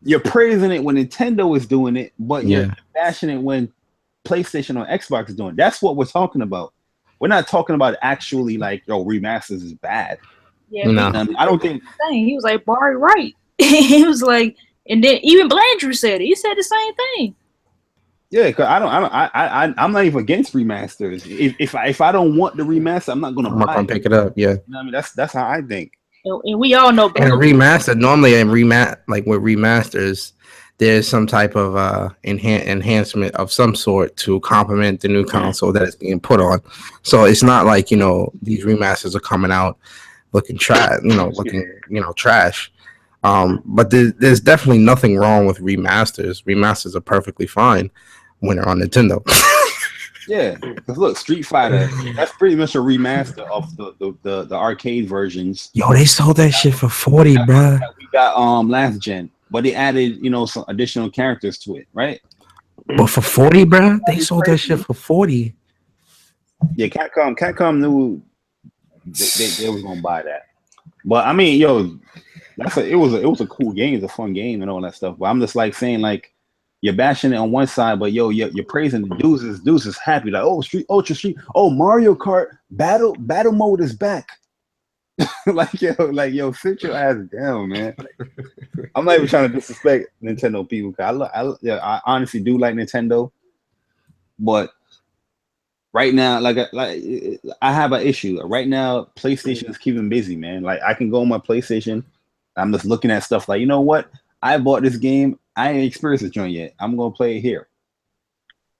you're praising it when Nintendo is doing it, but you're bashing it when PlayStation or Xbox is doing it. That's what we're talking about. We're not talking about actually like, yo, remasters is bad. Yeah, no. I don't think. He was like, Barry, right? He was like, and then even Blandrew said it. He said the same thing. Yeah, because I'm not even against remasters. If I don't want the remaster, I'm not gonna pick it up. Yeah, you know what I mean, that's how I think. And we all know. And a remaster, normally like with remasters, there's some type of enhancement of some sort to complement the new console that is being put on. So it's not like, you know, these remasters are coming out looking trash, trash. But there's definitely nothing wrong with remasters. Remasters are perfectly fine when they're on Nintendo. Yeah, because look, Street Fighter, that's pretty much a remaster of the arcade versions. Yo, they sold that shit for $40, bro. We got last gen, but they added, you know, some additional characters to it, right? But for $40, bro, they sold that shit for $40. Yeah, Capcom knew they was gonna buy that. But I mean, yo, it was a cool game, it's a fun game and all that stuff. But I'm just like saying, like, you're bashing it on one side, but yo, you're praising the dudes is happy, like, oh, Ultra Street, oh, Mario Kart battle mode is back. like yo, sit your ass down, man. I'm not even trying to disrespect Nintendo people, cause I honestly do like Nintendo, but right now, like I have an issue. Right now, PlayStation is keeping busy, man. Like, I can go on my PlayStation, I'm just looking at stuff like, you know what? I bought this game. I ain't experienced the joint yet. I'm gonna play it here.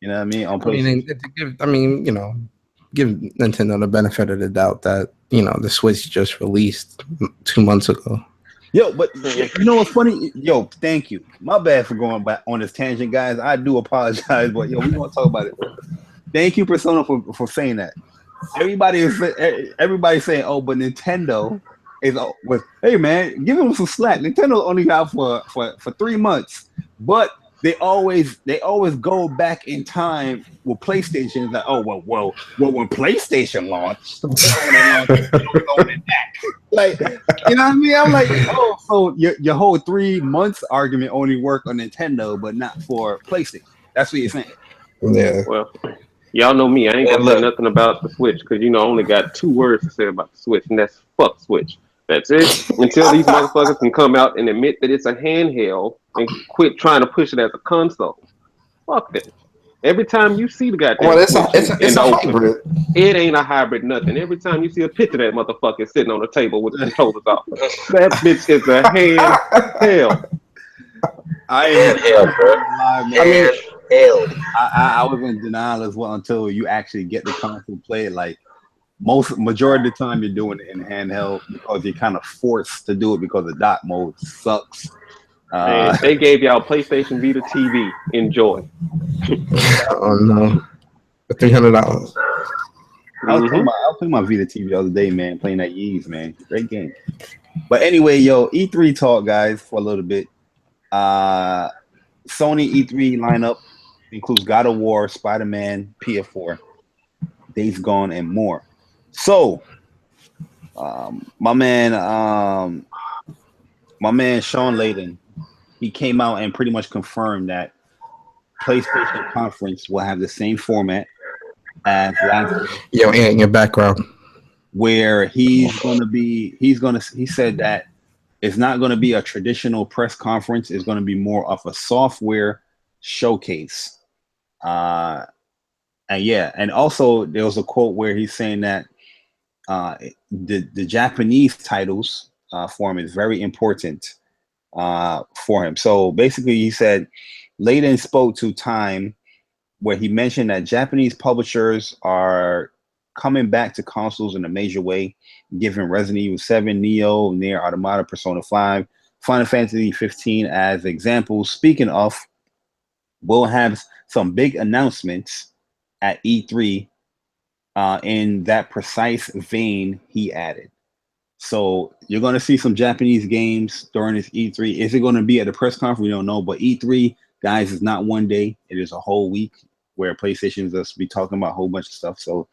You know what I mean? On PlayStation. Give Nintendo the benefit of the doubt that, you know, the Switch just released 2 months ago. Yo, but you know what's funny? Yo, thank you. My bad for going back on this tangent, guys. I do apologize, but yo, we gonna talk about it. Thank you, Persona, for saying that. Everybody's saying, oh, but Nintendo is with, hey man, give them some slack. Nintendo only out for 3 months, but they always go back in time with PlayStation. It's like, oh well, when PlayStation launched, like, you know what I mean? I'm like, oh, so your whole 3 months argument only work on Nintendo, but not for PlayStation. That's what you're saying. Yeah. Well, y'all know me. I ain't gonna say nothing about the Switch because, you know, I only got 2 words to say about the Switch, and that's fuck Switch. That's it. Until these motherfuckers can come out and admit that it's a handheld and quit trying to push it as a console. Fuck that. Every time you see the goddamn it's a hybrid. It ain't a hybrid nothing. Every time you see a picture of that motherfucker sitting on the table with the controllers off, that bitch is a handheld. I was in denial as well until you actually get the console play. Like, majority of the time you're doing it in handheld because you're kind of forced to do it because the dock mode sucks. They gave y'all PlayStation Vita TV. Enjoy. Oh no, $300. I was playing my Vita TV the other day, man, playing that WEEZ, man. Great game. But anyway, yo, E3 talk, guys, for a little bit. Sony E3 lineup includes God of War, Spider-Man, PS4, Days Gone, and more. So, my man Sean Layden, he came out and pretty much confirmed that PlayStation Conference will have the same format as last year. Yo, in your background, where he said that it's not going to be a traditional press conference. It's going to be more of a software showcase. And also there was a quote where he's saying that the Japanese titles for him is very important for him. So basically, he said Layden spoke to Time, where he mentioned that Japanese publishers are coming back to consoles in a major way, giving Resident Evil 7, Neo, Nier Automata, Persona 5, Final Fantasy 15 as examples. Speaking of, we'll have some big announcements at E3 in that precise vein he added. So you're going to see some Japanese games during this E3. Is it going to be at the press conference? We don't know. But E3, guys, is not one day. It is a whole week where PlayStation's just be talking about a whole bunch of stuff. So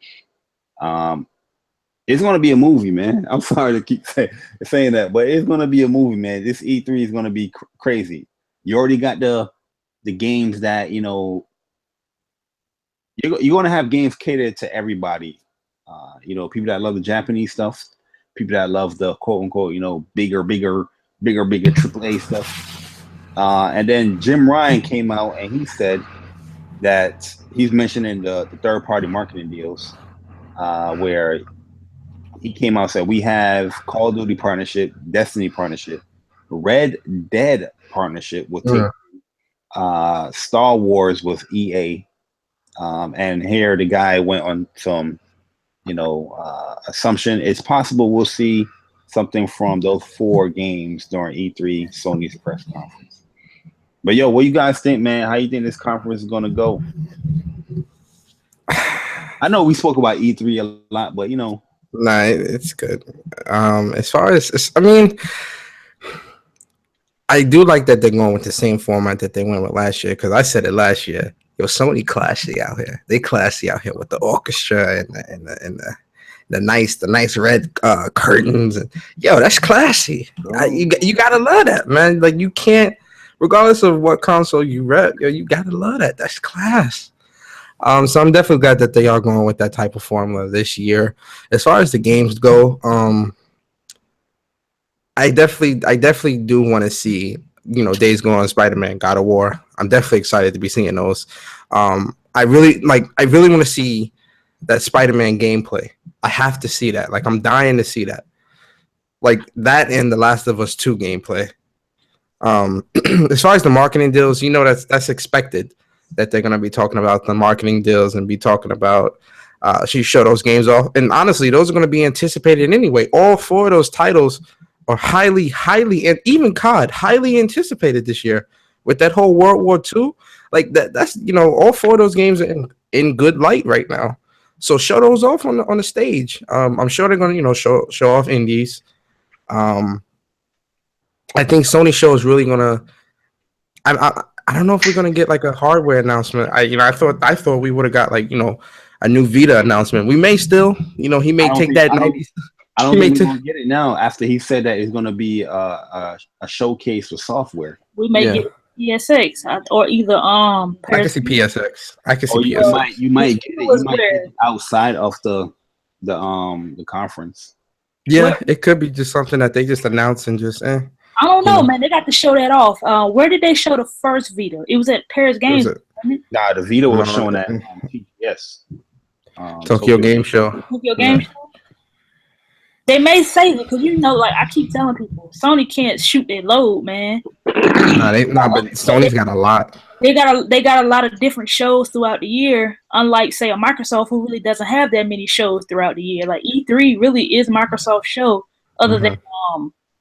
it's going to be a movie, man. I'm sorry to keep saying that, but it's going to be a movie, man. This E3 is going to be crazy. You already got the games that, you know, you're going to have games catered to everybody. You know, people that love the Japanese stuff, people that love the quote unquote, you know, bigger AAA stuff. And then Jim Ryan came out and he said that he's mentioning the third party marketing deals, where he came out and said we have Call of Duty partnership, Destiny partnership, Red Dead partnership with Star Wars with EA. And here the guy went on some, you know, assumption. It's possible we'll see something from those 4 games during E3 Sony's press conference. But yo, what you guys think, man? How you think this conference is gonna go? I know we spoke about E3 a lot, but you know. Nah, it's good. As far as I mean, I do like that they're going with the same format that they went with last year, because I said it last year. Yo, Sony classy out here. They classy out here with the orchestra and the nice red curtains, and yo, that's classy. You gotta love that, man. Like, you can't, regardless of what console you rep, yo, you gotta love that. That's class. So I'm definitely glad that they are going with that type of formula this year. As far as the games go, I definitely do want to see, you know, Days Gone, Spider-Man, God of War. I'm definitely excited to be seeing those. I really want to see that Spider-Man gameplay. I have to see that. Like, I'm dying to see that. Like that and The Last of Us 2 gameplay. As far as the marketing deals, you know, that's expected, that they're gonna be talking about the marketing deals and be talking about show those games off. And honestly, those are gonna be anticipated anyway. All 4 of those titles are highly, and even COD, highly anticipated this year with that whole World War II. Like that's, you know, all 4 of those games are in good light right now. So show those off on the stage. I'm sure they're gonna, you know, show off indies. I think Sony show is really gonna. I don't know if we're gonna get like a hardware announcement. I thought we would have got, like, you know, a new Vita announcement. We may still, you know, he may take that 90s. I don't think we're gonna get it now after he said that it's gonna be a showcase for software. We may get PSX or either I can see PSX. I can see PSX. You might get it. You might get it outside of the conference. Yeah, it could be just something that they just announce and just I don't know, man. They got to show that off. Where did they show the first Vita? It was at Paris Games. Nah, the Vita was shown at TGS. Tokyo Game Show. Tokyo Game Show. They may save it because, you know, like I keep telling people, Sony can't shoot their load, man. But Sony's got a lot. They got a lot of different shows throughout the year, unlike, say, a Microsoft, who really doesn't have that many shows throughout the year. Like E3 really is Microsoft's show, other than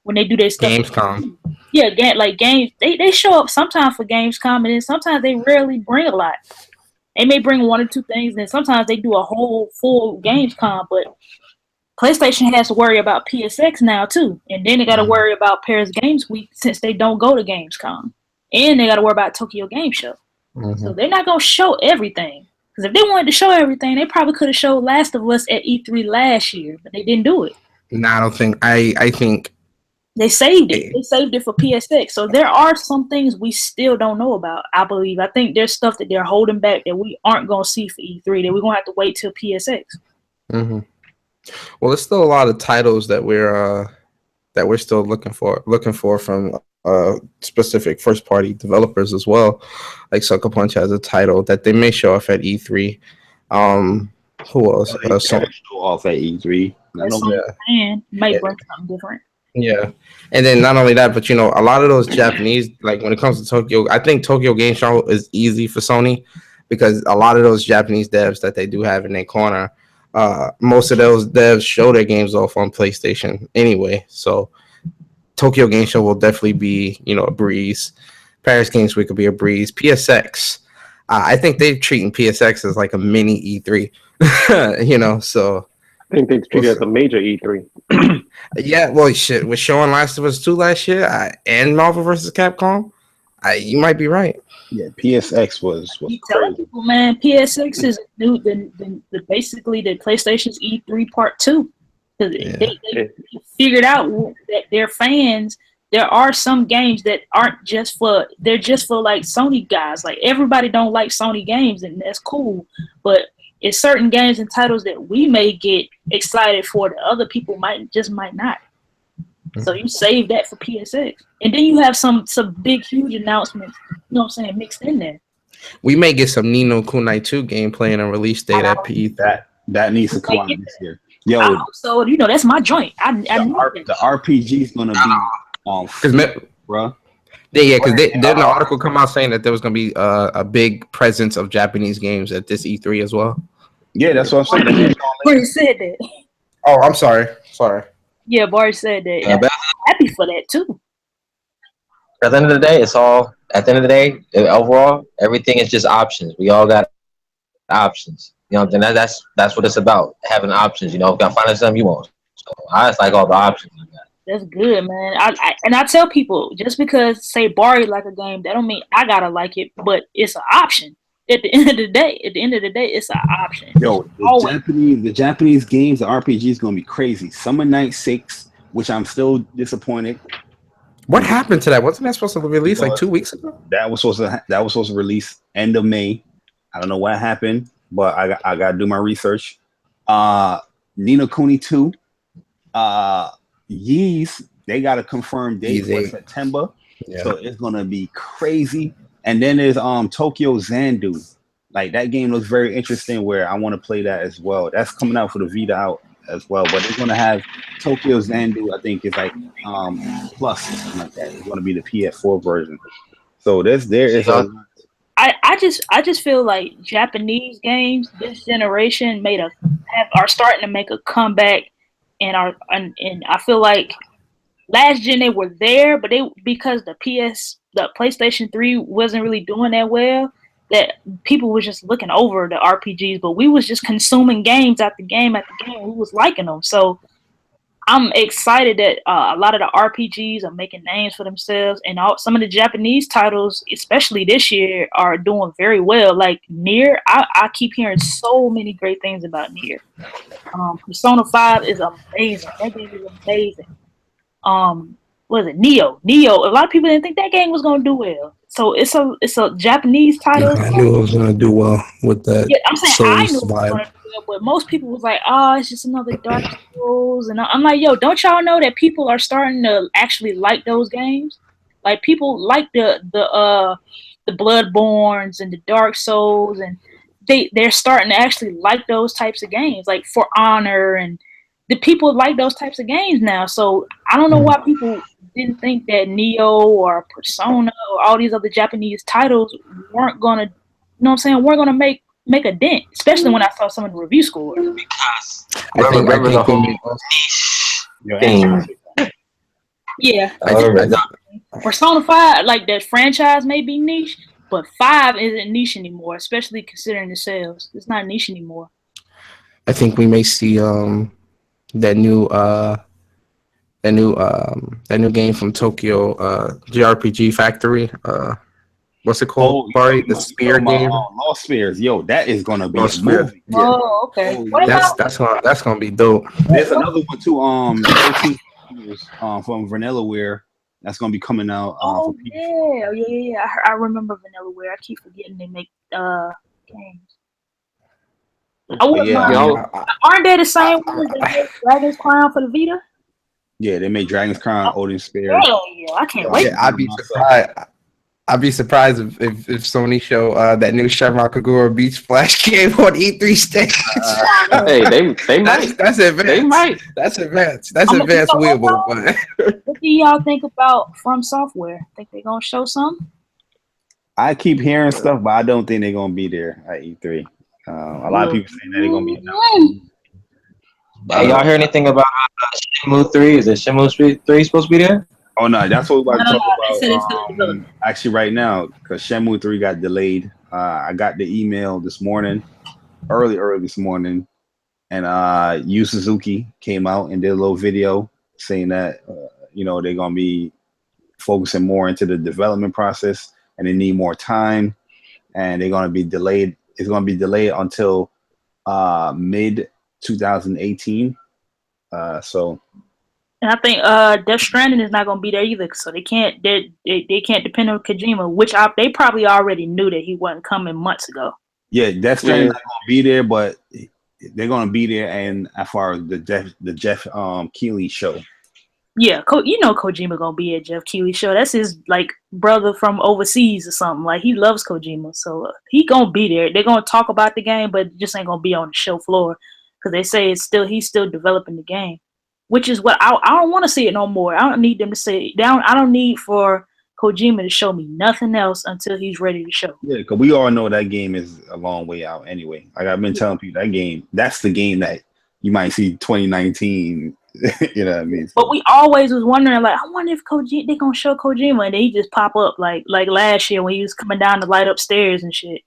when they do their stuff. Gamescom. Yeah, games. They show up sometimes for Gamescom, and then sometimes they rarely bring a lot. They may bring 1 or 2 things, and then sometimes they do a whole full Gamescom, but PlayStation has to worry about PSX now too, and then they got to worry about Paris Games Week since they don't go to Gamescom, and they got to worry about Tokyo Game Show. So they're not gonna show everything, because if they wanted to show everything, they probably could have showed Last of Us at E3 last year, but they didn't do it. No, I don't think. I think they saved it. They saved it for PSX. So there are some things we still don't know about, I believe. I think there's stuff that they're holding back that we aren't gonna see for E3, that we're gonna have to wait till PSX. Well, there's still a lot of titles that we're still looking for from specific first party developers as well. Like Sucker Punch has a title that they may show off at E3. Who else? Show off at E3. Might bring something different. Yeah, and then not only that, but, you know, a lot of those Japanese, like when it comes to Tokyo, I think Tokyo Game Show is easy for Sony because a lot of those Japanese devs that they do have in their corner, most of those devs show their games off on PlayStation anyway. So Tokyo Game Show will definitely be, you know, a breeze. Paris Games Week will be a breeze. PSX, I think they're treating PSX as like a mini E3, you know. So I think they treat it as a major E3. yeah, well, shit, with showing Last of Us 2 last year and Marvel vs. Capcom, you might be right. Yeah, PSX was You telling crazy. people, man, PSX is new than basically the PlayStation's E3 Part 2. Because they figured out that their fans, there are some games that aren't just for, they're just for like Sony guys. Like everybody don't like Sony games, and that's cool. But it's certain games and titles that we may get excited for that other people might not. So you save that for PSX. And then you have some big, huge announcements, you know what I'm saying, mixed in there. We may get some Ni no Kunai 2 gameplay and a release date at PE. That needs to come out this year. Yo, so you know that's my joint. The RPG is gonna be bro. Yeah, because then the article come out saying that there was gonna be a big presence of Japanese games at this E3 as well. Yeah, that's what I'm saying. Barry said that. Oh, I'm sorry. Yeah, Barry said that. I'm happy for that too. At the end of the day, overall, everything is just options. We all got options. You know, and that's what it's about, having options. You know, if you find something you want. So I just like all the options. That's good, man. I tell people, just because say Barry like a game, that don't mean I gotta like it, but it's an option. At the end of the day, it's an option. Yo, the Japanese games, the RPG is gonna be crazy. Summer Night 6, which I'm still disappointed. What happened to that? Wasn't that supposed to release like 2 weeks ago? That was supposed to release end of May. I don't know what happened, but I gotta do my research. Ni no Kuni 2, WEEZ, they got a confirmed date for September. Yeah. So it's gonna be crazy. And then there's Tokyo Xandu. Like that game looks very interesting where I want to play that as well. That's coming out for the Vita out as well. But it's gonna have Tokyo Xandu, I think it's like plus something like that. It's gonna be the PS4 version. So there is I just feel like Japanese games this generation are starting to make a comeback, and I feel like last gen they were there, but because the PlayStation 3 wasn't really doing that well, that people were just looking over the RPGs, but we was just consuming games after game after game. We was liking them. So I'm excited that a lot of the RPGs are making names for themselves, and some of the Japanese titles, especially this year, are doing very well. Like Nier, I keep hearing so many great things about Nier. Persona 5 is amazing. That game is amazing. What is it? Neo. A lot of people didn't think that game was gonna do well. So it's a Japanese title. I knew it was gonna do well with that. Yeah, I'm saying I knew it was gonna do well, but most people was like, "Oh, it's just another Dark Souls," and I'm like, "Yo, don't y'all know that people are starting to actually like those games? Like people like the Bloodborns and the Dark Souls, and they're starting to actually like those types of games, like For Honor, and the people like those types of games now. So I don't know why people didn't think that Neo or Persona or all these other Japanese titles weren't gonna, you know what I'm saying, weren't gonna make a dent, especially when I saw some of the review scores. Because I think the whole niche thing. Yeah. Persona 5, like that franchise may be niche, but 5 isn't niche anymore, especially considering the sales. It's not niche anymore. I think we may see that new game from Tokyo JRPG Factory. What's it called? The Spear game. Lost Spears. Yo, that is gonna be a movie. Yeah. Oh, okay. That's gonna be dope. There's another one too. From Vanillaware that's gonna be coming out. For yeah. I remember Vanillaware. I keep forgetting they make games. Aren't they the same ones that made Dragon's Crown for the Vita? Yeah, they made Dragon's Crown, Odin Spear. Hell yeah, I can't wait. Yeah, I'd be surprised if Sony show that new Shamrock Kagura Beach Splash game on E3 stage. Hey, they might. That's advanced. They might. That's advanced. That's advanced weeable. What do y'all think about From Software? Think they gonna show some? I keep hearing stuff, but I don't think they're gonna be there at E3. A lot of people saying that they're gonna be announced. Hey, y'all hear anything about Shenmue 3? Is it Shenmue 3 supposed to be there? Oh no, that's what we're about to talk They said it's still in about. development. Actually, right now, because Shenmue 3 got delayed. I got the email this morning, early this morning, and Yu Suzuki came out and did a little video saying that they're gonna be focusing more into the development process and they need more time, and they're gonna be delayed. It's gonna be delayed until mid 2018. So. And I think Death Stranding is not going to be there either, so they can't depend on Kojima, which they probably already knew that he wasn't coming months ago. Yeah, Death Stranding not going to be there, but they're going to be there. And as far as the Jeff Keighley show, yeah, Kojima going to be at Jeff Keighley show. That's his like brother from overseas or something. Like he loves Kojima, so he going to be there. They're going to talk about the game, but just ain't going to be on the show floor because they say he's still developing the game. Which is what I don't want to see it no more. I don't need them to say it down. I don't need for Kojima to show me nothing else until he's ready to show. Yeah, because we all know that game is a long way out anyway. Like I've been telling people, that's the game that you might see 2019. You know what I mean? But we always was wondering, like, I wonder if they gonna show Kojima, and then he just pop up like last year when he was coming down the light upstairs and shit.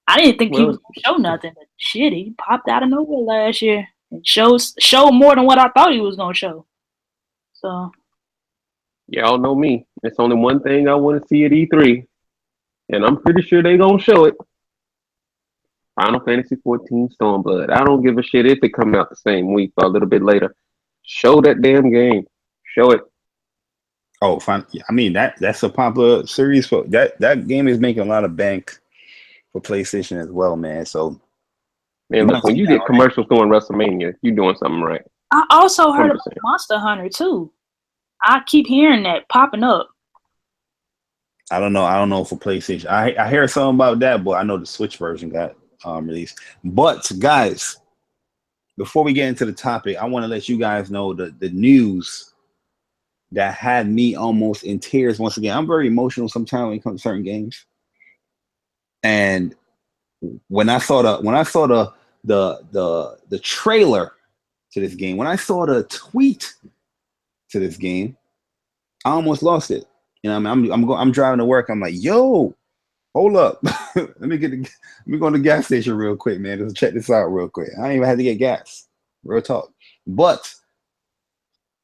I didn't think he was gonna show nothing, but shit, he popped out of nowhere last year. And show more than what I thought he was gonna show. So y'all know me. It's only one thing I want to see at E3, and I'm pretty sure they gonna show it. Final Fantasy 14 Stormblood. I don't give a shit if it come out the same week or a little bit later. Show that damn game. Show it. Oh, fine. I mean that's a popular series for that game is making a lot of bank for PlayStation as well, man. So. Man, look, when you get commercials during WrestleMania, you're doing something right. I also heard 100%. about Monster Hunter too. I keep hearing that popping up. I don't know for PlayStation. I hear something about that, but I know the Switch version got released. But guys, before we get into the topic, I want to let you guys know the news that had me almost in tears once again. I'm very emotional sometimes when it comes to certain games. And when I saw the trailer to this game, when I saw the tweet to this game, I almost lost it. You know, I mean, I'm driving to work. I'm like, yo, hold up, let me go to the gas station real quick, man. Just check this out real quick. I ain't even had to get gas. Real talk. But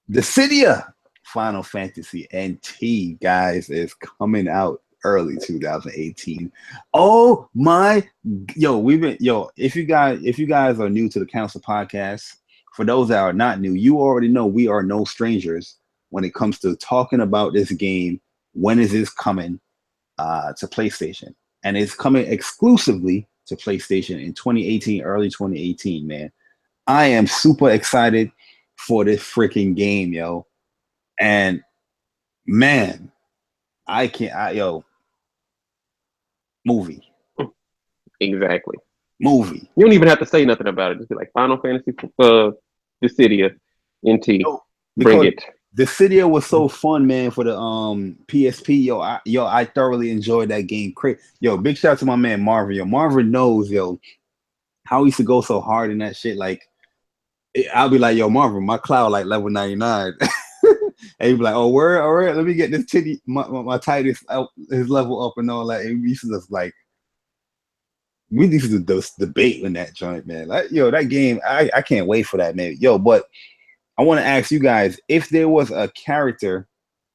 Dissidia Final Fantasy NT, guys, is coming out early 2018. Oh my, if you guys are new to the Council Podcast, for those that are not new, you already know we are no strangers when it comes to talking about this game. When is this coming to PlayStation? And it's coming exclusively to PlayStation in 2018, early 2018, man. I am super excited for this freaking game, yo. And man, movie. Exactly. Movie. You don't even have to say nothing about it. Just be like Final Fantasy Dissidia NT. Bring it. Dissidia was so fun, man, for the PSP. I thoroughly enjoyed that game. Yo, big shout out to my man Marvin. Yo, Marvin knows, how he used to go so hard in that shit. Like, I'll be like, yo, Marvin, my cloud like level 99. And he'd be like, oh, word, all right, let me get this my tightest his level up and all that. And we used to just like, we used to debate in that joint, man. Like, yo, that game, I can't wait for that, man. Yo, but I want to ask you guys, if there was a character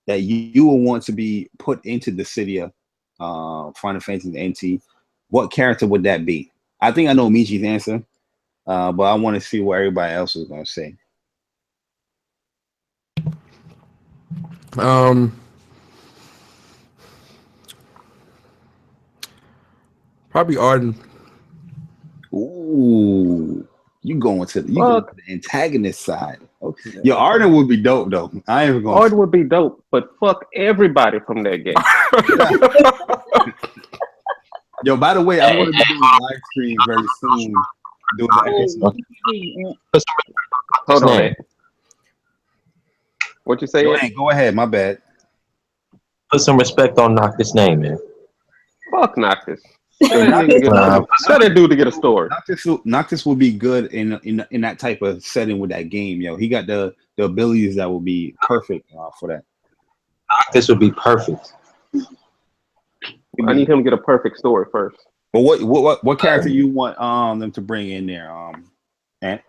that you would want to be put into Dissidia, Final Fantasy NT, what character would that be? I think I know Michy's answer, but I want to see what everybody else is going to say. Probably Arden. Ooh, you going to the antagonist side? Okay. Yo, Arden would be dope though. I ain't even going. Arden would be dope, but fuck everybody from that game. Yo, by the way, I'm going to be doing a live stream very soon. Doing the episode. Hold on, man. What you say? Go ahead. My bad. Put some respect on Noctis' name, man. Fuck Noctis. Tell that dude to get a story. Noctis will be good in that type of setting with that game, yo. He got the abilities that will be perfect for that. Noctis would be perfect. I need him to get a perfect story first. But what character you want them to bring in there? And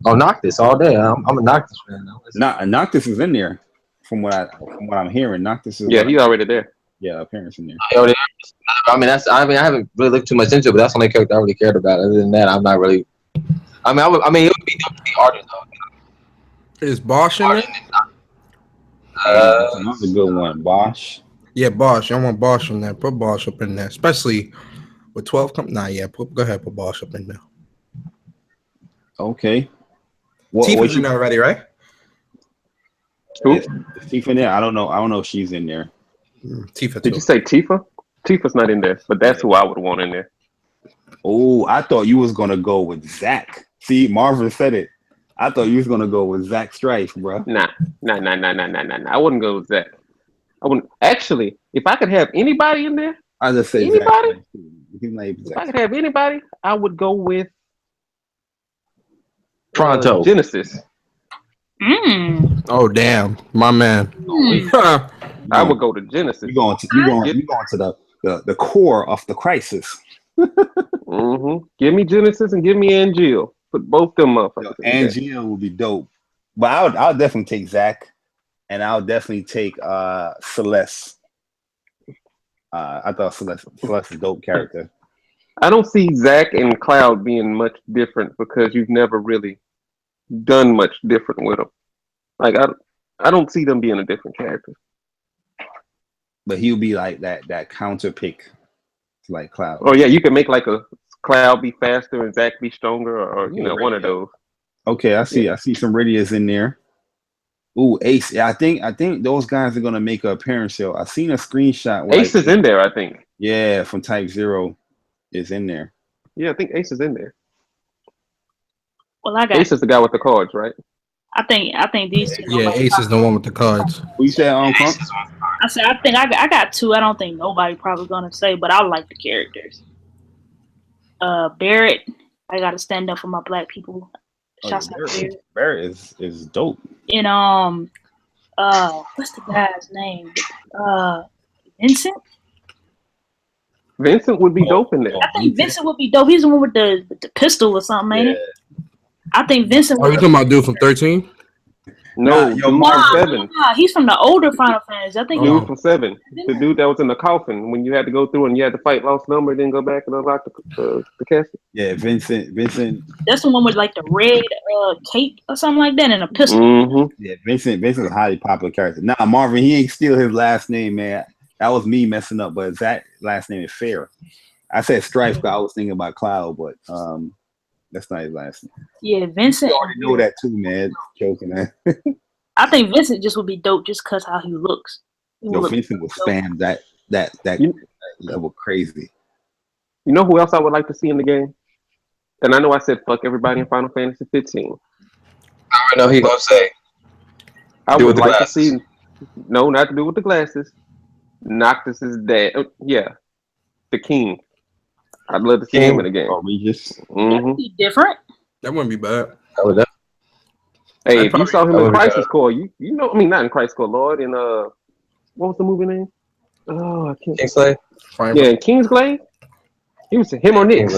Noctis all day. I'm a Noctis fan now. Noctis is in there, from what I'm hearing. Noctis is he's already there. Yeah, appearance in there. I mean, I haven't really looked too much into it, but that's the only character I really cared about. Other than that, I'm not really. I mean, it would be dope to be artist though. Is Bosch in there? Another good one, Bosch. Yeah, Bosch. I want Bosch in there. Put Bosch up in there, especially with 12. Go ahead, put Bosch up in there. Okay. Tifa's in there already, right? Who? Is Tifa in there? I don't know. I don't know if she's in there. Tifa. Did you say Tifa? Tifa's not in there, but that's who I would want in there. Oh, I thought you was gonna go with Zach. See, Marvin said it. I thought you was gonna go with Zach Strife, bro. Nah. I wouldn't go with Zach. I wouldn't. Actually, if I could have anybody in there, I just say anybody. If I could have anybody, I would go with Pronto. Genesis. Oh damn, my man. I would go to Genesis. You going to the core of the crisis. Give me Genesis and give me Angeal. Put both them up. Angeal would be dope. But I'll definitely take Zach, and I'll definitely take Celeste. I thought Celeste is a dope character. I don't see Zach and Cloud being much different because you've never really done much different with them. Like I don't see them being a different character. But he'll be like that counter pick to like Cloud. Oh yeah, you can make like a Cloud be faster and Zach be stronger, or one of those. Okay, I see some Radius in there. Ooh, Ace. Yeah, I think those guys are gonna make an appearance. So I seen a screenshot. Ace is in there, I think. Yeah, from Type 0 is in there. Yeah, I think Ace is in there. Well, Ace is the guy with the cards, right? I think these two. Yeah, Ace is the one with the cards. We said I said I think I got two. I don't think nobody probably gonna say, but I like the characters. Barrett, I gotta stand up for my black people. Barrett is dope. And what's the guy's name? Vincent. Vincent would be dope in there. I think Vincent would be dope. He's the one with the pistol or something, ain't it? I think Vincent. Are you talking about dude from 13? No, nah, 7. Nah, he's from the older Final Fantasy. I think dude from 7. The dude that was in the coffin when you had to go through and you had to fight lost number, then go back and unlock the casket. Yeah, Vincent. That's the one with like the red cape or something like that and a pistol. Yeah, Vincent is a highly popular character. Nah, Marvin, he ain't steal his last name, man. That was me messing up, but that last name is Fair. I said Strife, but I was thinking about Cloud, but that's not his last name. Yeah, Vincent. You already know that too, man. Joking, man. I think Vincent just would be dope just because how he looks. Vincent would spam that level crazy. You know who else I would like to see in the game? And I know I said fuck everybody in Final Fantasy 15. I already know he gonna say. I would like to see. No, not to do with the glasses. Noctis's dad. Yeah, the king. I'd love to see him in the game. Regis. That would be different. That wouldn't be bad. Hey, if you saw him in Crisis Core, you know, I mean, not in Crisis Core, Lord, in what was the movie name? Oh, I can't. Kingsley. Yeah, in Kingsglaive. He was him or Nyx.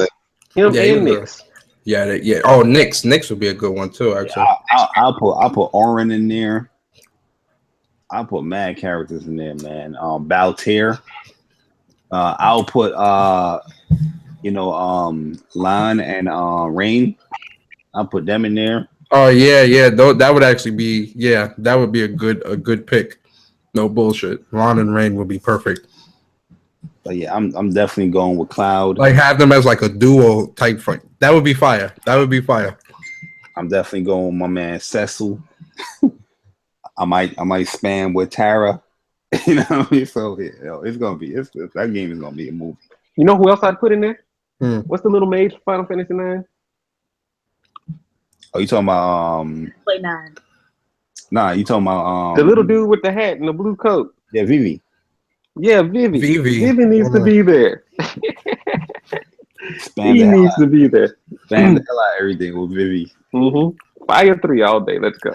Him and Nyx. Yeah. Oh, Nyx would be a good one too. Actually, I'll put Orin in there. I'll put mad characters in there, man. Baltair. I'll put Lan and Rain. I'll put them in there. Oh yeah. That would actually be that would be a good pick. No bullshit. Lan and Rain would be perfect. But yeah, I'm definitely going with Cloud. Like have them as like a duo type fight. That would be fire. I'm definitely going with my man Cecil. I might spam with Tara. You know what I mean? So that game is gonna be a movie. You know who else I'd put in there? What's the little mage for Final Fantasy 9? Oh, you talking about Play 9. Nah, you talking about the little dude with the hat and the blue coat. Yeah, Vivi. Yeah, Vivi. Vivi. Vivi needs to be there. Spam He the hell needs out. to be there. Spam the hell out of everything with Vivi. Fire 3 all day. Let's go.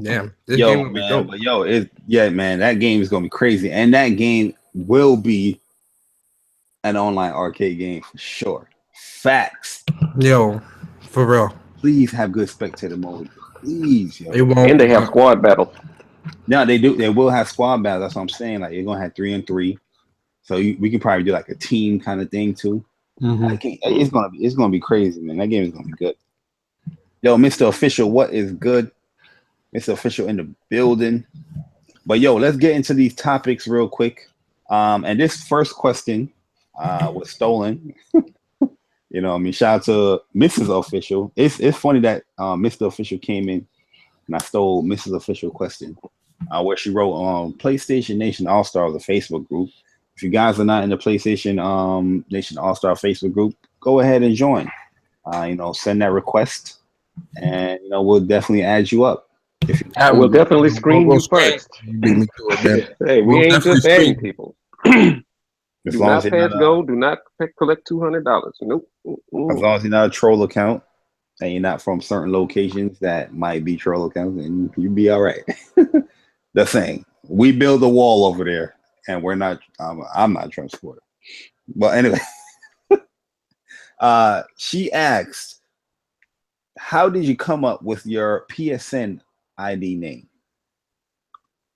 Damn. This Yo, game will be man, dope. but man, that game is gonna be crazy, and that game will be an online arcade game for sure. Facts. Yo, for real. Please have good spectator mode. Please, yo. It won't. And they have squad battles. No, they do. They will have squad battles. That's what I'm saying. Like you're gonna have 3-on-3. So we can probably do like a team kind of thing too. It's gonna be crazy, man. That game is gonna be good. Yo, Mr. Official, what is good? Mr. Official in the building. But yo, let's get into these topics real quick. And this first question was stolen. You know, I mean, shout out to Mrs. Official. It's funny that Mr. Official came in and I stole Mrs. Official question, where she wrote PlayStation Nation All-Star, the Facebook group. If you guys are not in the PlayStation Nation All-Star Facebook group, go ahead and join. You know, send that request, and you know we'll definitely add you up. We'll definitely screen you first. Hey, we ain't just adding people. As Do long not as pass go. Do not collect $200. Nope. As long as you're not a troll account and you're not from certain locations that might be troll accounts, and you'll be all right. The thing, we build a wall over there, and we're not. I'm not Trump supporter. But anyway, she asked, "How did you come up with your PSN ID name?"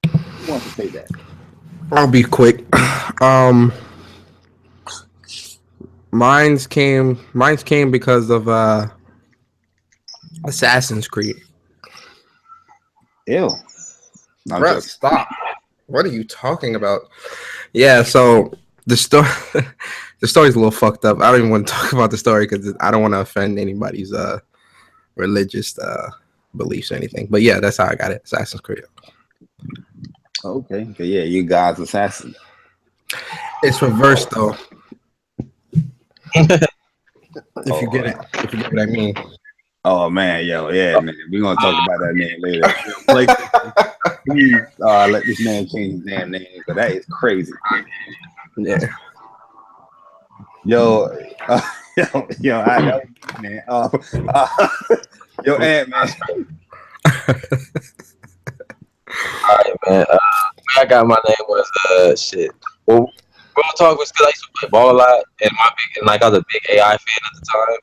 Who wants to say that? I'll be quick. Mine's came because of Assassin's Creed. Ew. Bro, stop. What are you talking about? Yeah, so the story's a little fucked up. I don't even want to talk about the story because I don't want to offend anybody's religious beliefs or anything. But yeah, that's how I got it. Assassin's Creed. Okay. Yeah, you guys assassin. It's reversed though. If you get what I mean. Oh man, man. We're gonna talk about that name later. Please let this man change his damn name, because that is crazy. Yeah. Yo, I know, man. Yo, Ant, man. All right, man. I got my name was shit. Well, real talk was because I used to play ball a lot, and I was a big AI fan at the time,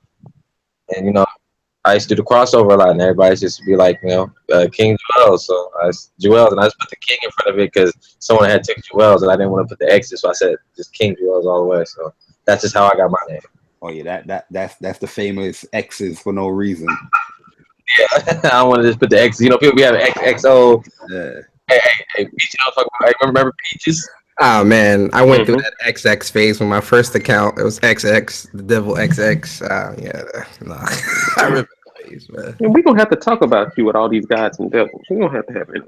and you know, I used to do the crossover a lot, and everybody used to be like, you know, King Jewels. So Jewels, and I just put the King in front of it because someone had took Jewels, and I didn't want to put the X's, so I said just King Jewels all the way. So that's just how I got my name. Oh yeah, that's the famous X's for no reason. Yeah, I don't want to just put the X. You know, people we have XXO. Yeah. Hey, Peaches, I remember Peaches. Oh man, I went through that XX phase with my first account. It was XX, the Devil XX. I remember that phase, man. And we're gonna have to talk about you with all these gods and devils. We're gonna have to have it.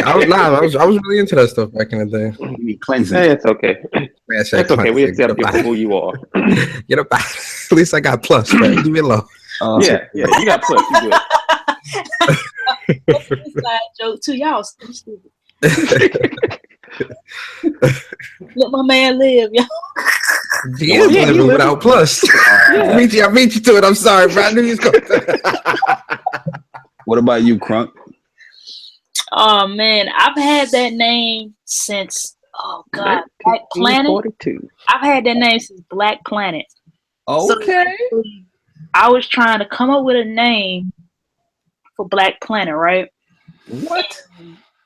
I was really into that stuff back in the day. You need cleansing. Hey, it's okay. It's okay. We accept you for who you are. Get up. At least I got plus, right? Leave me alone. Yeah, you got plus. You good. That's a side joke too. Y'all stupid. Let my man live, yo. He is living without plus. I beat you to it. I'm sorry, bro. I knew he was going. What about you, Crunk? Oh man, I've had that name since Black Planet. I've had that name since Black Planet. Okay. So, I was trying to come up with a name for Black Planet, right? What?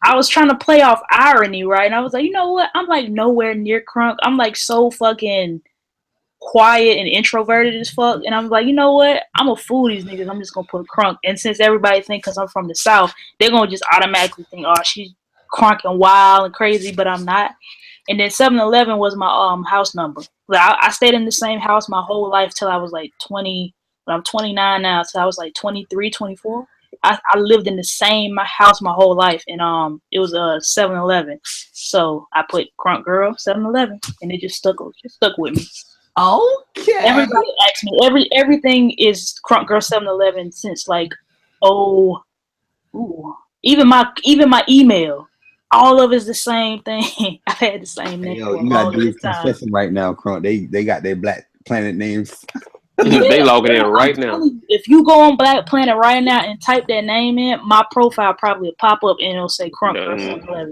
I was trying to play off irony, right? And I was like, you know what? I'm like nowhere near Crunk. I'm like so fucking quiet and introverted as fuck. And I'm like, you know what? I'm gonna fool these niggas. I'm just gonna put Crunk. And since everybody think because I'm from the South, they're gonna just automatically think, oh, she's Crunk and wild and crazy, but I'm not. And then 7-Eleven was my house number. Like, I stayed in the same house my whole life till I was like 20. But I'm 29 now, so I was like 23, 24. I lived in the same house my whole life, and it was 7-Eleven. So I put Crunk Girl 7-Eleven, and it just stuck with me. Okay. Everybody asks me everything is Crunk Girl 7-Eleven since like 09. Ooh. Even my email, all of it's the same thing. I've had the same name for a long time. Confessing right now, Crunk. They got their Black Planet names. Yeah, they logging in right now. If you go on Black Planet right now and type that name in, my profile probably will pop up and it'll say Crunk.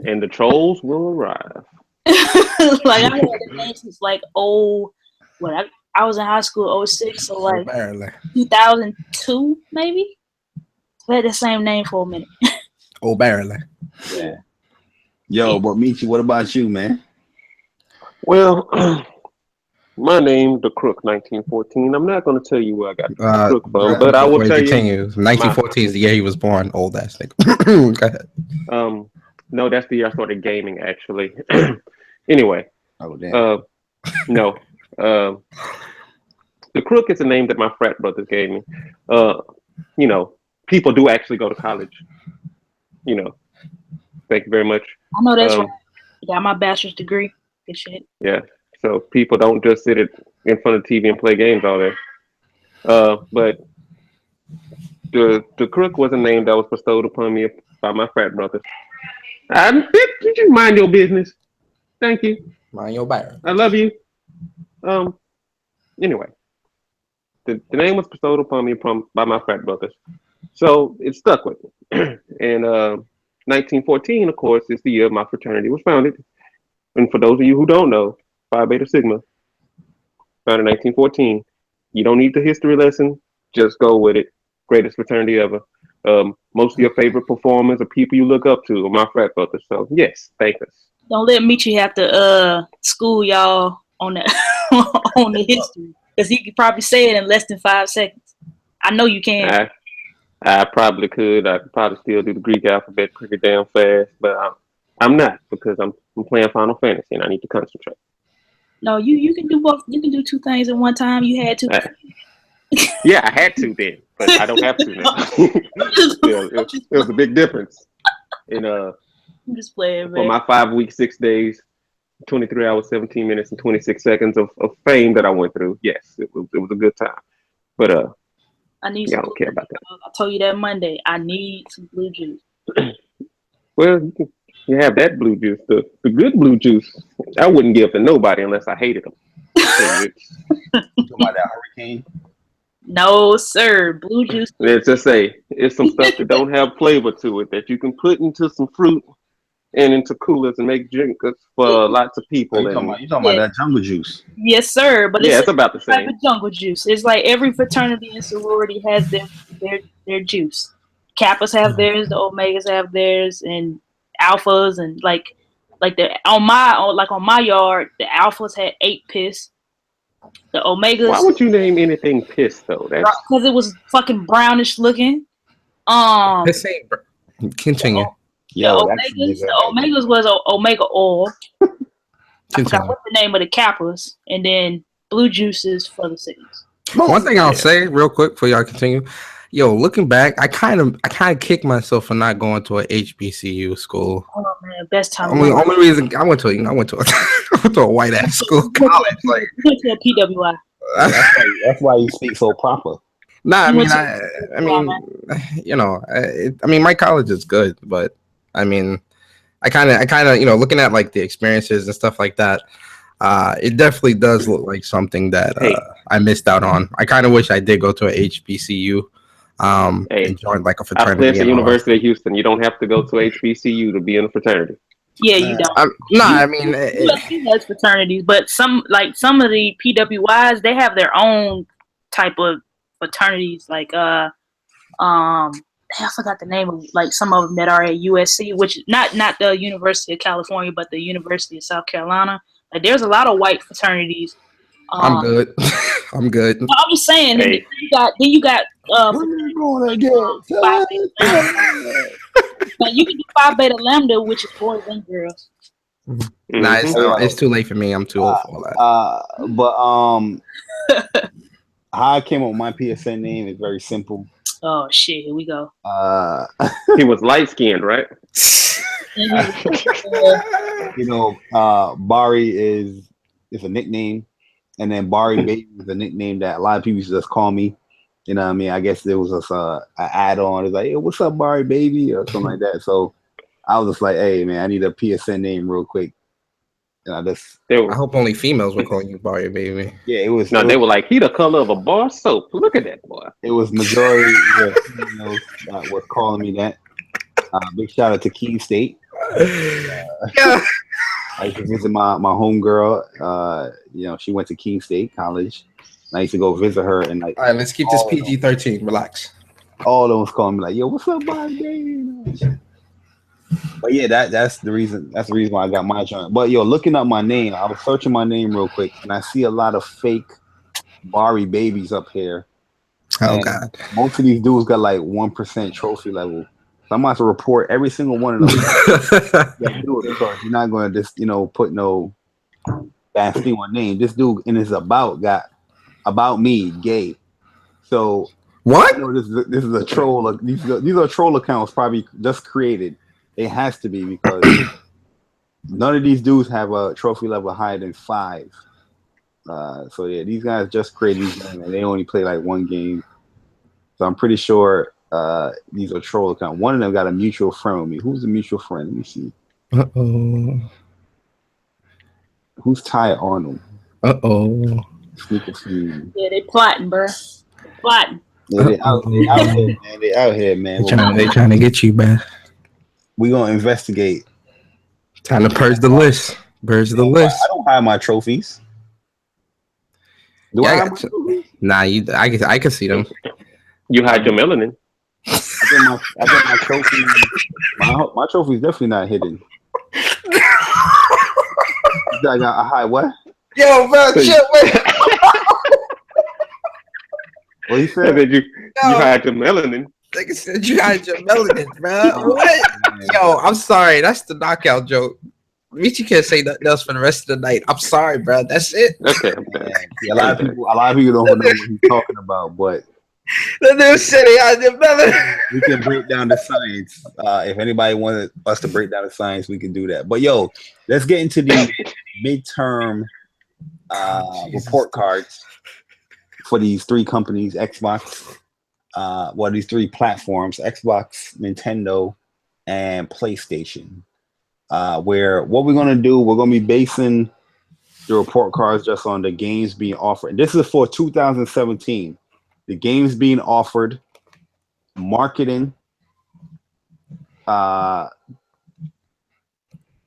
And the trolls will arrive. Like I had the name since like I was in high school 06, so like 2002 maybe. I had the same name for a minute. Barely. Yeah. Yo, but Michy, what about you, man? Well, my name, The Crook 1914. I'm not going to tell you where I got the Crook from, but I will tell you. 1914 is the year he was born. Old ass nigga. Go ahead. No, that's the year I started gaming, actually. Anyway. Oh, damn. No. The Crook is a name that my frat brothers gave me. You know, people do actually go to college. You know. Thank you very much. I know that's right. Got my bachelor's degree. Good shit. Yeah. So people don't just sit in front of the TV and play games all day. But the Crook was a name that was bestowed upon me by my frat brothers. Did you mind your business? Thank you. Mind your business. I love you. Anyway, the name was bestowed upon me by my frat brothers, so it stuck with me. And 1914, of course, is the year my fraternity was founded. And for those of you who don't know, Phi Beta Sigma, founded in 1914. You don't need the history lesson. Just go with it. Greatest fraternity ever. Most of your favorite performers or people you look up to are my frat brothers. So, yes, thank us. Don't let Michy have to school y'all on the on the history, because he could probably say it in less than 5 seconds. I know you can. I probably could. I could probably still do the Greek alphabet pretty damn fast, but I'm not, because I'm playing Final Fantasy and I need to concentrate. No, you can do both. You can do two things at one time. You had to. Yeah, I had to then, but I don't have to now. It was a big difference. And I'm just playing, man. For my 5 weeks, 6 days, 23 hours, 17 minutes, and 26 seconds of fame that I went through, yes, it was a good time. But I need. I don't care about that. I told you that Monday. I need some blue juice. Well, you have that blue juice, the good blue juice. I wouldn't give to nobody unless I hated them. You talking about that hurricane? No, sir. Blue juice. Let's just say it's some stuff that don't have flavor to it that you can put into some fruit and into coolers and make drinks for lots of people. You talking about that jungle juice? Yes, sir. But it's about the same. Type of jungle juice. It's like every fraternity and sorority has their juice. Kappas have theirs, the Omegas have theirs, and Alphas, and like on my yard, the Alphas had 8 piss. The Omegas. Why would you name anything piss though? Because it was fucking brownish looking. Continue. The Omegas was Omega oil. I forgot what the name of the Kappas, and then blue juices for the cities. One thing I'll say real quick before y'all continue. Yo, looking back, I kind of kicked myself for not going to a HBCU school. Oh man, best time. Only reason I went to a white ass school college. Like went to a PWI. That's why you speak so proper. Nah, I mean, you know, my college is good, but I mean, I kind of, you know, looking at like the experiences and stuff like that, it definitely does look like something that I missed out on. I kind of wish I did go to a HBCU. And join like a fraternity. I played at the University of Houston. You don't have to go to HBCU to be in a fraternity. Yeah, you don't. I mean, USC has fraternities, but some of the PWIs, they have their own type of fraternities. Like I forgot the name of like some of them that are at USC, which not the University of California, but the University of South Carolina. Like there's a lot of white fraternities. I'm good. I'm good. I'm just saying. Then you got. Like you can do Phi Beta Lambda, which is boys and girls. Nah, it's too late for me. I'm too old for all that. But how I came up with my PSN name is very simple. Oh shit! Here we go. He was light skinned, right? You know, Bari is a nickname, and then Bari Baby is a nickname that a lot of people just call me. You know what I mean? I guess there was an add-on. It's like, hey, what's up, Barry, baby? Or something like that. So I was just like, hey, man, I need a PSN name real quick. And I hope only females were calling you Barry, baby. Yeah, it was. No, they were like, he the color of a bar soap. Look at that boy. It was majority females was calling me that. Big shout out to Keene State. Yeah. I used to visit my homegirl. You know, she went to Keene State College. I used to go visit her and like. All right, let's keep this PG-13. Relax. All of them was calling me like, "Yo, what's up, baby?" But yeah, that's the reason. That's the reason why I got my joint. But yo, looking up my name, I was searching my name real quick, and I see a lot of fake Barry babies up here. Oh God! Most of these dudes got like 1% trophy level. So I'm about to report every single one of them. Because you're not going to just put no bad thing on name. This dude in his got about me gay. So what? This is a troll. These are troll accounts probably just created. It has to be because none of these dudes have a trophy level higher than 5. So yeah, these guys just created these games and they only play like one game. So I'm pretty sure these are troll accounts. One of them got a mutual friend with me. Who's the mutual friend? Let me see. Who's Ty Arnold? Yeah, they plotting, bro. Plotting. Yeah, they out here, man. They out here, man. They trying to get you, man. We gonna investigate. Time to purge the list. Purge the list. I don't hide my trophies. Do I hide my trophies? Nah, I can see them. You hide your melanin. I got my trophies. My trophy's definitely not hidden. I hide what? Yo, bro, shit, wait. What he said? You hide your melanin. Nigga said you hide your melanin, bro. What? Yo, I'm sorry. That's the knockout joke. Michy can't say nothing else for the rest of the night. I'm sorry, bro. That's it. Okay. Yeah, a lot of people don't know what he's talking about, but the dude said he hide your melanin. We can break down the science. If anybody wanted us to break down the science, we can do that. But yo, let's get into the midterm report cards for these 3 companies: Xbox, these 3 platforms: Xbox, Nintendo, and PlayStation. Where what we're gonna do, we're gonna be basing the report cards just on the games being offered. This is for 2017. The games being offered, marketing. Well,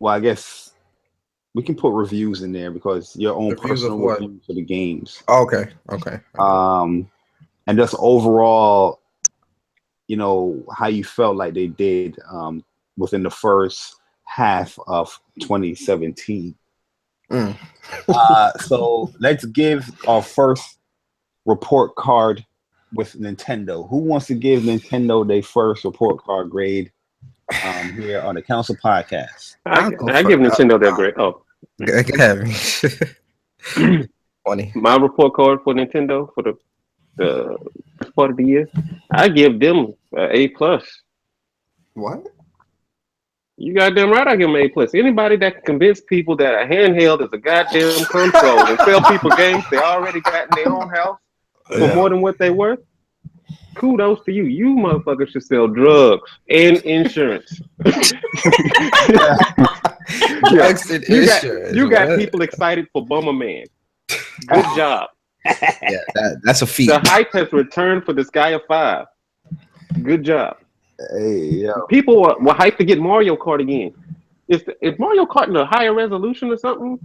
I guess we can put reviews in there because your own personal reviews for the games. Oh, okay. And just overall, how you felt like they did within the first half of 2017. So let's give our first report card with Nintendo. Who wants to give Nintendo their first report card grade here on the Council Podcast? I give Nintendo their grade. Oh, funny. My report card for Nintendo for the part of the year, I give them an A+. What? You goddamn right, I give them A+. Anybody that can convince people that a handheld is a goddamn console and sell people games they already got in their own house for more than what they worth, kudos to you. You motherfuckers should sell drugs and insurance. Drugs and insurance. You got people excited for Bomberman. Good job. Yeah, that's a feat. The hype has returned for this guy of 5. Good job. Hey, yo. People were hyped to get Mario Kart again. Is Mario Kart in a higher resolution or something?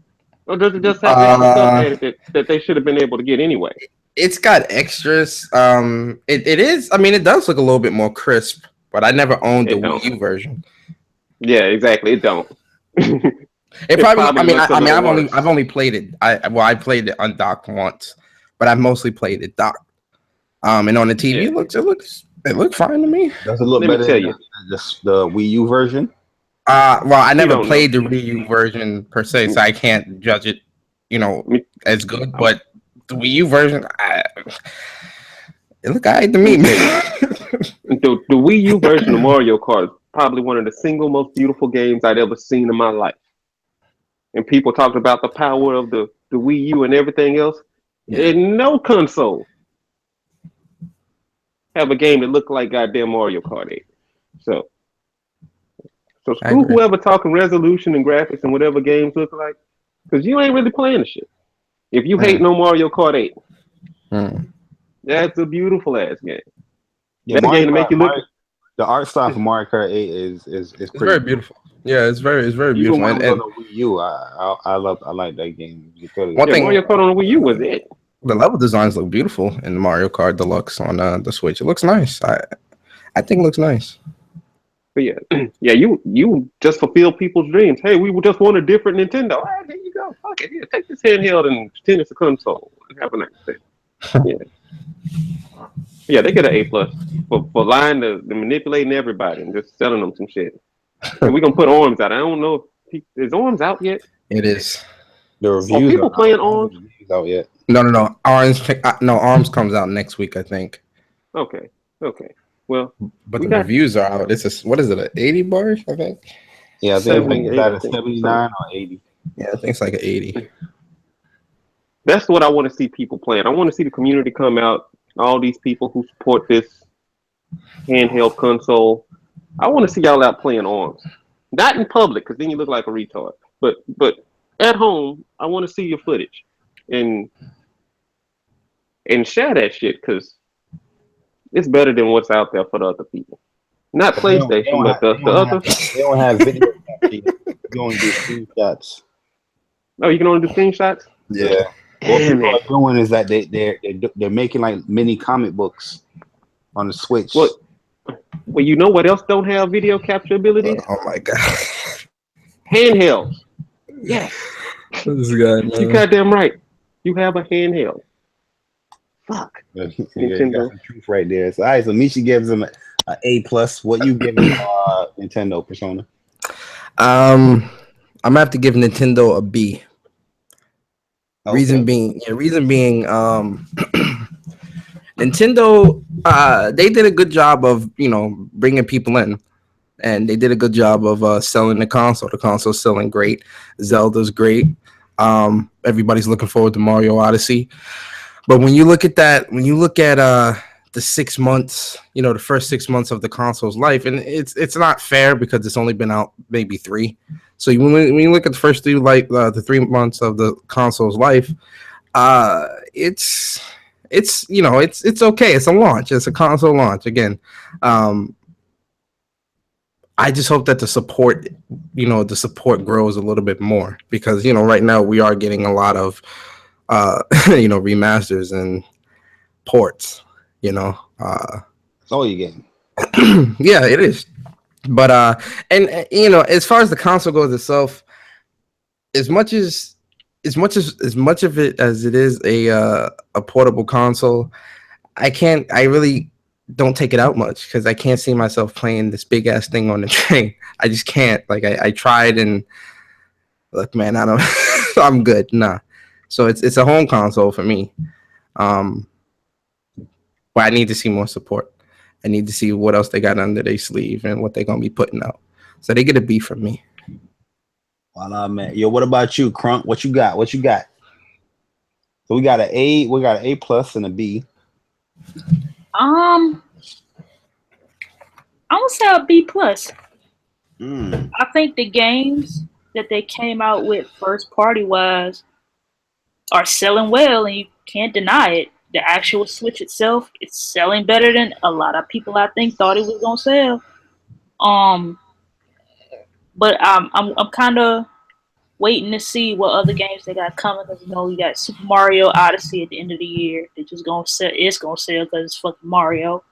Or does it just have stuff that they should have been able to get anyway? It's got extras. It is. I mean, it does look a little bit more crisp, but I never owned the Wii U version. Yeah, exactly. It don't. It probably. I've only played it. I played it undocked once, but I've mostly played it docked. And on the TV, it looks fine to me. Does it look better than the Wii U version? Well, I never played the Wii U version per se, so I can't judge it, as good. But the Wii U version, it looked alright to me, man. The Wii U version of Mario Kart is probably one of the single most beautiful games I'd ever seen in my life. And people talked about the power of the Wii U and everything else. In no console have a game that looked like goddamn Mario Kart 8. So screw whoever talking resolution and graphics and whatever games look like, because you ain't really playing the shit. If you hate no Mario Kart 8, that's a beautiful ass game. Yeah, that game to make you look. The art style for Mario Kart 8 is pretty very beautiful. Yeah, it's very beautiful. And on the Wii U, I like that game. One thing, Mario Kart on the Wii U was it. The level designs look beautiful in Mario Kart Deluxe on the Switch. It looks nice. I think it looks nice. But yeah, you just fulfill people's dreams. Hey, we just want a different Nintendo. All right, there you go. Okay, yeah, take this handheld and pretend it's a console. Have a nice day. Yeah, they get an A+ for lying to manipulating everybody and just selling them some shit. And we're gonna put Arms out. I don't know if is Arms out yet. It is. The reviews people playing Arms out yet? No. Arms comes out next week, I think. Okay. Well, but the reviews are out. It's what is it? An 80 bar, I think. Yeah, I think it's either 79 or 80. Yeah, I think it's like an 80. That's what I want to see people playing. I want to see the community come out. All these people who support this handheld console. I want to see y'all out playing Arms. Not in public, because then you look like a retard. But at home, I want to see your footage and share that shit, because it's better than what's out there for the other people. Not PlayStation, but the other. They don't have video. You can only do screenshots. Oh, you can only do screenshots? Yeah. What people are doing is that they're making like mini comic books on the Switch. Well, you know what else don't have video capture ability? Oh my god. Handhelds. Yes. This guy, man. You goddamn right. You have a handheld. Fuck. Nintendo. That's the truth right there. So, all right, so Michy gives him an A+. What you giving Nintendo, Persona? I'm gonna have to give Nintendo a B. Okay. Reason being, Nintendo, they did a good job of, bringing people in, and they did a good job of selling the console. The console's selling great. Zelda's great. Everybody's looking forward to Mario Odyssey. But when you look at the 6 months, the first 6 months of the console's life, and it's not fair because it's only been out maybe 3. So when you look at the first the 3 months of the console's life, it's okay. It's a launch. It's a console launch again. I just hope that the support grows a little bit more, because right now we are getting a lot of remasters and ports. That's all you getting. Yeah, it is. But as far as the console goes itself, as much of it as it is a portable console, I really don't take it out much, because I can't see myself playing this big ass thing on the train. I just can't. Like I tried, and look, man, I don't. I'm good. Nah. So it's a home console for me. But I need to see more support. I need to see what else they got under their sleeve and what they're gonna be putting out. So they get a B from me. Voila, man. Yo, what about you, Crunk? What you got? So we got an A. We got an A+ and a B. I would say a B+. I think the games that they came out with first party wise are selling well, and you can't deny it. The actual Switch itself, it's selling better than a lot of people I think thought it was gonna sell. But I'm kind of waiting to see what other games they got coming, because we got Super Mario Odyssey at the end of the year. They just gonna sell. It's gonna sell because it's fucking Mario.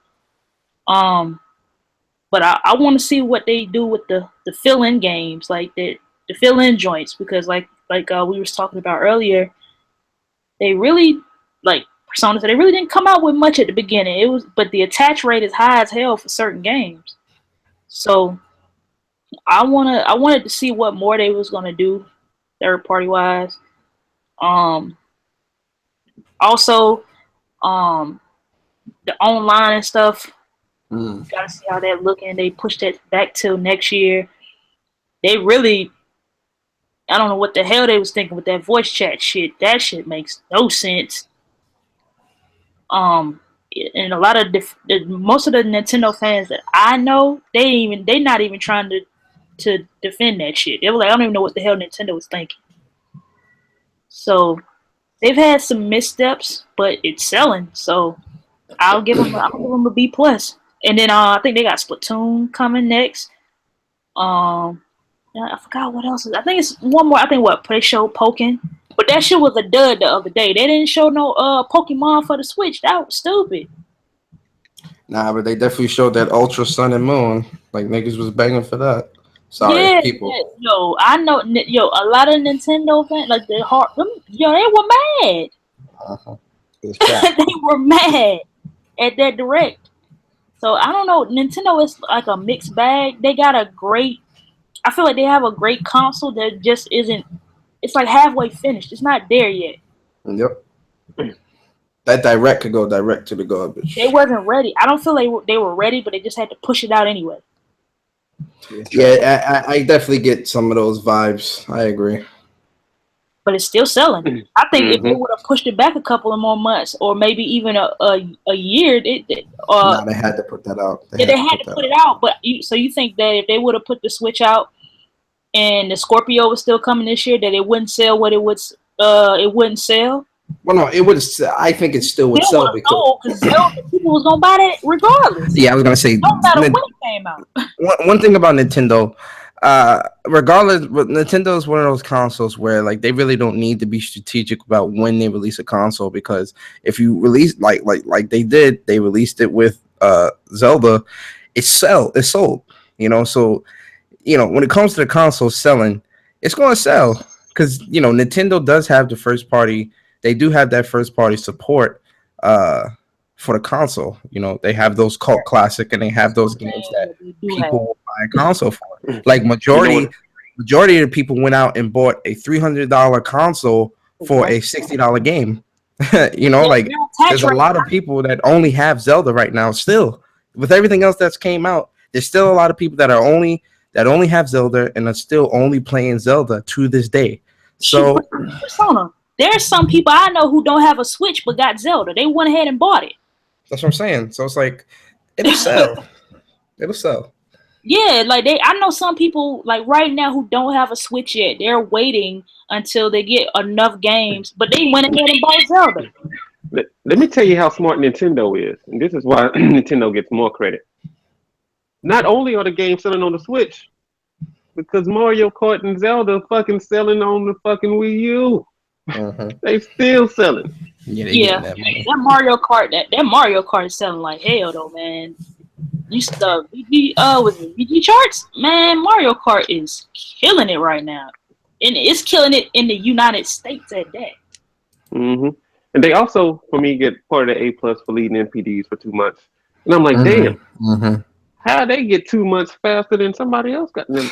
But I want to see what they do with the fill-in games, like the fill-in joints, because like we were talking about earlier, they really Persona said they really didn't come out with much at the beginning. But the attach rate is high as hell for certain games. So I wanted to see what more they was gonna do third party wise. Also, the online and stuff. Gotta see how that looking. They pushed that back till next year. They really, I don't know what the hell they was thinking with that voice chat shit. That shit makes no sense. and a lot of most of the Nintendo fans that I know, they not even trying to defend that shit. They were like, I don't even know what the hell Nintendo was thinking. So they've had some missteps, but it's selling. So I'll give them a B plus. And then I think they got Splatoon coming next. I forgot what else. I think it's one more. I think they showed Pokken, but that shit was a dud the other day. They didn't show no Pokemon for the Switch. That was stupid. Nah, but they definitely showed that Ultra Sun and Moon. Like niggas was banging for that. Sorry, people. Yeah. Yo, I know. Yo, a lot of Nintendo fans, like they were mad. They were mad at that direct. So I don't know. Nintendo is like a mixed bag. They got a great. I feel like they have a great console that just isn't. It's like halfway finished. It's not there yet. Yep. That direct could go direct to the garbage. They wasn't ready. I don't feel like they were ready, but they just had to push it out anyway. Yeah, I definitely get some of those vibes. I agree. But it's still selling. I think if they would have pushed it back a couple of more months, or maybe even a year, they had to put that out. They had to put it out. But so you think that if they would have put the Switch out and the Scorpio was still coming this year, that it wouldn't sell what it wouldn't sell? Well, no, it would. I think it still would sell because people was gonna buy that regardless. Yeah, I was gonna say no matter when it came out. One thing about Nintendo, regardless, Nintendo is one of those consoles where like they really don't need to be strategic about when they release a console, because if you release like they released it with Zelda, it's sold. You know, so when it comes to the console selling, it's going to sell because Nintendo does have the first party. They do have that first party support for the console. They have those cult classic, and they have those games that people will buy a console for. Like majority of the people went out and bought a $300 console for a $60 game. There's a lot of people that only have Zelda right now. Still, with everything else that's came out, there's still a lot of people that only have Zelda and are still only playing Zelda to this day. So Persona. There's some people I know who don't have a Switch but got Zelda. They went ahead and bought it. That's what I'm saying. So it's like it'll sell. It'll sell. Yeah, like I know some people like right now who don't have a Switch yet. They're waiting until they get enough games, but they went ahead and bought Zelda. Let me tell you how smart Nintendo is, and this is why Nintendo gets more credit. Not only are the games selling on the Switch, because Mario Kart and Zelda fucking selling on the fucking Wii U. They still selling. Yeah, that Mario Kart is selling like hell though, man. You stuff with VG charts, man. Mario Kart is killing it right now, and it's killing it in the United States at that. And they also, for me, get part of the A+ for leading NPDs for 2 months, and I'm like, damn, how they get 2 months faster than somebody else got them?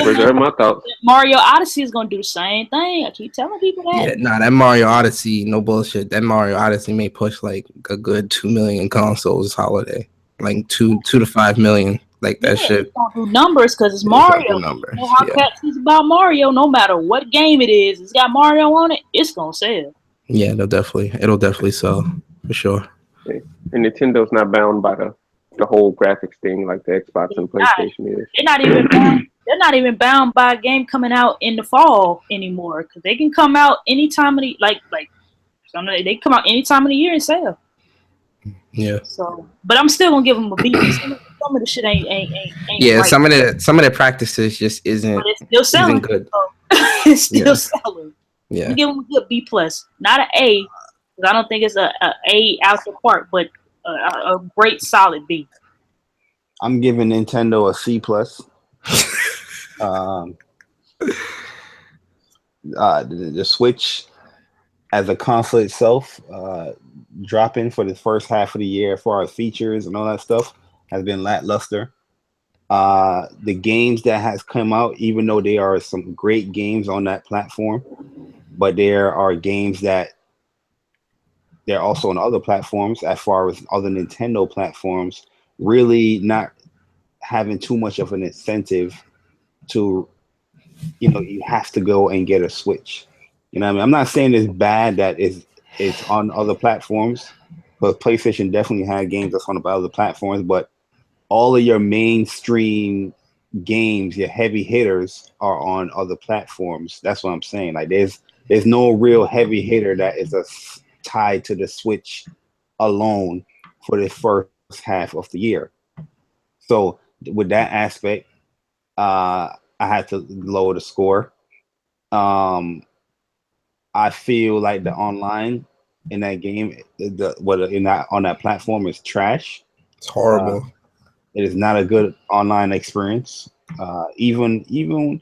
Reserve my thoughts. Mario Odyssey is gonna do the same thing. I keep telling people that. Yeah, that Mario Odyssey, no bullshit. That Mario Odyssey may push like a good 2 million consoles this holiday, like 2 to 5 million. Like that shit. Don't do numbers because it's Mario. Numbers. How Pat is about Mario. No matter what game it is, it's got Mario on it. It's gonna sell. Yeah, it'll definitely sell for sure. And Nintendo's not bound by the whole graphics thing like the Xbox and PlayStation is. They're not even bound by a game coming out in the fall anymore because they can come out any time of the they come out any time of the year and sell. Yeah. So, but I'm still gonna give them a B. Some of the shit ain't yeah, right. some of the practices just isn't. But it's still selling. Isn't good. So it's still selling. Yeah. I'm give them a good B plus, not an A. Because I don't think it's a A out the park, but a great solid B. I'm giving Nintendo a C plus. The Switch as a console itself, dropping for the first half of the year for our features and all that stuff has been lackluster. The games that has come out, even though there are some great games on that platform, but there are games that they're also on other platforms as far as other Nintendo platforms, really not having too much of an incentive to, you have to go and get a Switch. You know what I mean? I'm not saying it's bad that is it's on other platforms. But PlayStation definitely had games that's on other platforms, but all of your mainstream games, your heavy hitters, are on other platforms. That's what I'm saying. Like there's no real heavy hitter that is tied to the Switch alone for the first half of the year. So with that aspect, I had to lower the score. I feel like the online in that game, on that platform is trash. It's horrible. It is not a good online experience. Even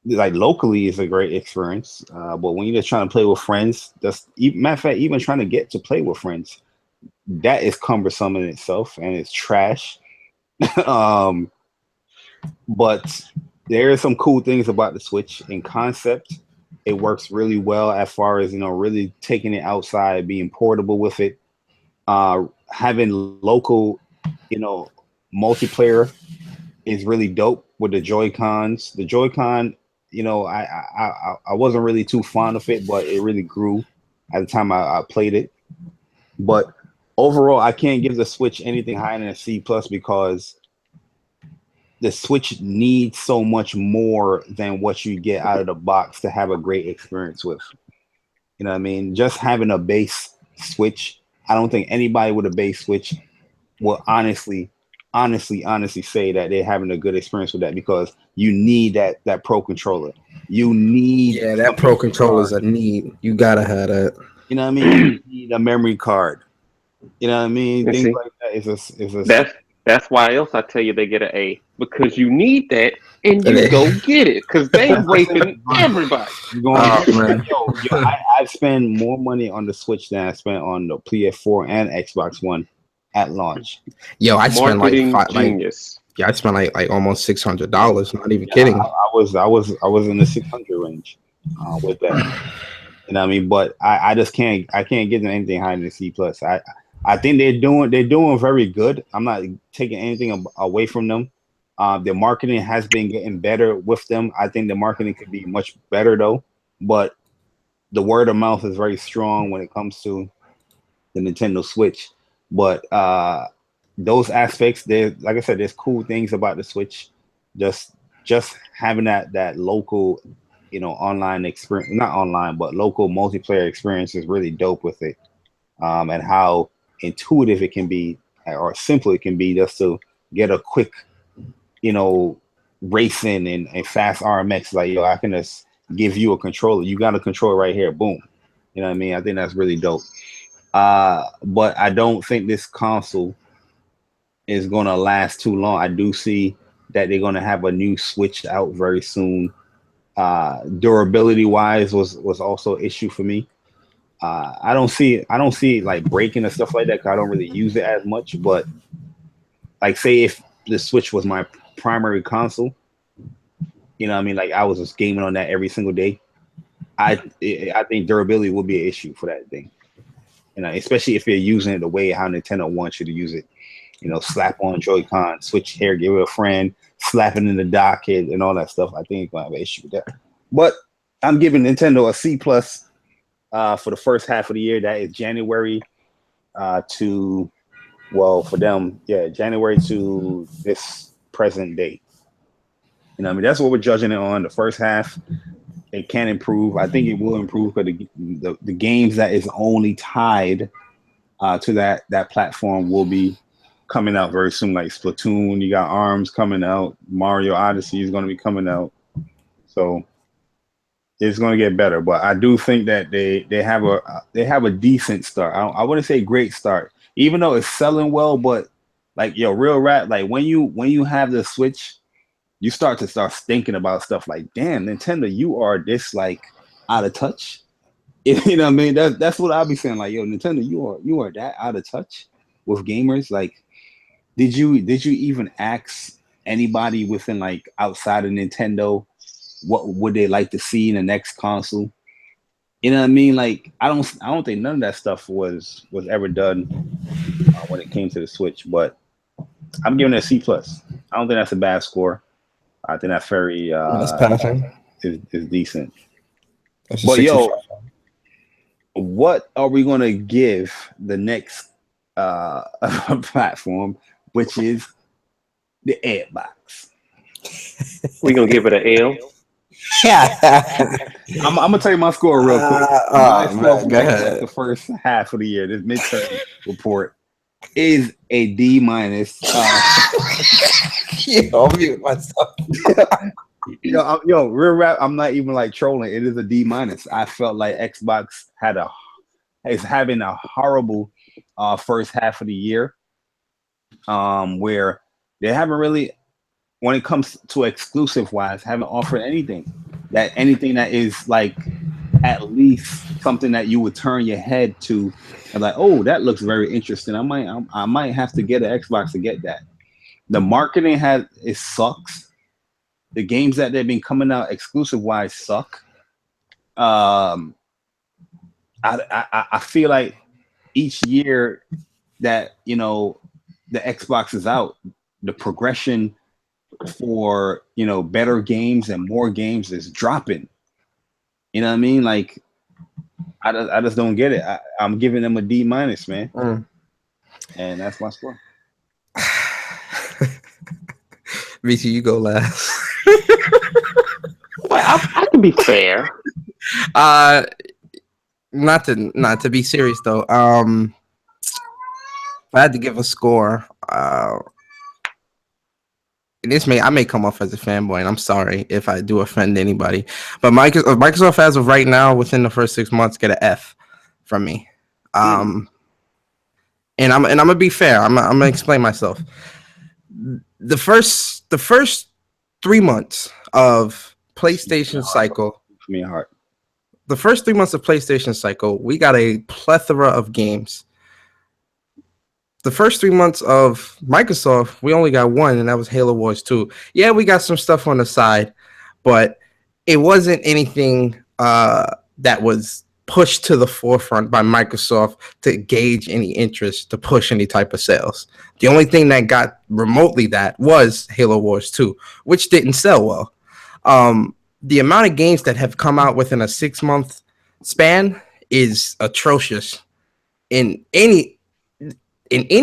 like locally is a great experience. But when you're just trying to play with friends, matter of fact, even trying to get to play with friends, that is cumbersome in itself and it's trash. But there are some cool things about the Switch in concept. It works really well as far as, really taking it outside, being portable with it, having local, multiplayer is really dope with the Joy-Cons. The Joy-Con, I wasn't really too fond of it, but it really grew at the time I played it. But overall, I can't give the Switch anything higher than a C+ because the Switch needs so much more than what you get out of the box to have a great experience with. You know what I mean? Just having a base Switch, I don't think anybody with a base Switch will honestly say that they're having a good experience with that, because you need that Pro controller. You need that Pro controller is a need. You gotta have that. You know what I mean? You need a memory card. You know what I mean? Things like that That's why else I tell you they get an A, because you need that and you go get it, because they raping everybody. I spend more money on the Switch than I spent on the PS4 and Xbox One at launch. Yo, I spent genius. I spent like almost $600. Not even kidding. I was in the 600 range with that. You know what I mean? But I just can't give them anything higher than C+. I think they're doing very good. I'm not taking anything away from them. Their marketing has been getting better with them. I think the marketing could be much better though. But the word of mouth is very strong when it comes to the Nintendo Switch. But those aspects, like I said, there's cool things about the Switch. Just having that local, online experience, not online, but local multiplayer experience is really dope with it. And how intuitive it can be, or simple it can be, just to get a quick, racing and fast RMX. Like, I can just give you a controller. You got a controller right here. Boom. You know what I mean? I think that's really dope. But I don't think this console is going to last too long. I do see that they're going to have a new Switch out very soon. Durability wise was also an issue for me. I don't see like breaking and stuff like that, because I don't really use it as much. But like, say if the Switch was my primary console, you know what I mean, like I was just gaming on that every single day, I think durability will be an issue for that thing. Especially if you're using it the way how Nintendo wants you to use it. Slap on Joy-Con, switch here, give it a friend, slap it in the docket and all that stuff. I think you're going to have an issue with that. But I'm giving Nintendo a C+ for the first half of the year. That is January to, for them, January to this present day. That's what we're judging it on. The first half, it can improve. I think it will improve, because the games that is only tied to that platform will be coming out very soon, like Splatoon. You got ARMS coming out. Mario Odyssey is going to be coming out. So it's going to get better. But I do think that they have a decent start. I wouldn't say great start, even though it's selling well. But like, real rap, like when you have the Switch, you start thinking about stuff like, damn, Nintendo, you are this like out of touch. You know what I mean? That's what I'll be saying. Like, Nintendo, you are that out of touch with gamers. Like, did you even ask anybody within, like, outside of Nintendo what would they like to see in the next console? You know what I mean? Like, I don't think none of that stuff was ever done when it came to the Switch. But I'm giving it a C+. I don't think that's a bad score. I think that's very that's passing. Is decent. But what are we going to give the next platform, which is the Xbox? We're going to give it an L. Yeah. I'm going to tell you my score real quick. My score for go ahead. the first half of the year, this midterm report, is a D-. I'll mute myself. Yo, real rap, I'm not even like trolling. It is a D-. I felt like Xbox is having a horrible first half of the year, where they haven't really, when it comes to exclusive wise, haven't offered anything that is like at least something that you would turn your head to and like, oh, that looks very interesting. I might have to get an Xbox to get that. The marketing sucks. The games that they've been coming out exclusive wise suck. I feel like each year that the Xbox is out, the progression for better games and more games is dropping. You know what I mean? Like I just don't get it. I'm giving them a D-, man. And that's my score. Michy, you go last. Well, I can be fair. Not to be serious though. If I had to give a score, I may come off as a fanboy, and I'm sorry if I do offend anybody. But Microsoft, as of right now, within the first 6 months, get an F from me. And I'm gonna be fair. I'm gonna explain myself. The first 3 months of PlayStation cycle. For me, heart. The first 3 months of PlayStation cycle, we got a plethora of games. The first 3 months of Microsoft, we only got one, and that was Halo Wars 2. Yeah, we got some stuff on the side, but it wasn't anything that was pushed to the forefront by Microsoft to gauge any interest to push any type of sales. The only thing that got remotely that was Halo Wars 2, which didn't sell well. The amount of games that have come out within a 6 month span is atrocious in any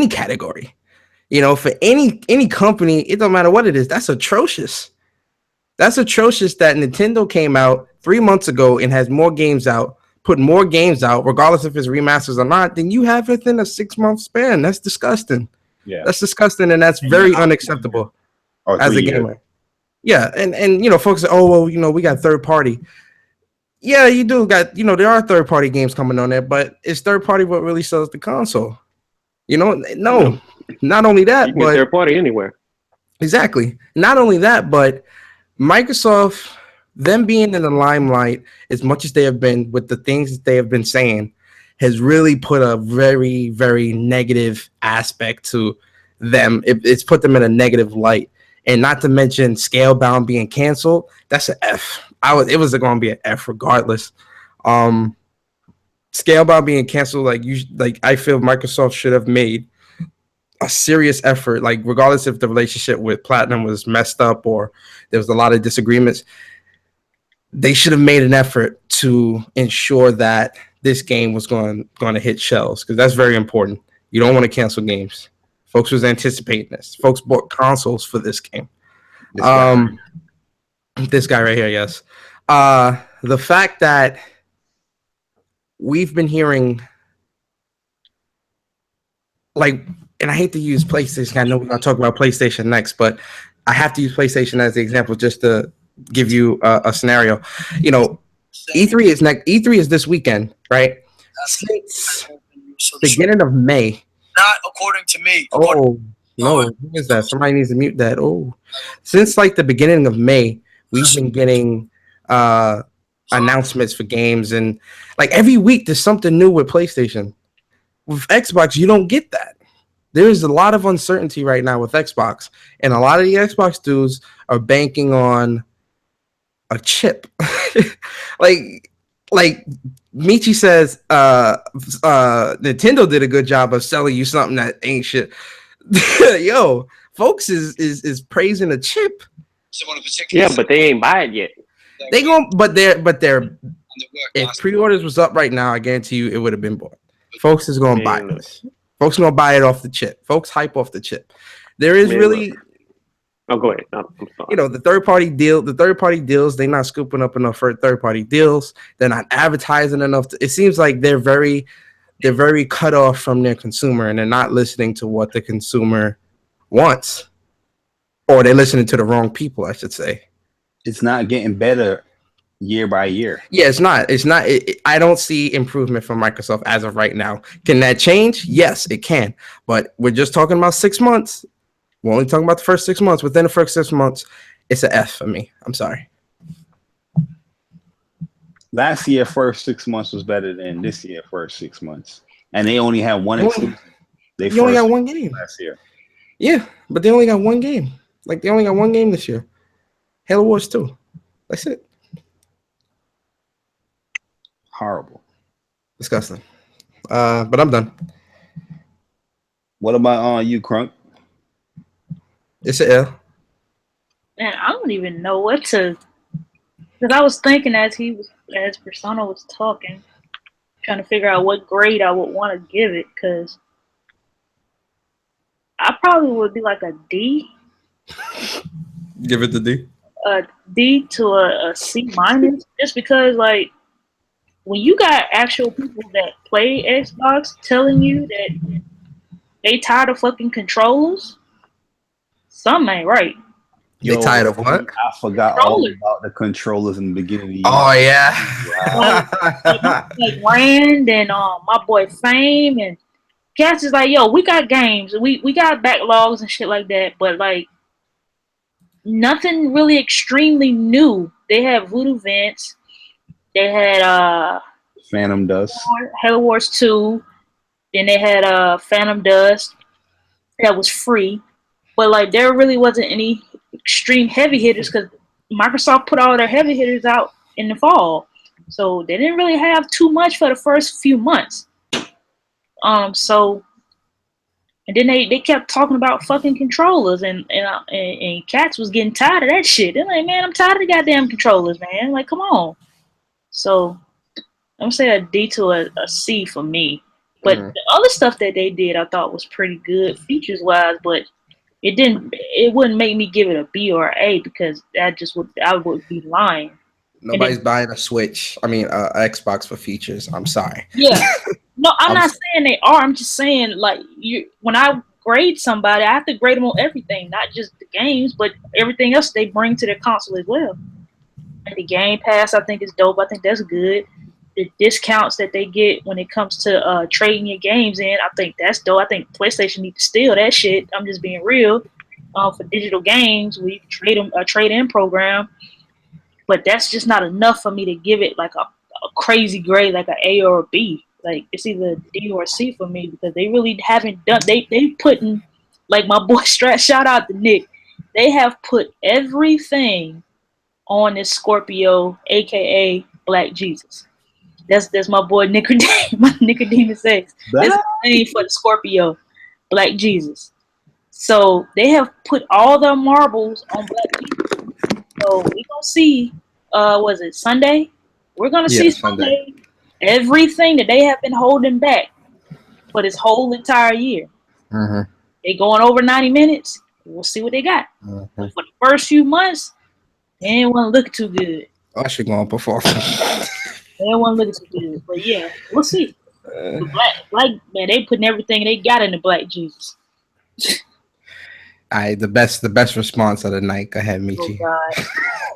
category. For any company, it don't matter what it is. That's atrocious. That's atrocious that Nintendo came out 3 months ago and has more games out, put more games out, regardless if it's remasters or not, than you have within a 6 month span. That's disgusting. Yeah, that's disgusting, and that's very unacceptable as a gamer. Yeah, and folks say, oh well, we got third party. Yeah, you do got, there are third party games coming on there, but it's third party what really sells the console. No, not only that, you can get third party anywhere. Exactly. Not only that, but Microsoft, them being in the limelight as much as they have been with the things that they have been saying, has really put a very, very negative aspect to them. It's put them in a negative light. And not to mention Scalebound being canceled, that's an F. It was going to be an F regardless. Scalebound being canceled, I feel Microsoft should have made a serious effort, regardless if the relationship with Platinum was messed up or there was a lot of disagreements. They should have made an effort to ensure that this game was going to hit shelves, because that's very important. You don't want to cancel games. Folks was anticipating this. Folks bought consoles for this game. This guy right here, yes. The fact that we've been hearing, and I hate to use PlayStation. I know we're going to talk about PlayStation next, but I have to use PlayStation as the example just to give you a scenario. E3 is this weekend, right? Since beginning of May. Not according to me. Oh, no. Who is that? Somebody needs to mute that. Oh. Since the beginning of May, we've been getting announcements for games, and every week there's something new with PlayStation. With Xbox, you don't get that. There's a lot of uncertainty right now with Xbox, and a lot of the Xbox dudes are banking on a chip. Like Michy says, Nintendo did a good job of selling you something that ain't shit. Yo, folks is praising a chip. Yeah, but they ain't buy it yet. They're If pre-orders was up right now, I guarantee you it would have been bought. Folks is going to buy this. Folks going to buy it off the chip. Folks hype off the chip. There is really... Oh, go ahead. I'm sorry. You know, the third party deals, they're not scooping up enough for third party deals. They're not advertising enough. It seems like they're very cut off from their consumer, and they're not listening to what the consumer wants, or they're listening to the wrong people, I should say. It's not getting better year by year. Yeah, it's not. I don't see improvement from Microsoft as of right now. Can that change? Yes, it can. But we're just talking about 6 months. We're only talking about the first 6 months. Within the first 6 months, it's an F for me. I'm sorry. Last year, first 6 months was better than this year, first 6 months. And they only had one exclusive. They only got one game last year. Yeah, but they only got one game. Like, they only got one game this year. Halo Wars 2. That's it. Horrible. Disgusting. But I'm done. What about you, Crunk? It's an L. Man, I don't even know what to. Because I was thinking as Persona was talking, trying to figure out what grade I would want to give it. Because I probably would be like a D. Give it the D. A D to a C minus, just because like when you got actual people that play Xbox telling you that they tired of fucking controllers. Something ain't right. They tired of what? I forgot all about the controllers in the beginning of the year. Oh yeah. like Rand and my boy Fame and cats is like, yo, we got games, we got backlogs and shit like that, but like nothing really extremely new. They had Voodoo Vents. They had Phantom Dust. Halo Wars 2. Then they had Phantom Dust that was free. But like there really wasn't any extreme heavy hitters because Microsoft put all their heavy hitters out in the fall. So they didn't really have too much for the first few months. And then they kept talking about fucking controllers and cats was getting tired of that shit. They're like, man, I'm tired of the goddamn controllers, man. Like, come on. So I'm gonna say a D to a C for me. But the other stuff that they did I thought was pretty good features wise, but it wouldn't make me give it a B or an A because I would be lying. Nobody's buying a Switch. I mean, Xbox for features. I'm sorry. Yeah. No, I'm not saying they are. I'm just saying, like, when I grade somebody, I have to grade them on everything, not just the games, but everything else they bring to their console as well. And the Game Pass, I think, is dope. I think that's good. The discounts that they get when it comes to trading your games in, I think that's dope. I think PlayStation needs to steal that shit. I'm just being real. For digital games, we trade them a trade-in program. But that's just not enough for me to give it like a crazy grade, like an A or a B. Like it's either D or C for me because they really haven't done. They putting, like my boy Strat, shout out to Nick. They have put everything on this Scorpio, aka Black Jesus. That's my boy Nicodemus X. That's the name for the Scorpio, Black Jesus. So they have put all their marbles on Black Jesus. So we gonna see. Was it Sunday? We're gonna see Sunday. Everything that they have been holding back for this whole entire year. They going over 90 minutes. We'll see what they got. For the first few months, they ain't want to look too good. I should go on perform. They ain't want to look too good. But yeah, we'll see. Black man, they putting everything they got in the Black Jesus. The best response of the night. Go ahead, Michy. Oh God.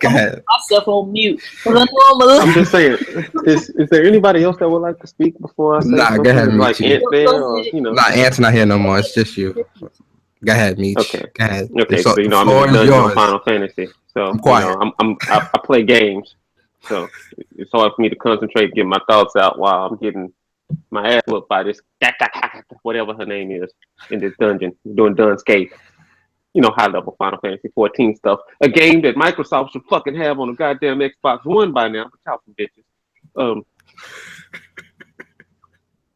Go ahead. Myself on mute. I'm just saying. Is there anybody else that would like to speak before I say something? Go ahead, like Michy. Ant there, or you know? Nah, Ant's not here no more. It's just you. Go ahead, Meech. Okay. Go ahead. Okay. So you know I'm in the dungeon on Final Fantasy. So I'm quiet. You know, I play games. So it's hard for me to concentrate, get my thoughts out while I'm getting my ass whooped by this whatever her name is in this dungeon doing Dunscape. You know, high level Final Fantasy 14 stuff. A game that Microsoft should fucking have on a goddamn Xbox One by now. But y'all some bitches.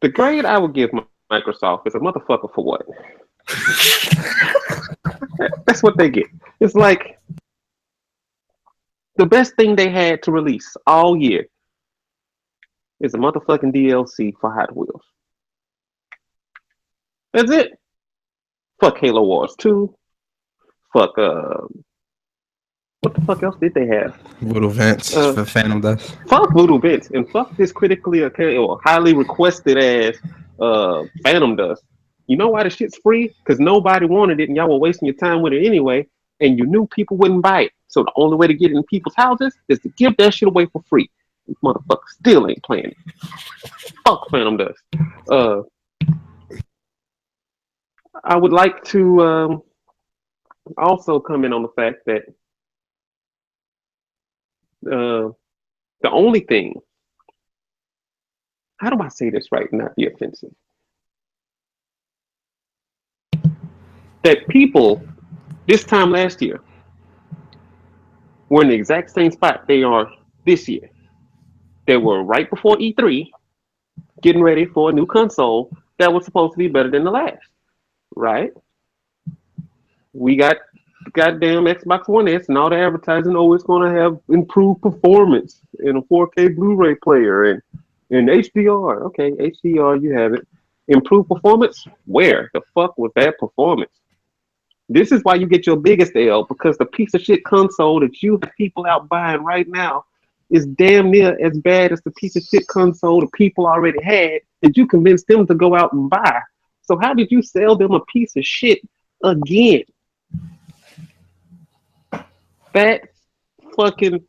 The grade I would give Microsoft is a motherfucker for what? That's what they get. It's like the best thing they had to release all year. is a motherfucking DLC for Hot Wheels. That's it. Fuck Halo Wars 2. Fuck what the fuck else did they have? Voodoo Vents for Phantom Dust. Fuck Voodoo Vents and fuck this critically or highly requested ass Phantom Dust. You know why the shit's free? Because nobody wanted it and y'all were wasting your time with it anyway, and you knew people wouldn't buy it. So the only way to get it in people's houses is to give that shit away for free. These motherfuckers still ain't playing it. Fuck Phantom Dust. I would like to also comment on the fact that the only thing, how do I say this right and not be offensive? That people this time last year were in the exact same spot they are this year. They were right before E3, getting ready for a new console that was supposed to be better than the last, right? We got the goddamn Xbox One S and all the advertising, oh, it's going to have improved performance in a 4K Blu-ray player and HDR. Okay, HDR, you have it. Improved performance? Where the fuck was that performance? This is why you get your biggest L, because the piece of shit console that you have people out buying right now is damn near as bad as the piece of shit console the people already had that you convinced them to go out and buy. So how did you sell them a piece of shit again? That fucking,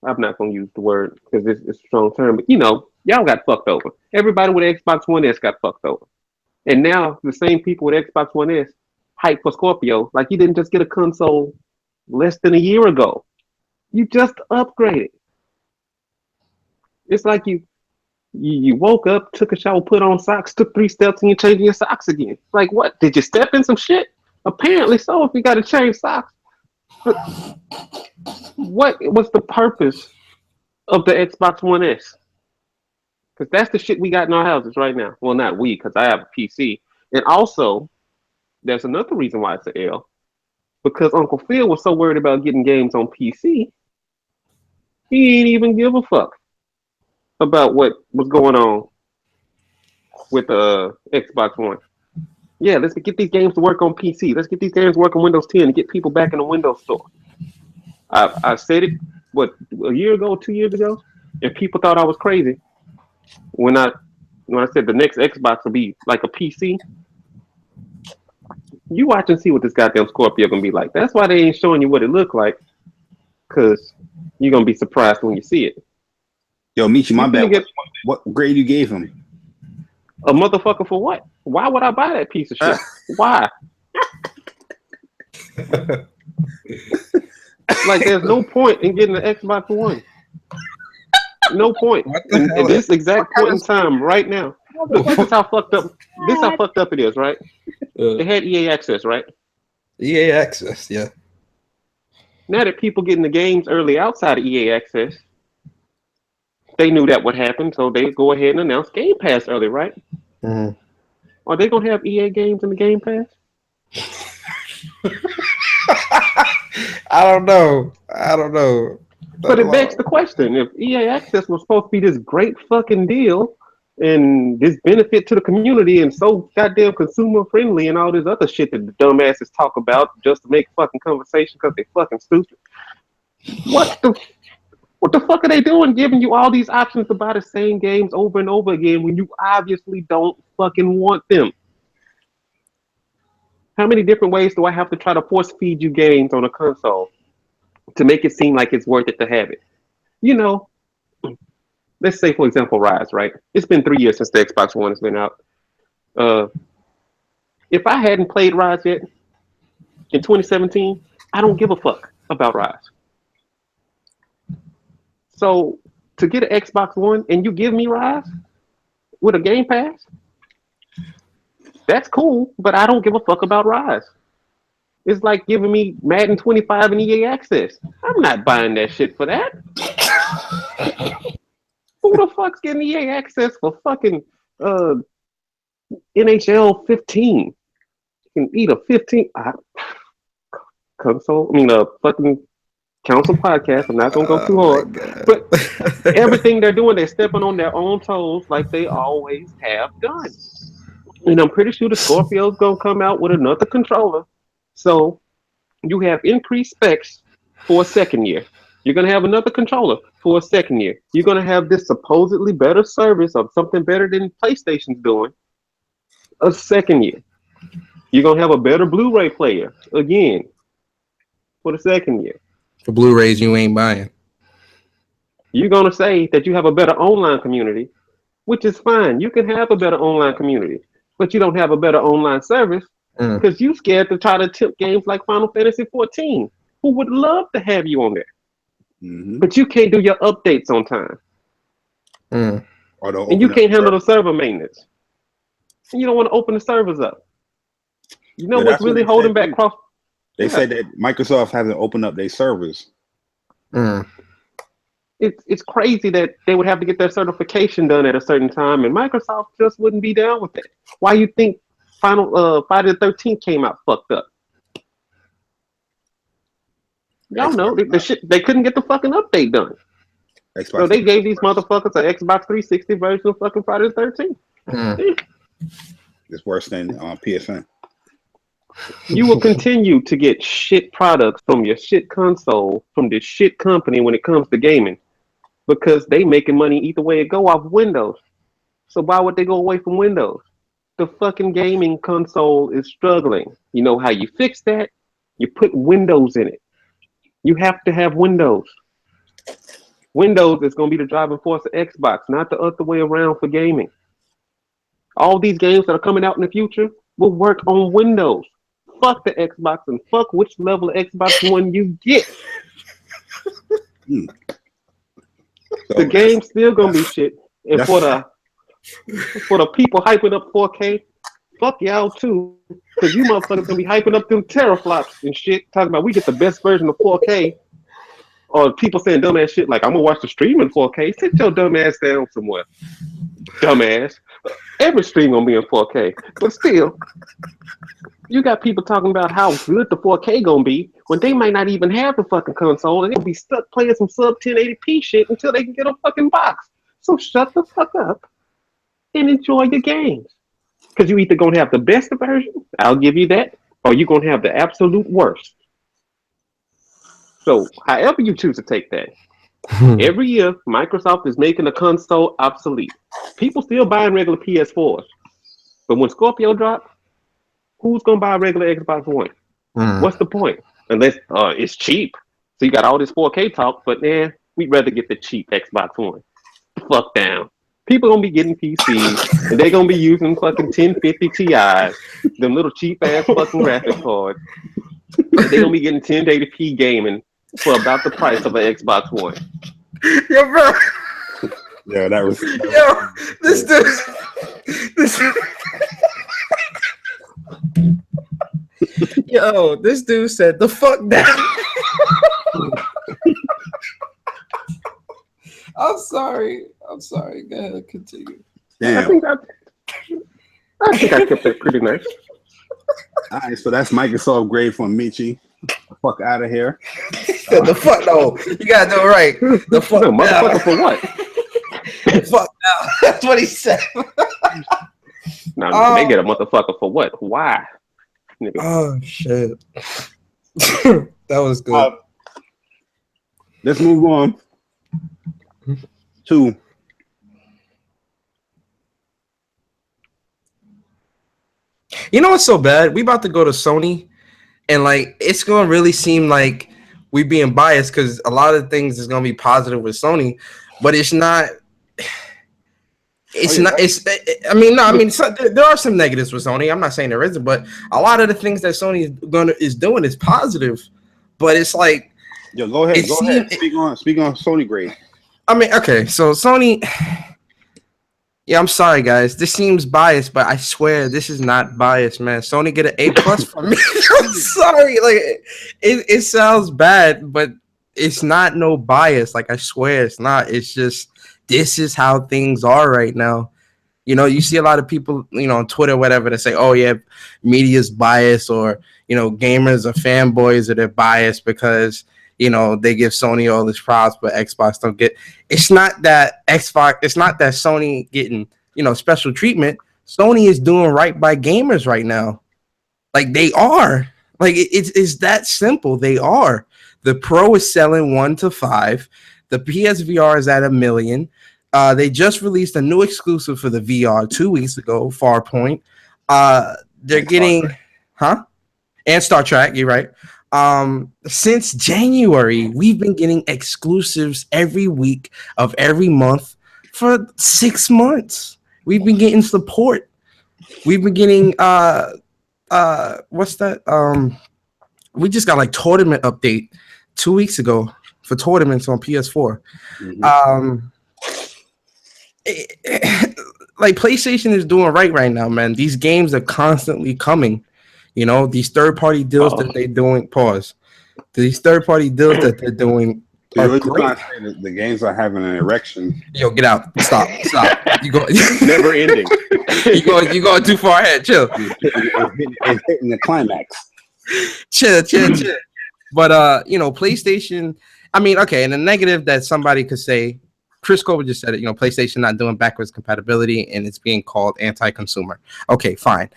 I'm not going to use the word because it's a strong term, but you know, y'all got fucked over. Everybody with Xbox One S got fucked over. And now the same people with Xbox One S hype for Scorpio, like you didn't just get a console less than a year ago. You just upgraded. It's like you woke up, took a shower, put on socks, took 3 steps, and you're changing your socks again. Like what? Did you step in some shit? Apparently so, if you got to change socks. But what was the purpose of the Xbox One S? Because that's the shit we got in our houses right now. Well, not we, because I have a PC. And also, there's another reason why it's an L. Because Uncle Phil was so worried about getting games on PC, he didn't even give a fuck about what was going on with the Xbox One. Yeah, let's get these games to work on PC. Let's get these games to work on Windows 10 and get people back in the Windows Store. I said it, what, a year ago, 2 years ago? And people thought I was crazy when I said the next Xbox will be like a PC. You watch and see what this goddamn Scorpio gonna be like. That's why they ain't showing you what it looked like, because you're gonna be surprised when you see it. Yo, Michy, my bad. What grade you gave him? A motherfucker for what? Why would I buy that piece of shit? Why? Like, there's no point in getting an Xbox One. No point. At this exact point in time, right now. Look, this is how fucked up. This is how fucked up it is, right? They had EA Access, right? EA Access, yeah. Now that people getting the games early outside of EA Access, they knew that would happen, so they go ahead and announce Game Pass early, right? Mm-hmm. Are they gonna have EA games in the Game Pass? I don't know. But it begs the question: if EA Access was supposed to be this great fucking deal and this benefit to the community and so goddamn consumer friendly and all this other shit that the dumbasses talk about just to make fucking conversation because they fucking stupid, what the fuck are they doing giving you all these options to buy the same games over and over again when you obviously don't fucking want them? How many different ways do I have to try to force feed you games on a console to make it seem like it's worth it to have it? You know, let's say, for example, Rise, right? It's been 3 years since the Xbox One has been out. If I hadn't played Rise yet in 2017, I don't give a fuck about Rise. So to get an Xbox One and you give me Rise with a Game Pass, that's cool, but I don't give a fuck about Rise. It's like giving me Madden 25 and EA Access. I'm not buying that shit for that. Who the fuck's getting EA Access for fucking NHL 15? You can eat a 15 console. I mean, a fucking Council Podcast. I'm not gonna go too hard, but everything they're doing, they're stepping on their own toes like they always have done. And I'm pretty sure the Scorpio's gonna come out with another controller. So you have increased specs for a second year. You're gonna have another controller for a second year. You're gonna have this supposedly better service of something better than PlayStation's doing a second year. You're gonna have a better Blu-ray player again for the second year. For Blu-rays, you ain't buying. You're gonna say that you have a better online community, which is fine. You can have a better online community, but you don't have a better online service because you scared to try to tip games like Final Fantasy 14, who would love to have you on there. But you can't do your updates on time. And you can't handle the server maintenance. And you don't want to open the servers up. You know what's really holding back cross? They said that Microsoft hasn't opened up their servers. It's crazy that they would have to get their certification done at a certain time, and Microsoft just wouldn't be down with it. Why you think Final Friday the 13th came out fucked up? Y'all know the shit. They couldn't get the fucking update done. So they gave these motherfuckers an Xbox 360 version of fucking Friday the 13th. It's worse than PSN. You will continue to get shit products from your shit console, from this shit company when it comes to gaming, because they making money either way it go off Windows. So why would they go away from Windows? The fucking gaming console is struggling. You know how you fix that? You put Windows in it. You have to have Windows. Windows is going to be the driving force of Xbox, not the other way around for gaming. All these games that are coming out in the future will work on Windows. Fuck the Xbox and fuck which level of Xbox One you get. The game's still going to be shit. And for the people hyping up 4K, fuck y'all too. Because you motherfuckers going to be hyping up them teraflops and shit, talking about we get the best version of 4K. Or people saying dumbass shit like, I'm going to watch the stream in 4K. Sit your dumb ass down somewhere. Dumbass. Every stream going to be in 4K. But still, you got people talking about how good the 4K going to be when they might not even have the fucking console and they'll be stuck playing some sub 1080p shit until they can get a fucking box. So shut the fuck up and enjoy your games. Because you either going to have the best version, I'll give you that, or you're going to have the absolute worst. So, however you choose to take that, every year, Microsoft is making the console obsolete. People still buying regular PS4s. But when Scorpio drops, who's going to buy a regular Xbox One? What's the point? Unless it's cheap. So you got all this 4K talk, but we'd rather get the cheap Xbox One. Fuck down. People going to be getting PCs, and they're going to be using fucking 1050 Ti's, them little cheap-ass fucking graphics cards. They're going to be getting 1080p gaming for about the price of an Xbox One. Yo, bro. Yeah, that was. This dude. Yo, this dude said the fuck down. I'm sorry. Go ahead, continue. Damn. I think I kept that pretty nice. All right, so that's Microsoft grade from Michy. Fuck out of here. The fuck no. You gotta do it right. The fuck no, motherfucker for what? Fuck no. That's what he said. No, they get a motherfucker for what? Why? Oh shit. That was good. Let's move on to you know what's so bad? We about to go to Sony, and like it's gonna really seem like we being biased because a lot of things is gonna be positive with Sony, but it's not. It's not. It's. I mean, no. I mean, there are some negatives with Sony. I'm not saying there isn't, but a lot of the things that Sony is doing is positive. But it's like, yo, go ahead. Speak on Sony grade. I mean, okay, so Sony. Yeah, I'm sorry, guys. This seems biased, but I swear this is not biased, man. Sony get an A+ from me. I'm sorry, like it sounds bad, but it's not no bias. Like I swear, it's not. It's just this is how things are right now. You know, you see a lot of people, you know, on Twitter, whatever, that say, "Oh yeah, media's biased," or you know, gamers are fanboys or they're biased because you know, they give Sony all this props, but Xbox don't get. It's not that Sony getting, you know, special treatment. Sony is doing right by gamers right now. Like they are. Like it's that simple. They are. The Pro is selling 1 to 5. The PSVR is at 1 million. They just released a new exclusive for the VR 2 weeks ago, Farpoint. They're getting, and Star Trek. You're right. Since January, we've been getting exclusives every week of every month for 6 months. We've been getting support. We've been getting what's that? We just got like tournament update 2 weeks ago for tournaments on PS4. Like PlayStation is doing right now, man. These games are constantly coming. You know, these third-party deals that they're doing. Pause. These third-party deals that they're doing are great. The games are having an erection. Yo, get out! Stop! You go. Never ending. You going too far ahead. Chill. It's hitting the climax. Chill. But you know, PlayStation. I mean, okay, and the negative that somebody could say, Chris Colbert just said it. You know, PlayStation not doing backwards compatibility, and it's being called anti-consumer. Okay, fine.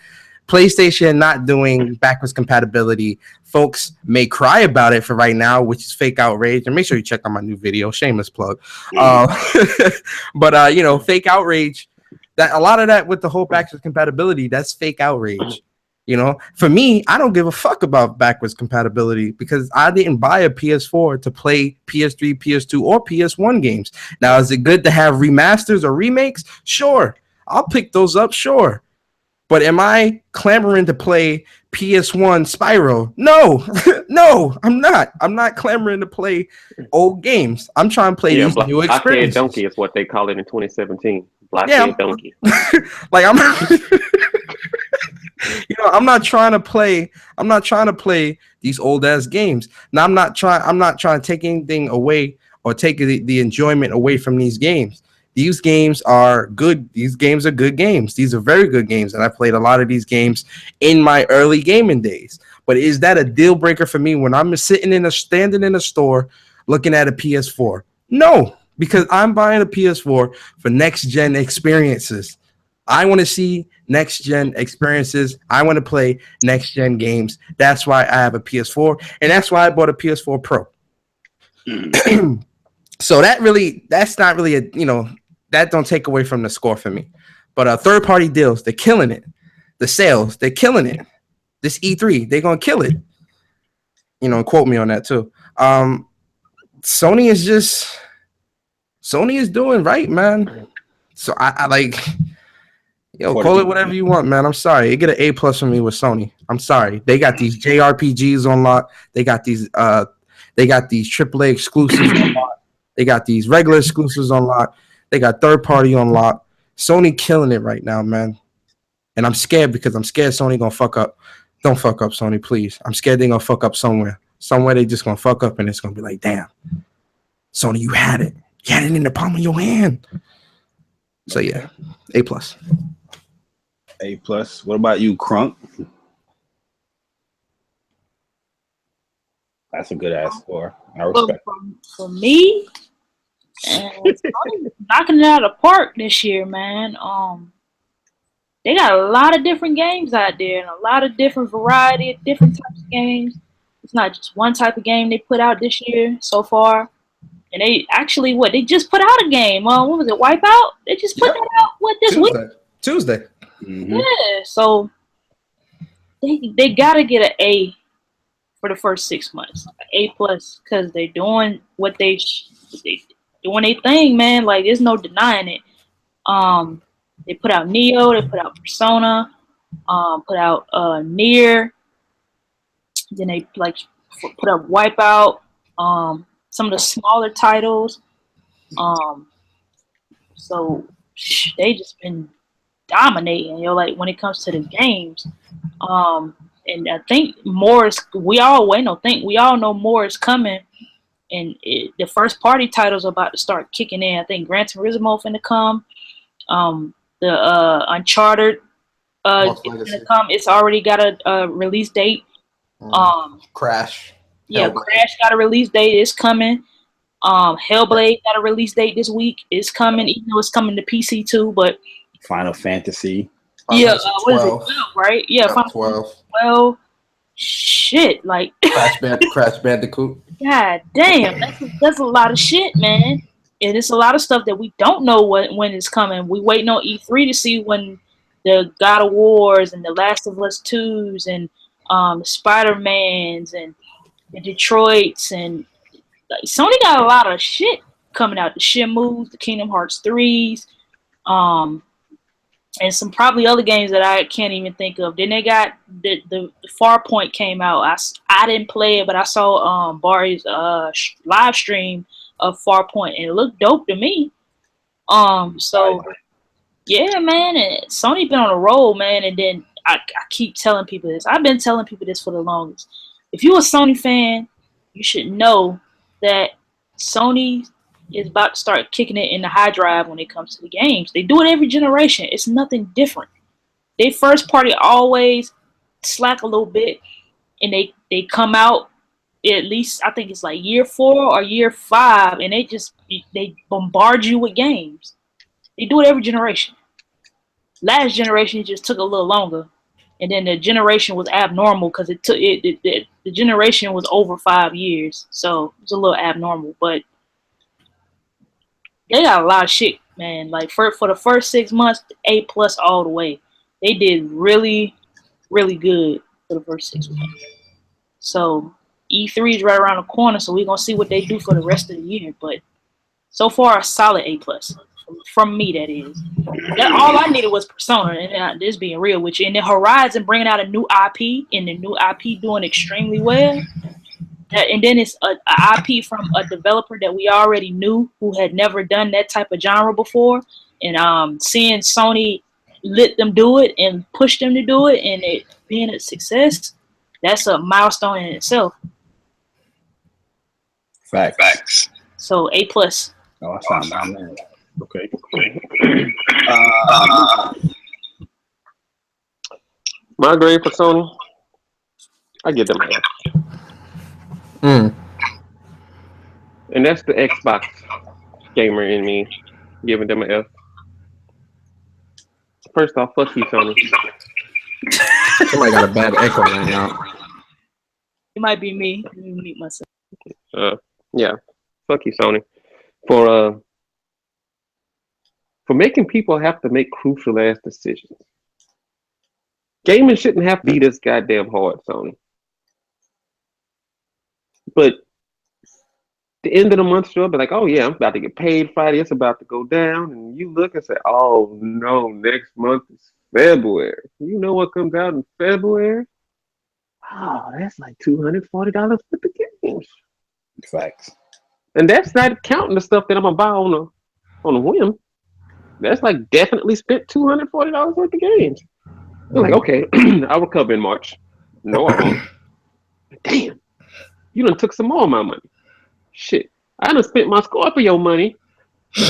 PlayStation not doing backwards compatibility. Folks may cry about it for right now, which is fake outrage. And make sure you check out my new video, shameless plug. But you know, fake outrage. That a lot of that with the whole backwards compatibility, that's fake outrage. You know, for me, I don't give a fuck about backwards compatibility because I didn't buy a PS4 to play PS3, PS2, or PS1 games. Now, is it good to have remasters or remakes? Sure, I'll pick those up. Sure. But am I clamoring to play PS1 Spyro? No, no, I'm not. I'm not clamoring to play old games. I'm trying to play these new experiences. Blockhead Donkey is what they call it in 2017. Blockhead Donkey. Like I'm, you know, I'm not trying to play these old ass games. Now I'm not trying to take anything away or take the enjoyment away from these games. These games are good. These games are good games. These are very good games. And I played a lot of these games in my early gaming days. But is that a deal breaker for me when I'm standing in a store looking at a PS4? No, because I'm buying a PS4 for next gen experiences. I want to see next gen experiences. I want to play next gen games. That's why I have a PS4. And that's why I bought a PS4 Pro. So that's not really a, you know, that don't take away from the score for me. But third-party deals, they're killing it. The sales, they're killing it. This E3, they're going to kill it. You know, quote me on that too. Sony is doing right, man. So I like, yo, call it whatever you want, man. I'm sorry. You get an A+ from me with Sony. I'm sorry. They got these JRPGs on lock. They got these AAA exclusives on lock. They got these regular exclusives on lock. They got third party on lock. Sony killing it right now, man. And I'm scared because I'm scared Sony gonna fuck up. Don't fuck up, Sony, please. I'm scared they gonna fuck up somewhere. Somewhere they just gonna fuck up and it's gonna be like, damn, Sony, you had it. You had it in the palm of your hand. So yeah, A+. A+. What about you, Crunk? That's a good ass score. I respect it. For me, knocking it out of the park this year, man. They got a lot of different games out there and a lot of different variety of different types of games. It's not just one type of game they put out this year so far. And they actually, they just put out a game. What was it, Wipeout? They just put that out, this week? Tuesday. Mm-hmm. Yeah, so they got to get an A for the first 6 months. A+, because they're doing what they doing their thing, man. Like, there's no denying it. They put out Neo, they put out Persona, put out Nier. Then they put up Wipeout. Some of the smaller titles. So they just been dominating, like when it comes to the games. And I think more is we all know more is coming. And the first party titles are about to start kicking in. I think Gran Turismo finna come. The Uncharted is finna come. It's already got a release date. Crash. Yeah, Crash got a release date. It's coming. Hellblade got a release date this week. It's coming, even though it's coming to PC too. But Final Fantasy. Yeah, what is it? 12, right? Yeah, Final 12. 12. Shit, like Crash Bandicoot. God damn, that's a lot of shit, man. And it's a lot of stuff that we don't know when it's coming. We waiting on E3 to see when the God of Wars and the Last of Us 2s and Spider-Mans and the Detroits and like, Sony got a lot of shit coming out. The Shenmues, the Kingdom Hearts 3s, and some probably other games that I can't even think of. Then they got the Farpoint came out. I didn't play it, but I saw Barry's live stream of Farpoint, and it looked dope to me. So yeah, man, and Sony been on a roll, man. And then I keep telling people this. I've been telling people this for the longest. If you're a Sony fan, you should know that Sony is about to start kicking it in the high drive when it comes to the games. They do it every generation. It's nothing different. They first party always slack a little bit, and they come out at least, I think it's like year 4 or year 5, and they bombard you with games. They do it every generation. Last generation just took a little longer, and then the generation was abnormal because the generation was over 5 years, so it was a little abnormal, but they got a lot of shit, man. Like for the first 6 months, A+ all the way. They did really, really good for the first 6 months. So E3 is right around the corner, so we're gonna see what they do for the rest of the year. But so far, a solid A+ from me. That is. All I needed was Persona, and this being real with you. And then Horizon bringing out a new IP, and the new IP doing extremely well. And then it's a IP from a developer that we already knew who had never done that type of genre before. And seeing Sony let them do it and push them to do it and it being a success, that's a milestone in itself. Facts. So A+. Oh, I found my man. Okay. My grade for Sony, I give them an F. And that's the Xbox gamer in me giving them an F. First off, fuck you, Sony. Somebody got a bad echo right now. It might be me. Let me mute myself. Yeah. Fuck you, Sony. For making people have to make crucial ass decisions. Gaming shouldn't have to be this goddamn hard, Sony. But the end of the month, you'll be like, oh yeah, I'm about to get paid Friday. It's about to go down. And you look and say, oh no, next month is February. You know what comes out in February? Oh, that's like $240 worth of games. Facts. And that's not counting the stuff that I'm gonna buy on a whim. That's like definitely spent $240 worth of games. I'm like, okay, I'll recover in March. No, I won't. Damn, you done took some more of my money. Shit, I done spent my Scorpio money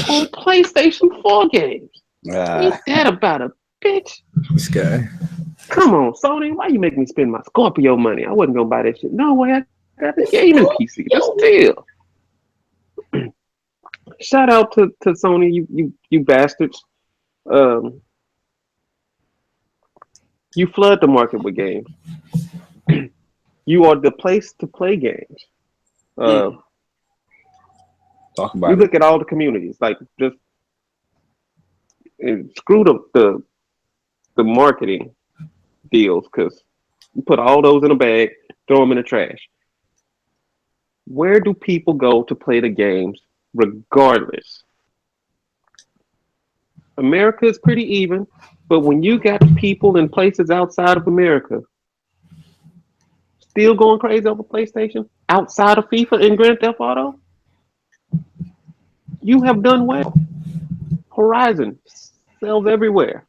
on PlayStation 4 games. Ain't that about a bitch? This guy. Come on, Sony, why you make me spend my Scorpio money? I wasn't gonna buy that shit. No way, I got the gaming PC. That's still. Shout out to Sony, you bastards. You flood the market with games. You are the place to play games. Talk about you look at all the communities, like just screw the marketing deals, because you put all those in a bag, throw them in the trash. Where do people go to play the games regardless? America is pretty even, but when you got people in places outside of America still going crazy over PlayStation, outside of FIFA and Grand Theft Auto, you have done well. Horizon sells everywhere.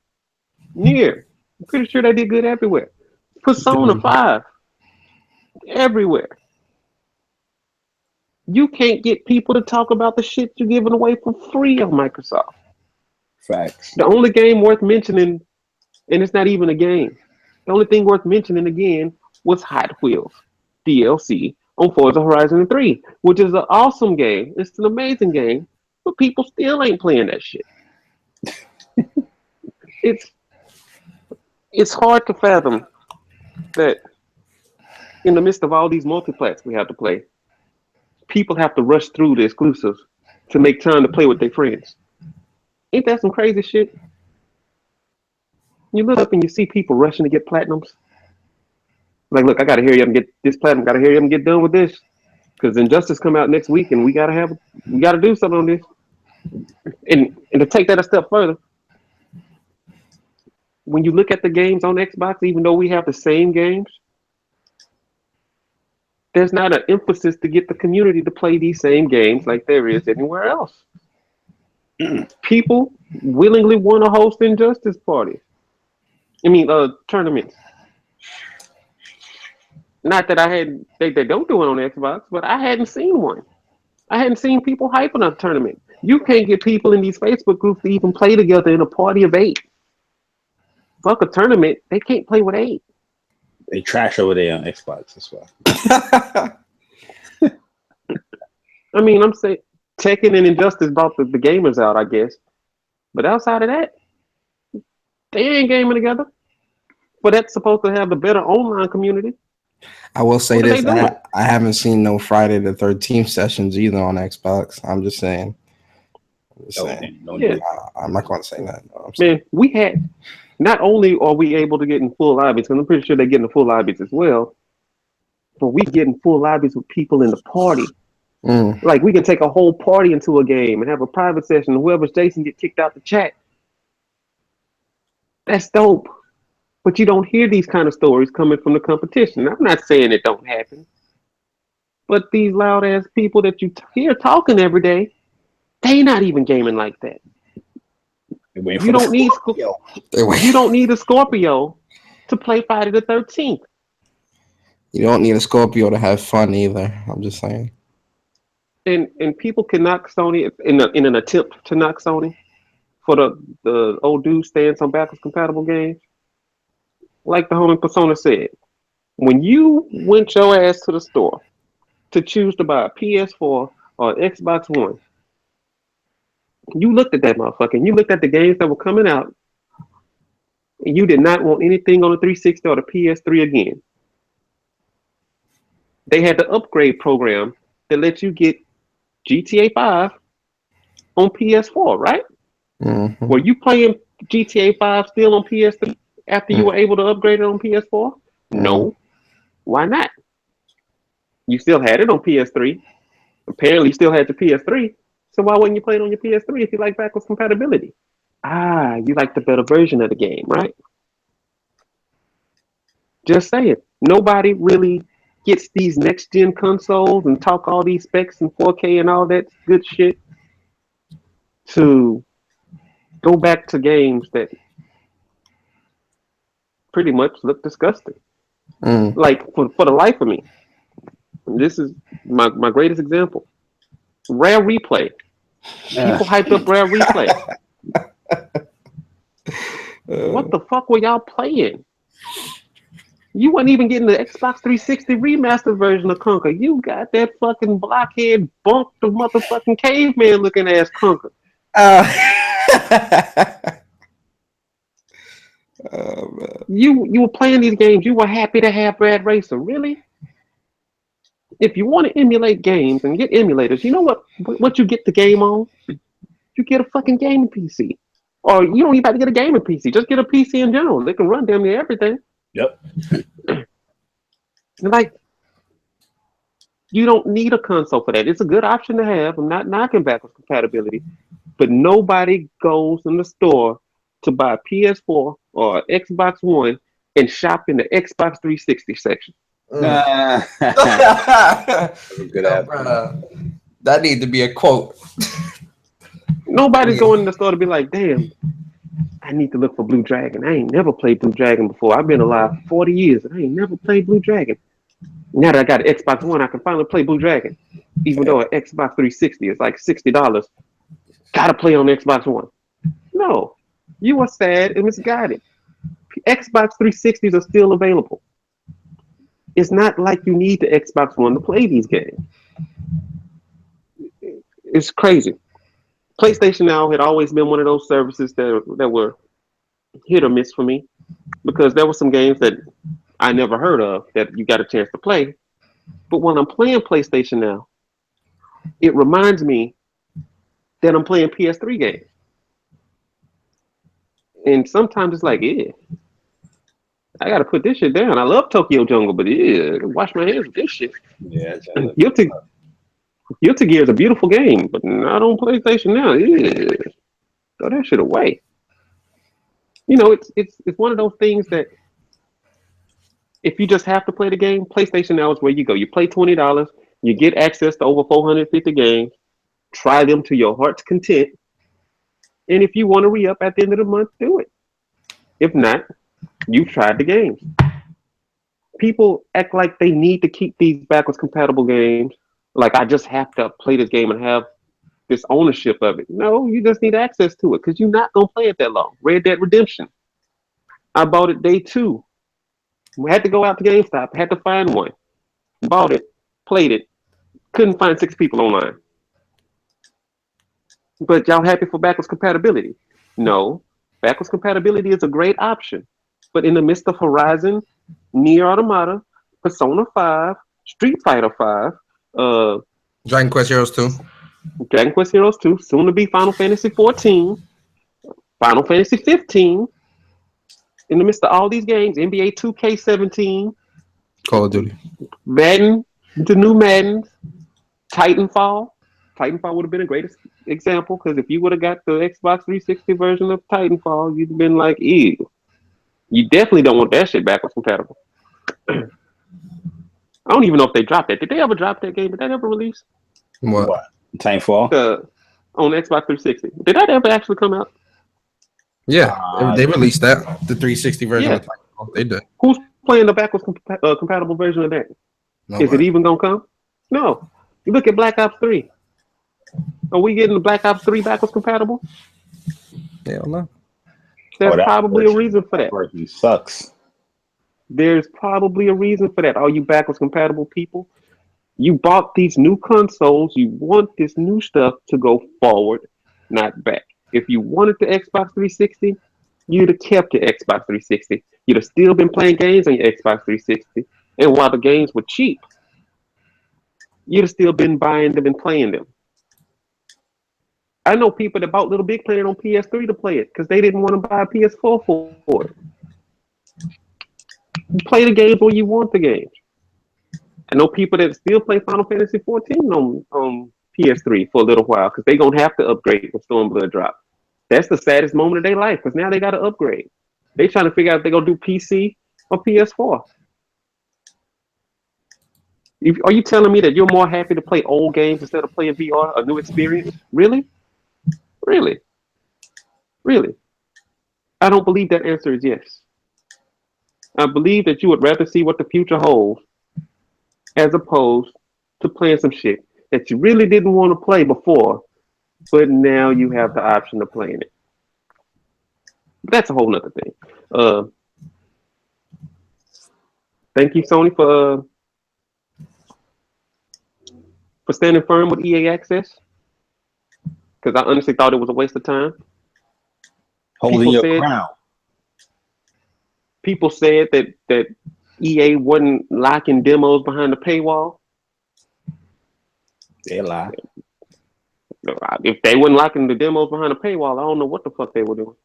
Nier, I'm pretty sure they did good everywhere. Persona 5, everywhere. You can't get people to talk about the shit you're giving away for free on Microsoft. Facts. The only game worth mentioning, and it's not even a game, the only thing worth mentioning again was Hot Wheels DLC on Forza Horizon 3, which is an awesome game. It's an amazing game, but people still ain't playing that shit. It's hard to fathom that in the midst of all these multiplats we have to play, people have to rush through the exclusives to make time to play with their friends. Ain't that some crazy shit? You look up and you see people rushing to get platinums. Like, look, I gotta hurry up and get this platinum. Gotta hurry up and get done with this, because Injustice come out next week, and we gotta do something on this. And to take that a step further, when you look at the games on Xbox, even though we have the same games, there's not an emphasis to get the community to play these same games like there is anywhere else. People willingly want to host Injustice parties. Tournaments. Not that they don't do it on Xbox, but I hadn't seen one. I hadn't seen people hyping a tournament. You can't get people in these Facebook groups to even play together in a party of 8. Fuck a tournament. They can't play with 8. They trash over there on Xbox as well. I mean, I'm saying Tekken and Injustice brought the gamers out, I guess. But outside of that, they ain't gaming together. But that's supposed to have the better online community. I will say this: I haven't seen no Friday the 13th sessions either on Xbox. I'm just saying. I'm not going to say that. No, man, we had. Not only are we able to get in full lobbies, and I'm pretty sure they're getting the full lobbies as well, but we get in full lobbies with people in the party. Like, we can take a whole party into a game and have a private session, and whoever's Jason get kicked out the chat. That's dope. But you don't hear these kind of stories coming from the competition. I'm not saying it don't happen, but these loud ass people that you hear talking every day, they not even gaming like that. You don't need a Scorpio to play Friday the 13th. You don't need a Scorpio to have fun either. I'm just saying. And people can knock Sony in an attempt to knock Sony for the old dude stance on backwards compatible games. Like the homie Persona said, when you went your ass to the store to choose to buy a PS4 or Xbox One, you looked at that motherfucker and you looked at the games that were coming out, and you did not want anything on the 360 or the PS3 again. They had the upgrade program that let you get GTA 5 on PS4, right? Mm-hmm. Were you playing GTA 5 still on PS3 after you were able to upgrade it on PS4? No. Why not? You still had it on PS3. Apparently you still had your PS3. So why wouldn't you play it on your PS3 if you like backwards compatibility? You like the better version of the game, right? Just say it. Nobody really gets these next-gen consoles and talk all these specs and 4K and all that good shit to go back to games that pretty much look disgusting. Like, for the life of me, this is my greatest example. Rare Replay. People hyped up Rare Replay. What the fuck were y'all playing? You weren't even getting the Xbox 360 remastered version of Conquer. You got that fucking blockhead, bumped the motherfucking caveman looking ass Conquer. You were playing these games. You were happy to have Brad Racer. Really? If you want to emulate games and get emulators, you know what you get the game on? You get a fucking gaming PC. Or you don't even have to get a gaming PC. Just get a PC in general. They can run damn near everything. Yep. Like, you don't need a console for that. It's a good option to have. I'm not knocking backwards compatibility. But nobody goes in the store to buy a PS4 or Xbox One and shop in the Xbox 360 section. That need to be a quote. Nobody's going in the store to be like, damn, I need to look for Blue Dragon. I ain't never played Blue Dragon before. I've been alive for 40 years and I ain't never played Blue Dragon. Now that I got an Xbox One, I can finally play Blue Dragon. Even though an Xbox 360 is like $60. Gotta play on Xbox One. No. You are sad and misguided. Xbox 360s are still available. It's not like you need the Xbox One to play these games. It's crazy. PlayStation Now had always been one of those services that were hit or miss for me, because there were some games that I never heard of that you got a chance to play. But when I'm playing PlayStation Now, it reminds me that I'm playing PS3 games. And sometimes it's like, yeah, I gotta put this shit down. I love Tokyo Jungle, but yeah, wash my hands with this shit. Yeah, Guilty Gear is a beautiful game, but not on PlayStation Now. Yeah, throw that shit away. You know, it's one of those things that if you just have to play the game, PlayStation Now is where you go. You pay $20, you get access to over 450 games, try them to your heart's content, and if you want to re-up at the end of the month, do it. If not, you've tried the games. People act like they need to keep these backwards compatible games. Like, I just have to play this game and have this ownership of it. No, you just need access to it because you're not going to play it that long. Red Dead Redemption. I bought it day 2. We had to go out to GameStop. Had to find one. Bought it. Played it. Couldn't find 6 people online. But y'all happy for backwards compatibility? No. Backwards compatibility is a great option. But in the midst of Horizon, Nier Automata, Persona 5, Street Fighter 5, Dragon Quest Heroes 2. Dragon Quest Heroes 2, soon to be Final Fantasy 14, Final Fantasy 15. In the midst of all these games, NBA 2K17, Call of Duty, Madden, the new Maddens, Titanfall. Titanfall would have been a great example, because if you would have got the Xbox 360 version of Titanfall, you'd have been like, ew. You definitely don't want that shit backwards compatible. I don't even know if they dropped that. Did they ever drop that game? Did that ever release? What? Titanfall? On Xbox 360. Did that ever actually come out? Yeah, they released that, the 360 version of Titanfall. They did. Who's playing the backwards compatible version of that? Nobody. Is it even going to come? No. You look at Black Ops 3. Are we getting the Black Ops 3 backwards compatible? Hell no. There's probably a reason for that. Version sucks. There's probably a reason for that. All you backwards compatible people, you bought these new consoles. You want this new stuff to go forward, not back. If you wanted the Xbox 360, you'd have kept your Xbox 360. You'd have still been playing games on your Xbox 360. And while the games were cheap, you'd have still been buying them and playing them. I know people that bought Little Big Planet on PS3 to play it because they didn't want to buy a PS4 for it. You play the games when you want the games. I know people that still play Final Fantasy 14 on PS3 for a little while because they're going to have to upgrade when Stormblood drops. That's the saddest moment of their life because now they got to upgrade. They're trying to figure out if they're going to do PC or PS4. Are you telling me that you're more happy to play old games instead of playing VR, a new experience? Really? Really? Really? I don't believe that answer is yes. I believe that you would rather see what the future holds as opposed to playing some shit that you really didn't want to play before, but now you have the option of playing it. But that's a whole nother thing. Thank you, Sony, for standing firm with EA Access. Because I honestly thought it was a waste of time. Holding your crown. People said that EA wasn't locking demos behind the paywall. They lie. If they weren't locking the demos behind the paywall, I don't know what the fuck they were doing.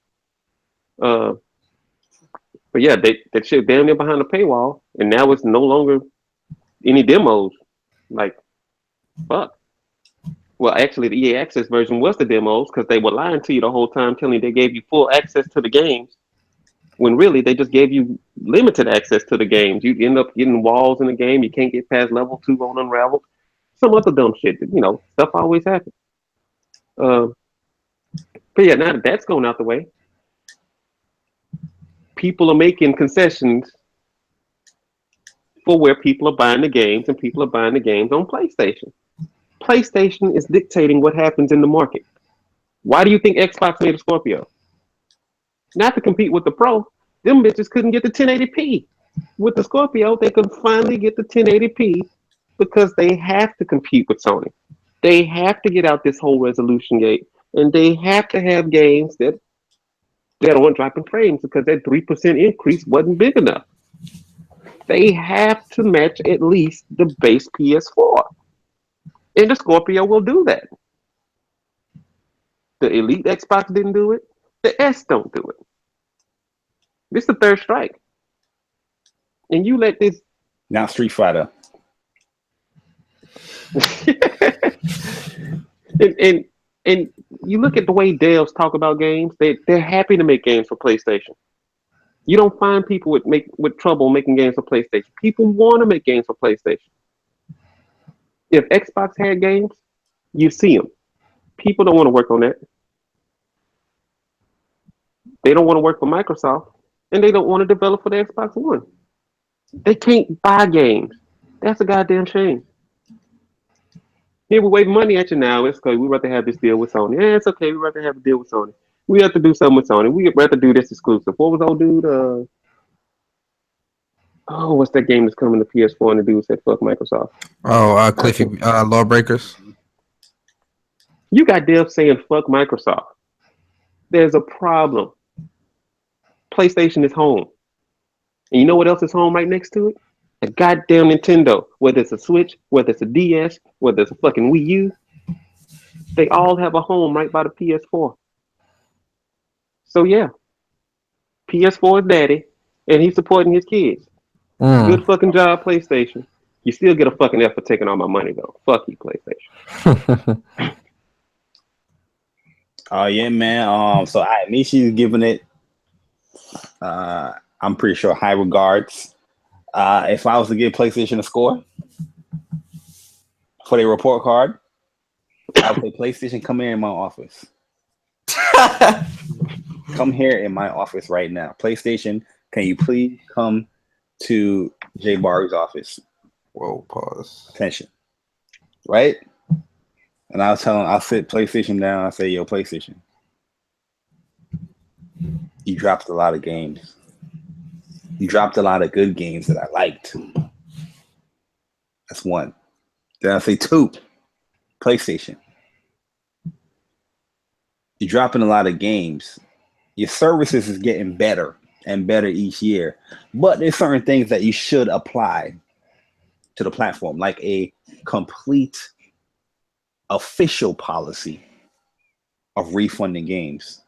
But yeah, that shit damn near behind the paywall, and now it's no longer any demos. Like, fuck. Well, actually, the EA Access version was the demos because they were lying to you the whole time, telling you they gave you full access to the games, when really they just gave you limited access to the games. You end up getting walls in the game. You can't get past level 2 on Unraveled. Some other dumb shit. You know, stuff always happens. But yeah, now that that's going out the way, people are making concessions for where people are buying the games, and people are buying the games on PlayStation. PlayStation is dictating what happens in the market. Why do you think Xbox made a Scorpio? Not to compete with the Pro. Them bitches couldn't get the 1080p. With the Scorpio, they can finally get the 1080p because they have to compete with Sony. They have to get out this whole resolution gate, and they have to have games that aren't dropping frames because that 3% increase wasn't big enough. They have to match at least the base PS4. And the Scorpio will do that. The Elite Xbox didn't do it. The S don't do it. This is the third strike. And you let this... Now Street Fighter. and you look at the way devs talk about games, they're happy to make games for PlayStation. You don't find people with trouble making games for PlayStation. People want to make games for PlayStation. If Xbox had games, you see them. People don't want to work on that. They don't want to work for Microsoft, and they don't want to develop for the Xbox One. They can't buy games. That's a goddamn shame. Here we wave money at you now. It's because we'd rather have this deal with Sony. Yeah, it's okay. We'd rather have a deal with Sony. We have to do something with Sony. We'd rather do this exclusive. What was old dude? What's that game that's coming to PS4 and the dude said fuck Microsoft? Cliffy Lawbreakers. You got devs saying fuck Microsoft. There's a problem. PlayStation is home. And you know what else is home right next to it? A goddamn Nintendo. Whether it's a Switch, whether it's a DS, whether it's a fucking Wii U, they all have a home right by the PS4. So yeah, PS4 is daddy, and he's supporting his kids. Good fucking job, PlayStation. You still get a fucking F for taking all my money though. Fuck you, PlayStation. Oh yeah, man. So Michy's giving it. I'm pretty sure high regards. If I was to give PlayStation a score for their report card, I would say PlayStation, come here in my office. Come here in my office right now. PlayStation, can you please come to Jay Barry's office? Whoa, pause. Attention. Right? And I'll tell him, I'll sit PlayStation down. I'll say, yo, PlayStation, you dropped a lot of games. You dropped a lot of good games that I liked. That's one. Then I'll say two, PlayStation. You're dropping a lot of games. Your services is getting better and better each year. But there's certain things that you should apply to the platform, like a complete official policy of refunding games.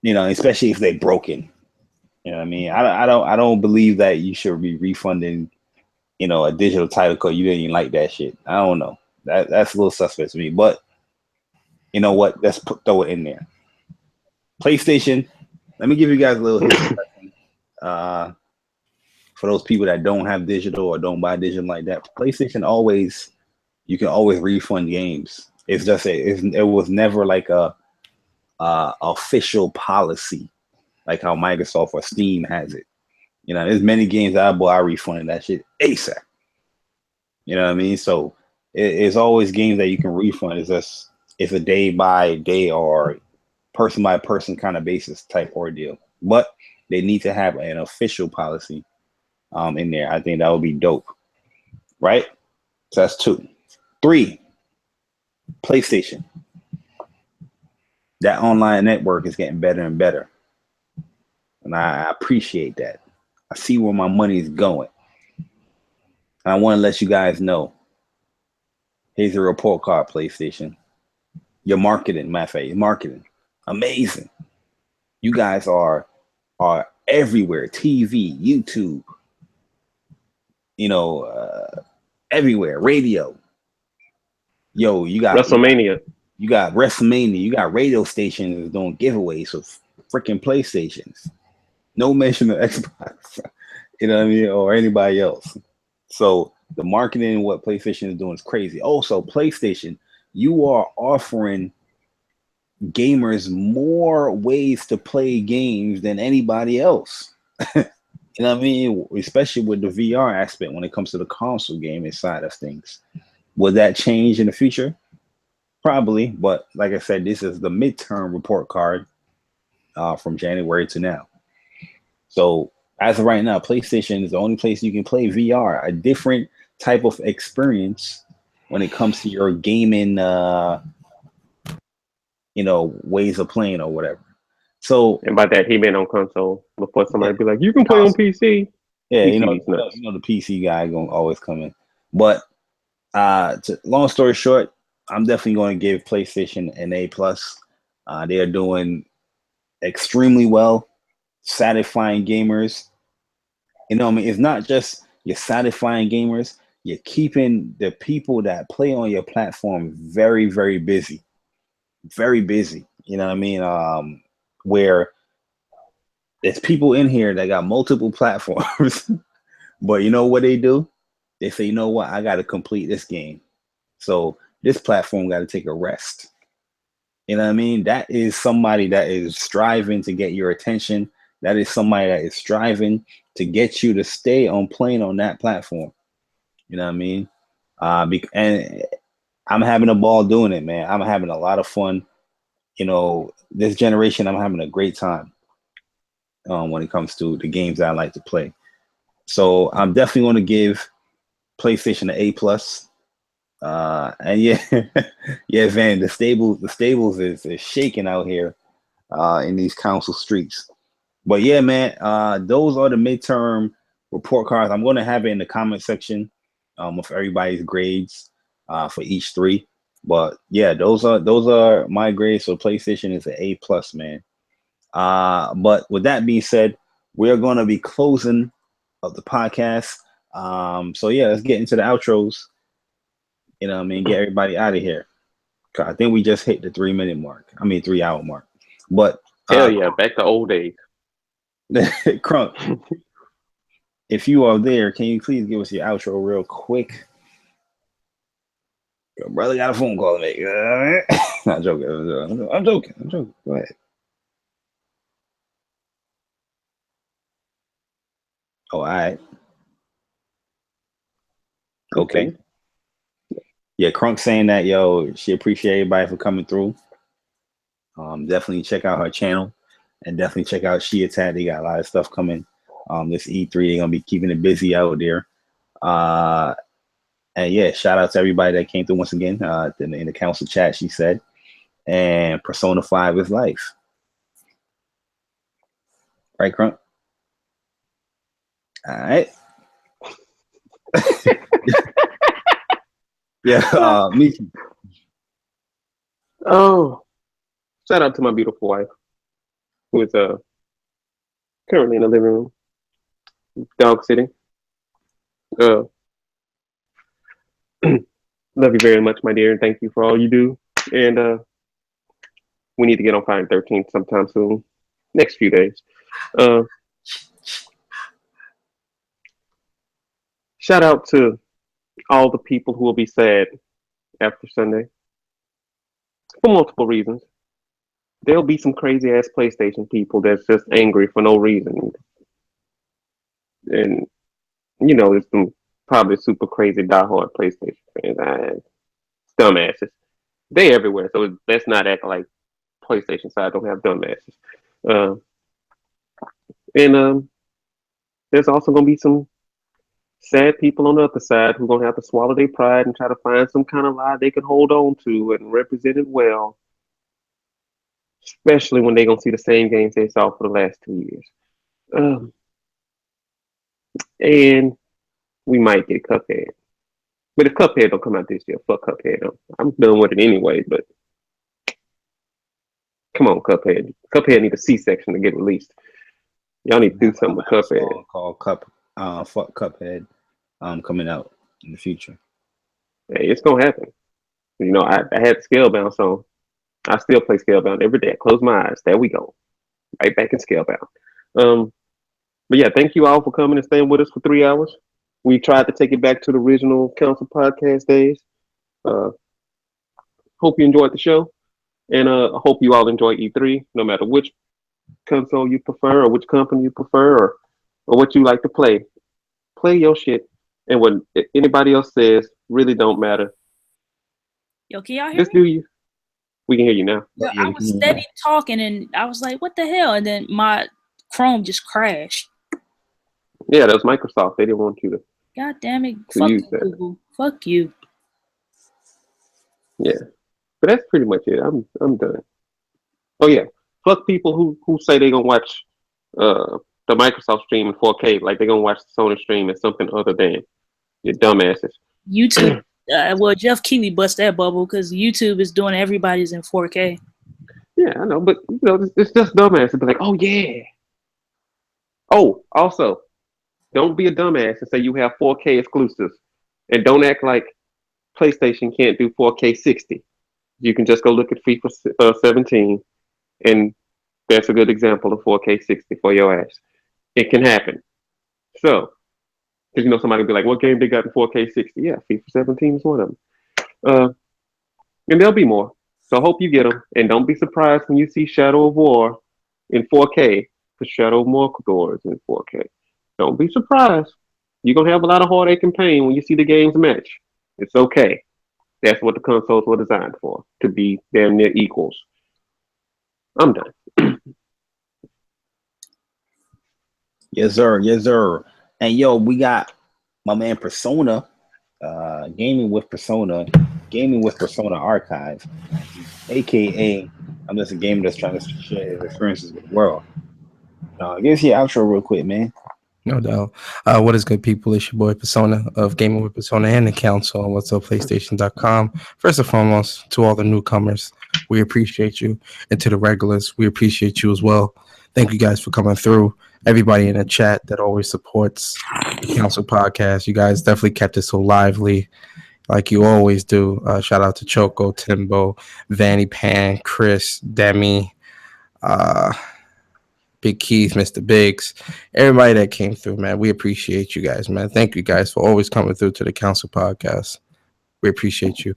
You know, especially if they're broken. You know what I mean? I don't believe that you should be refunding, you know, a digital title code. You didn't even like that shit. I don't know. That's a little suspect to me. But you know what? Let's throw it in there. PlayStation. Let me give you guys a little history lesson. For those people that don't have digital or don't buy digital like that, PlayStation you can always refund games. It's just it was never like a official policy like how Microsoft or Steam has it. You know, there's many games that I bought, I refunded that shit ASAP. You know what I mean? So it's always games that you can refund. It's a day by day or person by person kind of basis type ordeal. But they need to have an official policy in there. I think that would be dope. Right? So that's 2. 3, PlayStation. That online network is getting better and better. And I appreciate that. I see where my money is going. And I want to let you guys know. Here's a report card, PlayStation. Your marketing, matter of fact, your marketing. Amazing. You guys are everywhere. TV, YouTube, you know, everywhere. Radio. Yo, you got WrestleMania. You got WrestleMania. You got radio stations doing giveaways of freaking PlayStations. No mention of Xbox, you know what I mean, or anybody else. So the marketing, what PlayStation is doing is crazy. Also, PlayStation, you are offering gamers more ways to play games than anybody else. You know what I mean? Especially with the VR aspect when it comes to the console gaming side of things. Will that change in the future? Probably, but like I said, this is the midterm report card from January to now. So As of right now, PlayStation is the only place you can play VR, a different type of experience when it comes to your gaming, ways of playing or whatever. So, and by that he meant on console. Before somebody be like, you can play on PC. Yeah, PC the PC guy gonna always come in. But long story short, I'm definitely going to give PlayStation an A+. They are doing extremely well, satisfying gamers. It's not just you're satisfying gamers, you're keeping the people that play on your platform very, very busy. Very busy. You know what I mean? Where there's people in here that got multiple platforms, but you know what they do? They say, you know what, I got to complete this game. So this platform got to take a rest. You know what I mean? That is somebody that is striving to get your attention. That is somebody that is striving to get you to stay on playing on that platform. You know what I mean? And I'm having a ball doing it, man. I'm having a lot of fun. This generation, I'm having a great time when it comes to the games that I like to play. So I'm definitely going to give PlayStation an A+. And yeah, yeah, Van, the stables is shaking out here in these council streets. But yeah, man, those are the midterm report cards. I'm going to have it in the comment section with everybody's grades for each 3. But yeah, those are my grades. So PlayStation is an A+, man. But with that being said, we're going to be closing of the podcast. So yeah, let's get into the outros. You know what I mean? Get everybody out of here. I think we just hit the 3-minute mark. 3-hour mark. But hell yeah, back to old days. Crunk, if you are there, can you please give us your outro real quick? Your brother got a phone call to make. Not joking. I'm joking. Go ahead. Oh, all right. Okay. Yeah, Crunk saying that, she appreciate everybody for coming through. Definitely check out her channel and definitely check out Xhastedgamer. They got a lot of stuff coming. This E3, they're gonna be keeping it busy out there. And yeah, shout out to everybody that came through once again in the council chat, she said. And Persona 5 is life. Right, Crunk? All right. Yeah, Michy. Oh, shout out to my beautiful wife, who is currently in the living room, dog sitting. Love you very much, my dear, and thank you for all you do. And we need to get on Friday 13th sometime soon, next few days. Shout out to all the people who will be sad after Sunday for multiple reasons. There'll be some crazy ass PlayStation people that's just angry for no reason, and there's some probably super crazy diehard PlayStation fans, dumbasses. They everywhere, so let's not act like PlayStation side don't have dumbasses. And there's also gonna be some sad people on the other side who are gonna have to swallow their pride and try to find some kind of lie they can hold on to and represent it well. Especially when they're gonna see the same games they saw for the last 2 years. And we might get Cuphead. But if Cuphead don't come out this year, fuck Cuphead. I'm done with it anyway, but come on, Cuphead. Cuphead need a C-section to get released. Y'all need to do something with Cuphead. Called fuck Cuphead coming out in the future. Hey, it's gonna happen. I had Scalebound, so I still play Scalebound every day. I close my eyes. There we go. Right back in Scalebound. But yeah, thank you all for coming and staying with us for 3 hours. We tried to take it back to the original Council podcast days. Hope you enjoyed the show. And I hope you all enjoy E3, no matter which console you prefer or which company you prefer or what you like to play. Play your shit. And what anybody else says really don't matter. Yo, can y'all hear Just me? do you. We can hear you now. Yo, I was steady talking and I was like, what the hell? And then my Chrome just crashed. Yeah, that was Microsoft. They didn't want you to. God damn it! Fuck use you, that. Google. Fuck you. Yeah, but that's pretty much it. I'm done. Oh yeah, fuck people who say they gonna watch the Microsoft stream in 4K, like they gonna watch the Sony stream as something other than your dumbasses. YouTube. Well, Jeff Keighley bust that bubble because YouTube is doing everybody's in 4K. Yeah, I know, but you know, it's just dumbasses. Be like, oh yeah. Oh, also, don't be a dumbass and say you have 4K exclusives, and don't act like PlayStation can't do 4K 60. You can just go look at FIFA 17, and that's a good example of 4K 60 for your ass. It can happen. So, because you know somebody will be like, what game they got in 4K 60? Yeah, FIFA 17 is one of them. And there'll be more. So hope you get them. And don't be surprised when you see Shadow of War in 4K, because Shadow of Mordor is in 4K. Don't be surprised. You're going to have a lot of heartache and pain when you see the games match. It's okay. That's what the consoles were designed for, to be damn near equals. I'm done. Yes, sir. Yes, sir. And yo, we got my man Persona, gaming with Persona Archive, aka I'm just a gamer that's trying to share his experiences with the world. Give us your outro real quick, man. No doubt. What is good, people? It's your boy Persona of Gaming with Persona and the Council on whatsupplaystation.com. First and foremost, to all the newcomers, we appreciate you. And to the regulars, we appreciate you as well. Thank you guys for coming through. Everybody in the chat that always supports the Council podcast. You guys definitely kept it so lively, like you always do. Shout out to Choco, Timbo, Vanny Pan, Chris, Demi, Big Keith, Mr. Biggs, everybody that came through, man. We appreciate you guys, man. Thank you guys for always coming through to the Council podcast. We appreciate you.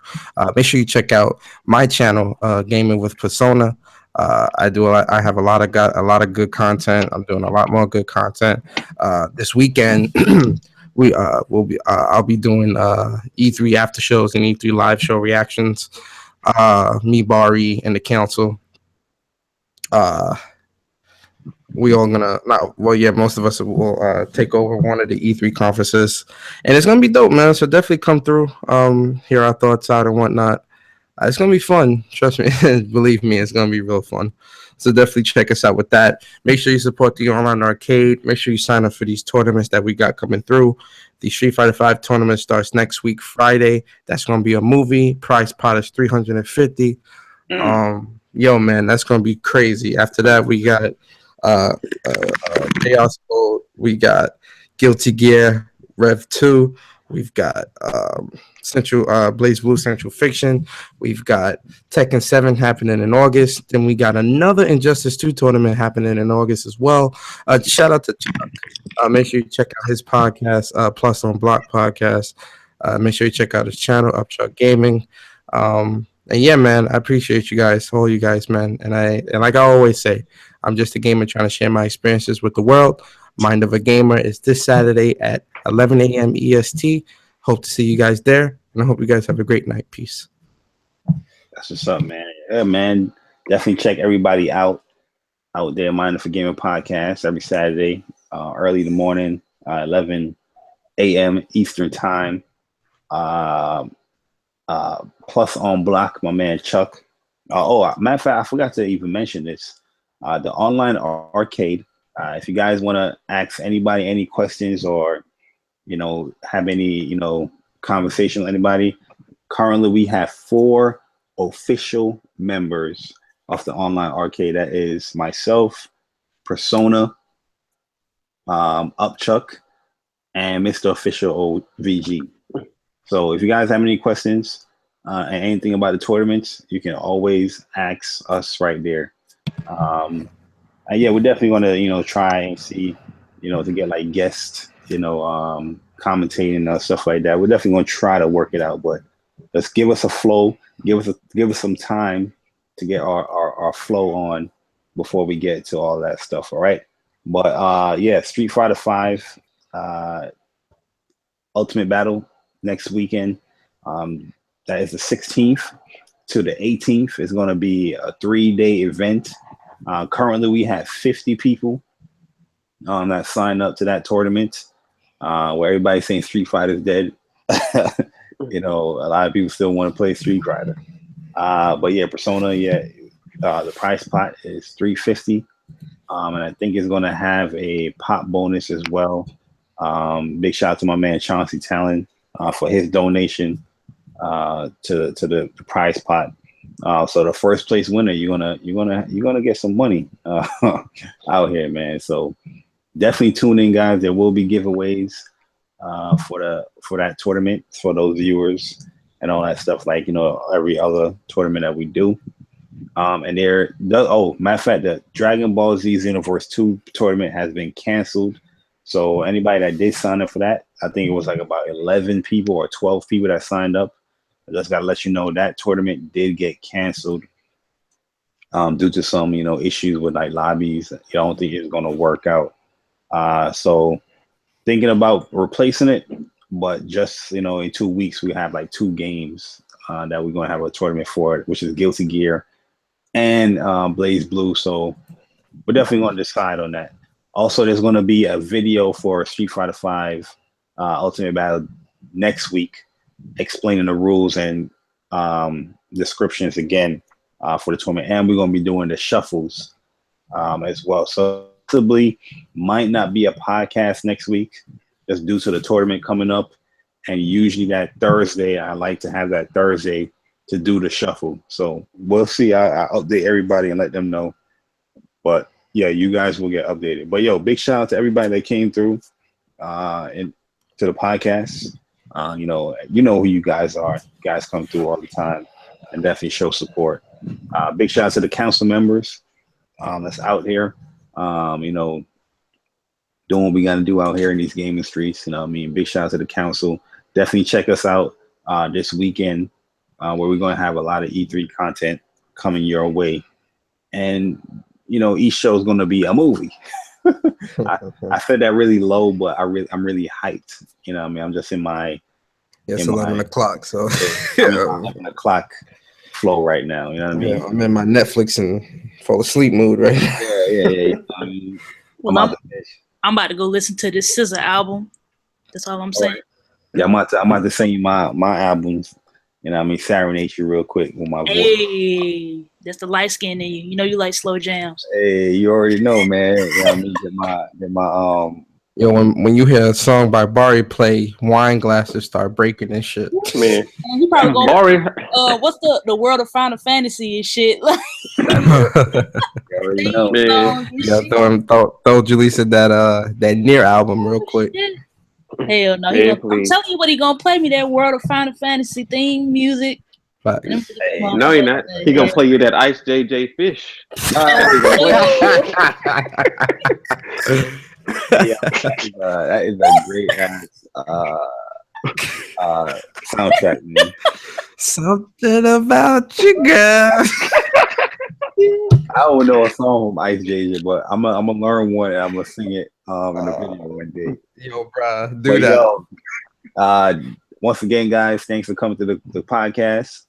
Make sure you check out my channel, Gaming with Persona. I have a lot of good content. I'm doing a lot more good content. This weekend, I'll be doing E3 after shows and E3 live show reactions. Me, Bari, and the Council. We all gonna most of us will take over one of the E3 conferences, and it's gonna be dope, man. So definitely come through, hear our thoughts out and whatnot. It's gonna be fun, trust me. Believe me, it's gonna be real fun. So definitely check us out with that. Make sure you support the online arcade. Make sure you sign up for these tournaments that we got coming through. The Street Fighter V tournament starts next week, Friday. That's gonna be a movie. Price pot is $350. Yo, man, that's gonna be crazy. After that, we got Chaos Code, we got Guilty Gear Rev 2, we've got Central Blaze Blue Central Fiction, we've got Tekken 7 happening in August, then we got another Injustice 2 tournament happening in August as well. Shout out to Chuck. Make sure you check out his podcast, Plus on Block podcast. Make sure you check out his channel, Upchuck Gaming. And yeah, man, I appreciate you guys, all you guys, man. And like I always say, I'm just a gamer trying to share my experiences with the world. Mind of a Gamer is this Saturday at 11 a.m. EST. Hope to see you guys there, and I hope you guys have a great night. Peace. That's what's up, man. Yeah, man. Definitely check everybody out there. Mind of a Gamer podcast every Saturday, early in the morning, 11 a.m. Eastern time. Plus on Block, my man Chuck. Matter of fact, I forgot to even mention this. The online arcade. If you guys want to ask anybody any questions or, have any, conversation with anybody, currently we have 4 official members of the online arcade. That is myself, Persona, Upchuck, and MistaOfficialVG. So if you guys have any questions and anything about the tournaments, you can always ask us right there. And yeah, we're definitely going to, try and see, to get like guests, commentating stuff like that. We're definitely going to try to work it out, but let's give us a flow, give us some time to get our flow on before we get to all that stuff. All right. But yeah, Street Fighter V, Ultimate Battle next weekend. That is the 16th to the 18th. It's going to be a 3-day event. Currently, we have 50 people that signed up to that tournament, where everybody's saying Street Fighter's dead. You know, a lot of people still want to play Street Fighter. But yeah, Persona, the price pot is $350. And I think it's going to have a pop bonus as well. Big shout out to my man Chauncey Talon for his donation to the prize pot. So the first place winner, you're gonna get some money out here, man. So definitely tune in, guys. There will be giveaways for that tournament for those viewers and all that stuff, like, you know, every other tournament that we do. And matter of fact, the Dragon Ball Z Xenoverse 2 tournament has been canceled. So anybody that did sign up for that, I think it was like about 11 people or 12 people that signed up. I just got to let you know that tournament did get canceled due to some, you know, issues with like lobbies. I don't think it's going to work out. So thinking about replacing it, but just, you know, in 2 weeks, we have like 2 games that we're going to have a tournament for, which is Guilty Gear and Blaze Blue. So we're definitely going to decide on that. Also, there's going to be a video for Street Fighter V Ultimate Battle next week, explaining the rules and descriptions again for the tournament. And we're going to be doing the shuffles as well. So possibly might not be a podcast next week just due to the tournament coming up. And usually that Thursday, I like to have that Thursday to do the shuffle. So we'll see. I update everybody and let them know. But yeah, you guys will get updated. But yo, big shout out to everybody that came through and to the podcast. You know who you guys are. You guys come through all the time and definitely show support. Big shout out to the council members that's out here. You know, doing what we got to do out here in these gaming streets. You know what I mean? Big shout out to the council. Definitely check us out this weekend where we're going to have a lot of E3 content coming your way. And, you know, each show is going to be a movie. I said that really low, but I'm really hyped. You know what I mean? I'm just in my... It's 11 o'clock, so... 11 o'clock flow right now. You know what I mean? Yeah, I'm in my Netflix and fall asleep mood right now. Yeah. Well, I'm about to go listen to this SZA album. That's all I'm saying. Yeah, I'm about to send you my albums. You know what I mean? Serenade you real quick with my voice. Hey, that's the light skin in you. You know you like slow jams. Hey, you already know, man. You know what I mean? Get my Yo, when you hear a song by Bari play, wine glasses start breaking and shit. Man, you probably go. Bari. What's the world of Final Fantasy and shit? Like, you already know. Yeah, throw Julissa that Near album real quick. Hell no. I'm telling you what, he gonna play me that world of Final Fantasy theme music. But, no, you're not. He gonna play you that Ice JJ Fish. Yeah, that is a great ass soundtrack, man. Something about you, girl. I don't know a song from Ice JJ, but I'm gonna learn one and I'm gonna sing it in the video one day. Yo, bro, do that. Yo, once again, guys, thanks for coming to the podcast.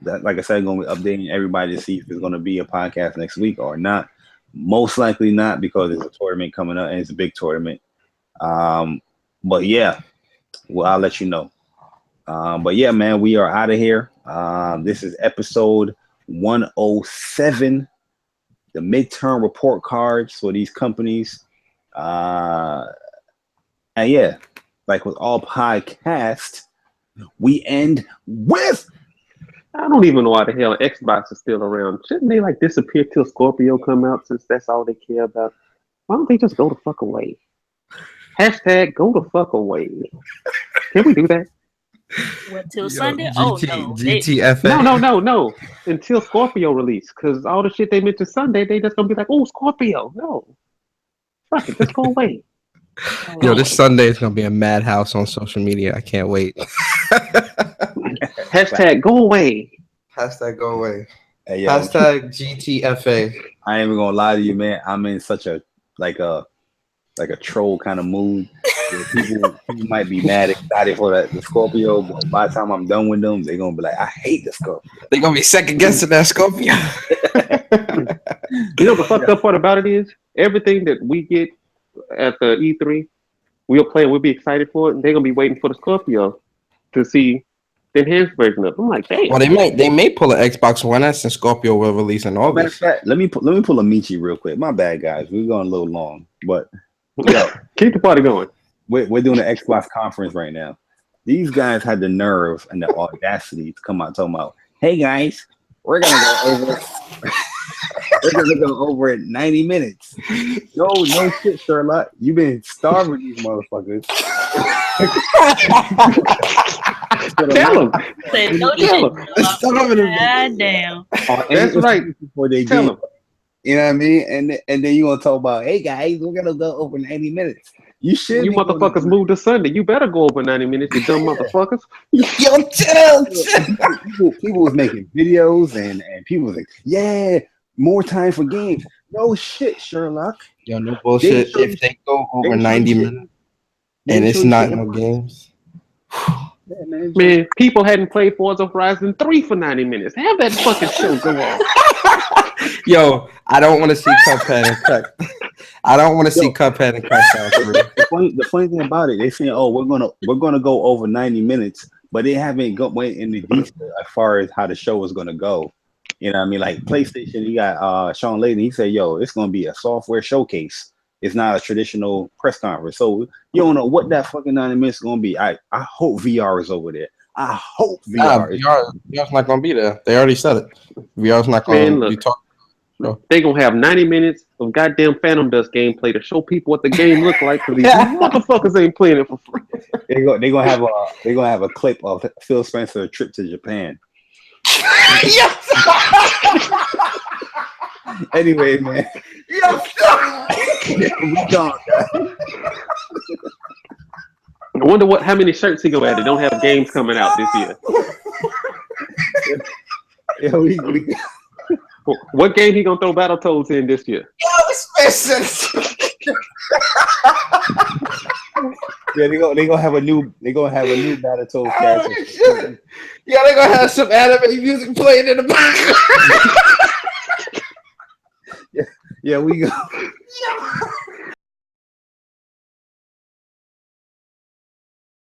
That, like I said, I'm gonna be updating everybody to see if there's gonna be a podcast next week or not. Most likely not, because there's a tournament coming up and it's a big tournament. But yeah, well, I'll let you know. But yeah, man, we are out of here. This is episode 107, the midterm report cards for these companies. And yeah, like with all podcasts, we end with... I don't even know why the hell Xbox is still around. Shouldn't they like disappear till Scorpio come out, since that's all they care about? Why don't they just go the fuck away? Hashtag go the fuck away. Can we do that? What, till Sunday? Oh, no. GTFA. No. Until Scorpio release. Because all the shit they mentioned Sunday, they just gonna be like, oh, Scorpio. No. Fuck it, just go away. Yo, this Sunday is gonna be a madhouse on social media. I can't wait. Hashtag go away. Hashtag go away. Hey, yo, hashtag GTFA. I ain't even gonna lie to you, man. I'm in such a troll kind of mood. People might be mad excited for the Scorpio, but by the time I'm done with them, they're gonna be like, I hate the Scorpio. They're gonna be second guessing that Scorpio. You know the fucked up part about it is everything that we get at the E3, we'll play and we'll be excited for it. And they're gonna be waiting for the Scorpio to see the enhanced version of it. I'm like, damn. Well, they may pull an Xbox One S and Scorpio will release in Matter of August. fact, let me pull a Michy real quick. My bad, guys. We're going a little long, but yo, Keep the party going. we're doing an Xbox conference right now. These guys had the nerve and the audacity to come out talking about, hey guys, we're gonna go over we're gonna go over it 90 minutes. No shit, Sherlock. You've been starving these motherfuckers. Tell them. Said, no Tell shit. them. God damn. That's right. Before they Tell get, them. you know what I mean? And then you gonna talk about, hey guys, we're gonna go over 90 minutes. You should. You motherfuckers moved to Sunday. You better go over 90 minutes, you dumb motherfuckers. Yo, chill. People was making videos and people was like, yeah, more time for games. No shit, Sherlock. Yo, no bullshit. If they go over 90 minutes and it's not no games. Yeah, Man, people hadn't played Forza Horizon 3 for 90 minutes. Have that fucking show go on. Yo, I don't want to see Cuphead and Crack. I don't want to see Cuphead and Crackdown 3. The funny thing about it, they saying, "Oh, we're gonna go over 90 minutes," but they haven't went into detail as far as how the show is gonna go. You know what I mean? Like PlayStation, you got Sean Layden. He said, "Yo, it's gonna be a software showcase. It's not a traditional press conference." So you don't know what that fucking 90 minutes is gonna be. I hope VR is over there. I hope VR. VR's not gonna be there. They already said it. VR's not gonna be talking. No. They gonna have 90 minutes of goddamn Phantom Dust gameplay to show people what the game look like, because these motherfuckers ain't playing it for free. They gonna have a clip of Phil Spencer trip to Japan. Anyway, man. We gone, guys. I wonder how many shirts he go at. They don't have games coming out this year. Yeah, we What game he gonna throw Battletoads in this year? Yeah, they gonna have a new Battletoads character. Yeah, they gonna have some anime music playing in the background. Yeah, we go.